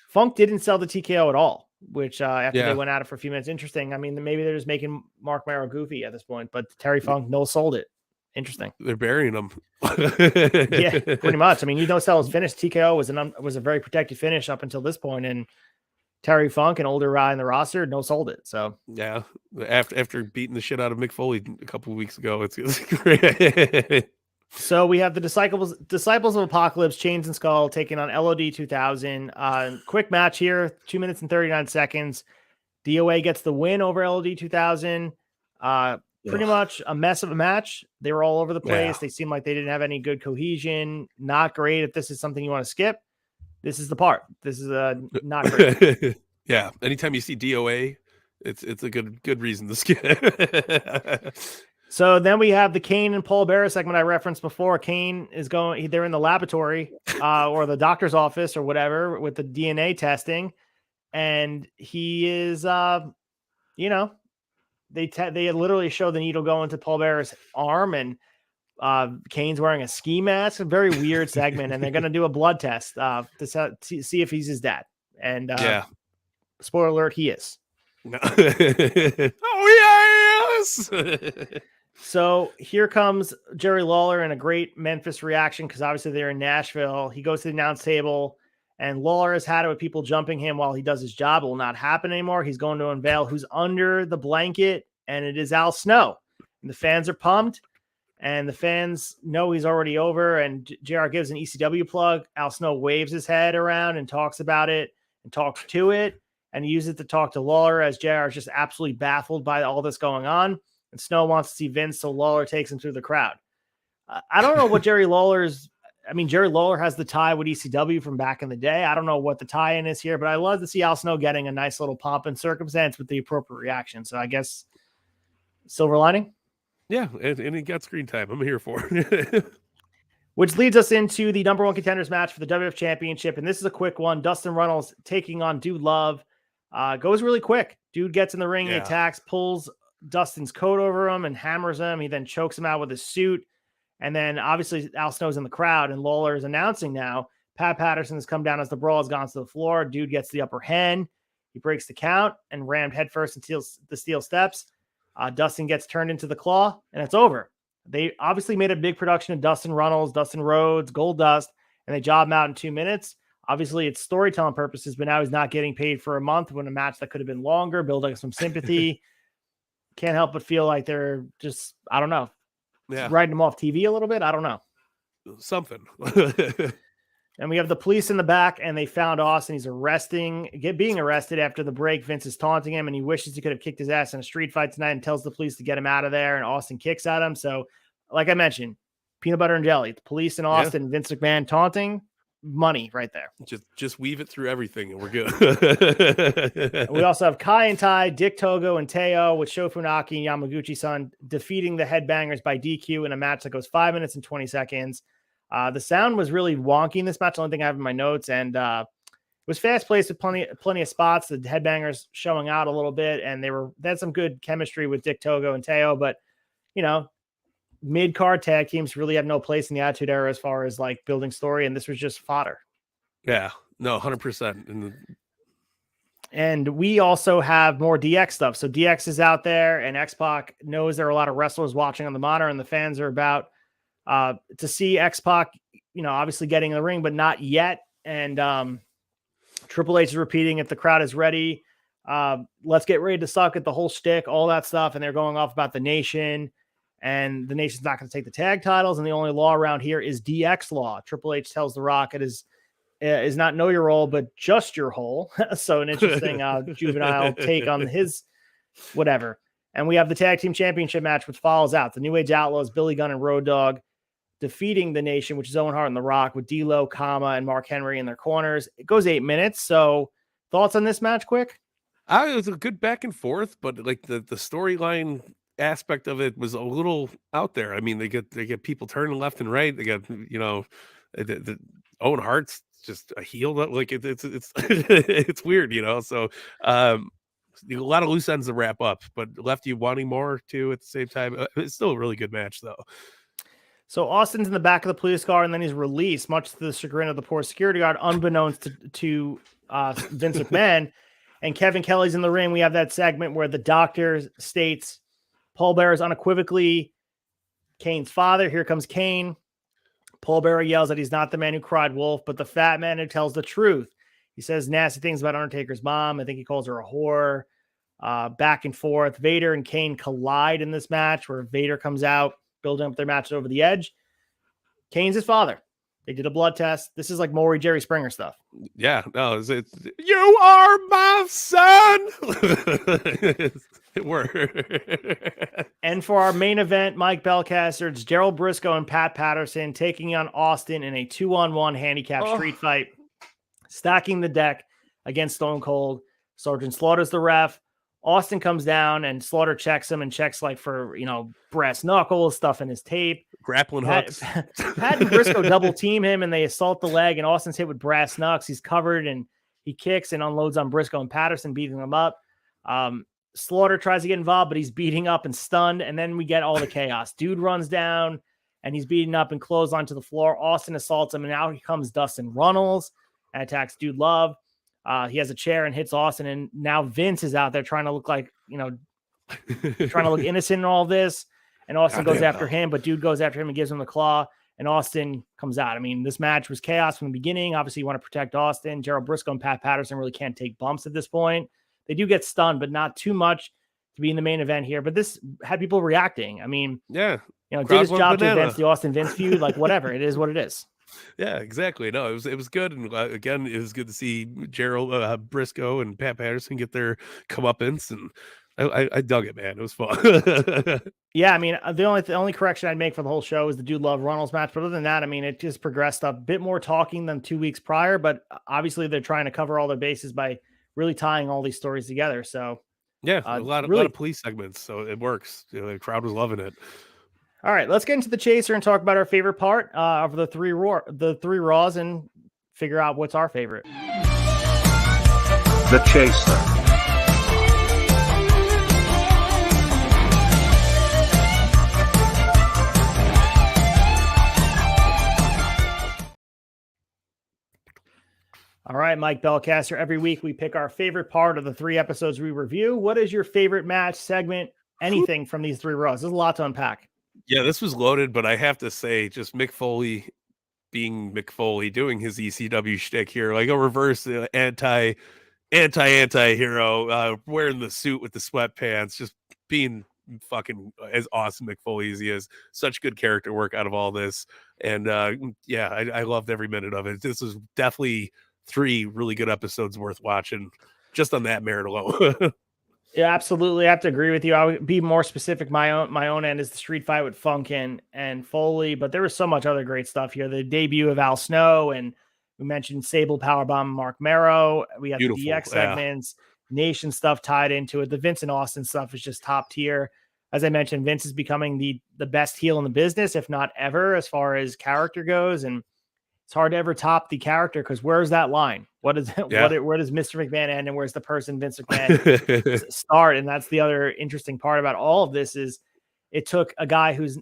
Funk didn't sell the TKO at all, which after they went at it for a few minutes, interesting. I mean, maybe they're just making Mark Marrow goofy at this point, but Terry Funk no sold it. Interesting. They're burying him. Yeah, pretty much. I mean, no sell his finish. TKO was a very protected finish up until this point, and Terry Funk, an older guy in the roster, no sold it. So yeah, after beating the shit out of Mick Foley a couple of weeks ago, it's great. So we have the Disciples of Apocalypse, Chains and Skull, taking on LOD 2000. Quick match here, 2 minutes and 39 seconds. DOA gets the win over LOD 2000. Pretty much a mess of a match. They were all over the place. They seemed like they didn't have any good cohesion. Not great. If this is something you want to skip, this is the part. This is not great. Yeah. Anytime you see DOA, it's a good reason to skip. So then we have the Kane and Paul Bearer segment I referenced before. Kane is they're in the laboratory or the doctor's office or whatever with the DNA testing. And he is, they literally show the needle go into Paul Bearer's arm, and Kane's wearing a ski mask. A very weird segment. And they're going to do a blood test to see if he's his dad. And spoiler alert, he is. No. Oh, yes. So here comes Jerry Lawler in a great Memphis reaction, because obviously they're in Nashville. He goes to the announce table, and Lawler has had it with people jumping him while he does his job. It will not happen anymore. He's going to unveil who's under the blanket, and it is Al Snow. And the fans are pumped, and the fans know he's already over, and JR gives an ECW plug. Al Snow waves his head around and talks about it and talks to it, and he uses it to talk to Lawler, as JR is just absolutely baffled by all this going on. And Snow wants to see Vince, so Lawler takes him through the crowd. I don't know what Jerry Lawler has the tie with ECW from back in the day. I don't know what the tie-in is here, but I love to see Al Snow getting a nice little pomp and circumstance with the appropriate reaction. So I guess silver lining. Yeah, and he got screen time. I'm here for it. Which leads us into the number one contenders match for the WWF Championship. And this is a quick one. Dustin Runnels taking on Dude Love. Goes really quick. Dude gets in the ring, he attacks, pulls Dustin's coat over him and hammers him. He then chokes him out with his suit. And then obviously Al Snow's in the crowd, and Lawler is announcing now. Pat Patterson has come down as the brawl has gone to the floor. Dude gets the upper hand. He breaks the count and rammed headfirst into the steel steps. Dustin gets turned into the claw, and it's over. They obviously made a big production of Dustin Runnels, Dustin Rhodes, Goldust, and they job him out in 2 minutes. Obviously, it's storytelling purposes, but now he's not getting paid for a month when a match that could have been longer, build up some sympathy. Can't help but feel like they're just, I don't know, writing him off TV a little bit. I don't know. Something. And we have the police in the back, and they found Austin. He's being arrested after the break. Vince is taunting him, and he wishes he could have kicked his ass in a street fight tonight, and tells the police to get him out of there. And Austin kicks at him. So, like I mentioned, peanut butter and jelly. The police in Austin, Vince McMahon taunting, money right there. Just weave it through everything, and we're good. We also have Kai and Tai, Dick Togo, and Teo with Shofunaki and Yamaguchi-san defeating the Headbangers by DQ in a match that goes 5 minutes and 20 seconds. The sound was really wonky in this match. The only thing I have in my notes, and it was fast paced with plenty of spots. The Headbangers showing out a little bit, and they had some good chemistry with Dick Togo and Teo. But mid card tag teams really have no place in the Attitude Era as far as like building story, and this was just fodder. Yeah, no, 100%. And we also have more DX stuff. So DX is out there, and X-Pac knows there are a lot of wrestlers watching on the monitor, and the fans are about to see X-Pac, obviously getting in the ring, but not yet. And Triple H is repeating, if the crowd is ready, let's get ready to suck at the whole shtick, all that stuff. And they're going off about the nation. and the Nation's not going to take the tag titles. And the only law around here is DX law. Triple H tells The Rock it is not know your role, but just your hole. So an interesting juvenile take on his whatever. And we have the tag team championship match, which follows out. The New Age Outlaws, Billy Gunn and Road Dogg, defeating the Nation, which is Owen Hart and The Rock, with D'Lo, Kama, and Mark Henry in their corners. It goes 8 minutes. So thoughts on this match, quick? It was a good back and forth, but like the storyline aspect of it was a little out there. I mean, they get people turning left and right. They got, the Owen Hart's just a heel. Like it's it's weird, So a lot of loose ends to wrap up, but left you wanting more too at the same time. It's still a really good match though. So Austin's in the back of the police car, and then he's released, much to the chagrin of the poor security guard, unbeknownst to Vince McMahon. And Kevin Kelly's in the ring. We have that segment where the doctor states Paul Bearer is unequivocally Kane's father. Here comes Kane. Paul Bearer yells that he's not the man who cried wolf, but the fat man who tells the truth. He says nasty things about Undertaker's mom. I think he calls her a whore. Back and forth. Vader and Kane collide in this match, where Vader comes out, building up their match over the edge. Kane's his father. They did a blood test. This is like Maury Jerry Springer stuff. Yeah, no, it's you are my son. It worked. And for our main event, Mike Belcaster, it's Gerald Briscoe and Pat Patterson taking on Austin in a 2-on-1 handicap street fight, stacking the deck against Stone Cold. Sergeant Slaughter's the ref. Austin comes down and Slaughter checks him and checks like for, brass knuckles, stuff in his tape. Grappling hooks. Pat and Briscoe double team him and they assault the leg, and Austin's hit with brass knucks. He's covered and he kicks and unloads on Briscoe and Patterson, beating them up. Slaughter tries to get involved, but he's beating up and stunned. And then we get all the chaos. Dude runs down and he's beating up and clotheslined to the floor. Austin assaults him, and now he comes Dustin Runnels and attacks Dude Love. He has a chair and hits Austin, and now Vince is out there trying to look like, trying to look innocent in all this. And Austin goes after him, but Dude goes after him and gives him the claw, and Austin comes out. I mean, this match was chaos from the beginning. Obviously, you want to protect Austin. Gerald Briscoe and Pat Patterson really can't take bumps at this point. They do get stunned, but not too much to be in the main event here. But this had people reacting. I mean, yeah, did his job to advance the Austin Vince feud. Like, whatever, it is what it is. Yeah, exactly. No, it was good, and again, it was good to see Gerald Briscoe and Pat Patterson get their comeuppance, and I dug it, man. It was fun. Yeah, I mean, the only correction I'd make for the whole show is the Dude Love Runnels match, but other than that, I mean, it just progressed a bit more talking than 2 weeks prior. But obviously, they're trying to cover all their bases by really tying all these stories together. So yeah, a lot of police segments, so it works. The crowd was loving it. All right, let's get into the chaser and talk about our favorite part of the three Raws and figure out what's our favorite. The chaser. All right, Mike Belcaster. Every week we pick our favorite part of the 3 episodes we review. What is your favorite match, segment, anything from these 3 Raws? There's a lot to unpack. Yeah, this was loaded, but I have to say, just Mick Foley being Mick Foley, doing his ECW shtick here, like a reverse anti-hero, wearing the suit with the sweatpants, just being fucking as awesome Mick Foley as he is. Such good character work out of all this. And yeah, I loved every minute of it. This was definitely 3 really good episodes worth watching just on that merit alone. Yeah, absolutely. I have to agree with you. I would be more specific. My own end is the street fight with Funk and Foley, but there was so much other great stuff here. The debut of Al Snow, and we mentioned Sable Powerbomb, Mark Merrow. We have the DX segments, Nation stuff tied into it. The Vince and Austin stuff is just top tier. As I mentioned, Vince is becoming the best heel in the business, if not ever, as far as character goes. And it's hard to ever top the character, because where's that line? What is it? Yeah. Where does Mr. McMahon end, and where's the person Vince McMahon start? And that's the other interesting part about all of this is it took a guy who's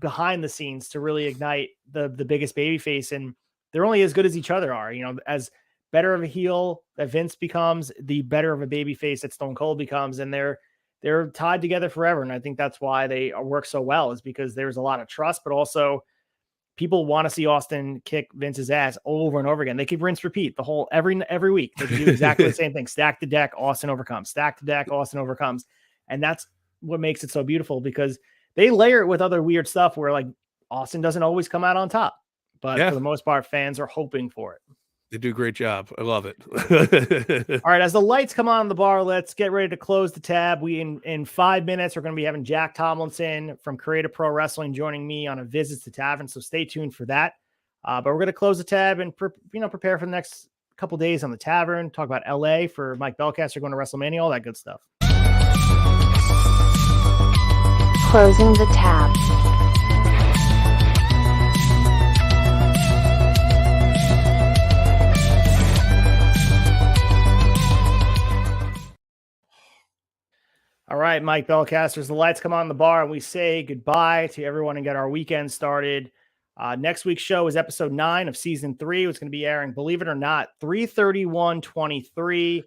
behind the scenes to really ignite the biggest babyface, and they're only as good as each other are. As better of a heel that Vince becomes, the better of a babyface that Stone Cold becomes, and they're tied together forever. And I think that's why they work so well, is because there's a lot of trust, but also people want to see Austin kick Vince's ass over and over again. They keep rinse repeat the whole every week. They do exactly the same thing. Stack the deck, Austin overcomes. Stack the deck, Austin overcomes. And that's what makes it so beautiful, because they layer it with other weird stuff where like Austin doesn't always come out on top, but for the most part, fans are hoping for it. They do a great job. I love it. All right, as the lights come on in the bar, let's get ready to close the tab. We in 5 minutes, we're going to be having Jack Tomlinson from Creative Pro Wrestling joining me on a visit to Tavern, so stay tuned for that. But we're going to close the tab and prepare for the next couple days on the Tavern. Talk about LA for Mike Belcaster going to WrestleMania, all that good stuff. Closing the tab. All right, Mike Belcasters, the lights come on in the bar and we say goodbye to everyone and get our weekend started. Next week's show is episode 9 of season 3. It's going to be airing, believe it or not, 3/31/23.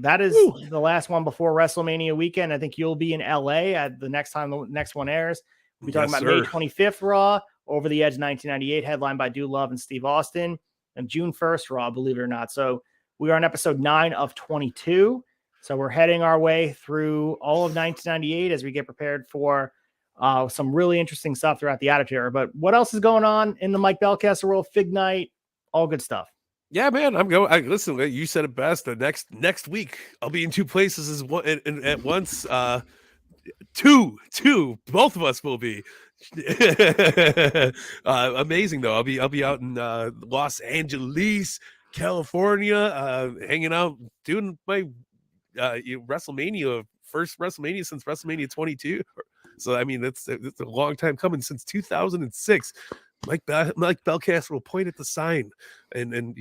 That is the last one before WrestleMania weekend. I think you'll be in LA at the next time the next one airs. We'll be talking about May 25th Raw, Over the Edge 1998, headlined by Dude Love and Steve Austin, and June 1st Raw, believe it or not. So we are on episode 9 of 22. So we're heading our way through all of 1998 as we get prepared for some really interesting stuff throughout the Attitude Era. But what else is going on in the Mike Belcaster world? Fig Night, all good stuff. Yeah, man, I'm going. Listen, you said it best. The next week, I'll be in 2 places at once. Two, both of us will be. Amazing though. I'll be out in Los Angeles, California, hanging out, doing my WrestleMania, first WrestleMania since WrestleMania 22. So I mean, it's a long time coming, since 2006. Mike Belcaster will point at the sign and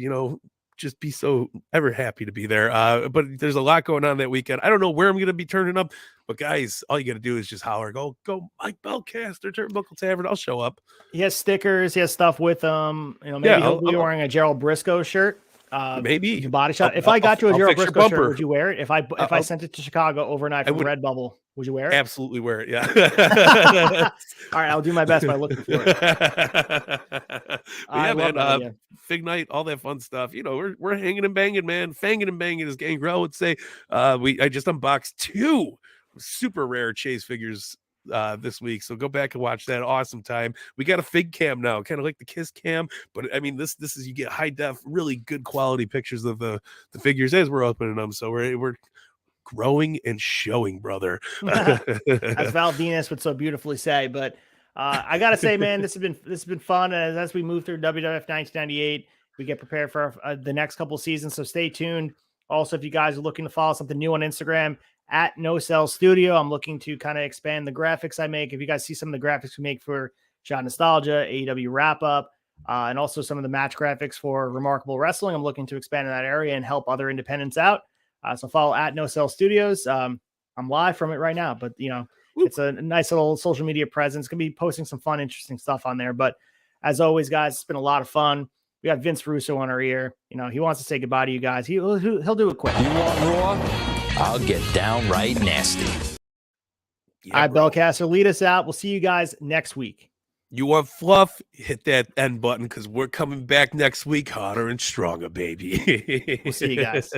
just be so ever happy to be there. But there's a lot going on that weekend. I don't know where I'm going to be turning up, but guys, all you got to do is just holler, go Mike Belcaster, Turnbuckle Tavern. I'll show up. He has stickers. He has stuff with him. Maybe he'll be wearing a Gerald Briscoe shirt. Maybe body shot. If I got you a Gerald Briscoe shirt, would you wear it? If I sent it to Chicago overnight from Redbubble, would you wear it? Absolutely wear it. Yeah. All right, I'll do my best by looking for it. Yeah, man. Fig Night, all that fun stuff. We're hanging and banging, man. Fanging and banging, as Gangrel would say. I just unboxed 2 super rare Chase figures this week, so go back and watch that. Awesome time. We got a Fig Cam now, kind of like the Kiss Cam, but I mean, this is, you get high def, really good quality pictures of the figures as we're opening them. So we're growing and showing, brother. As Val Venus would so beautifully say. But I gotta say, man, this has been fun. As we move through WWF 1998, we get prepared for the next couple seasons. So stay tuned. Also, if you guys are looking to follow something new on Instagram, at No Cell Studio, I'm looking to kind of expand the graphics I make. If you guys see some of the graphics we make for Shot Nostalgia, AEW Wrap Up, and also some of the match graphics for Remarkable Wrestling, I'm looking to expand in that area and help other independents out. So follow at No Cell Studios. I'm live from it right now, but it's a nice little social media presence. Gonna be posting some fun, interesting stuff on there. But as always, guys, it's been a lot of fun. We got Vince Russo on our ear. He wants to say goodbye to you guys. He'll do it quick. You want raw? I'll get downright nasty. Yeah, all right, Belcaster, lead us out. We'll see you guys next week. You want fluff? Hit that end button, because we're coming back next week, hotter and stronger, baby. We'll see you guys.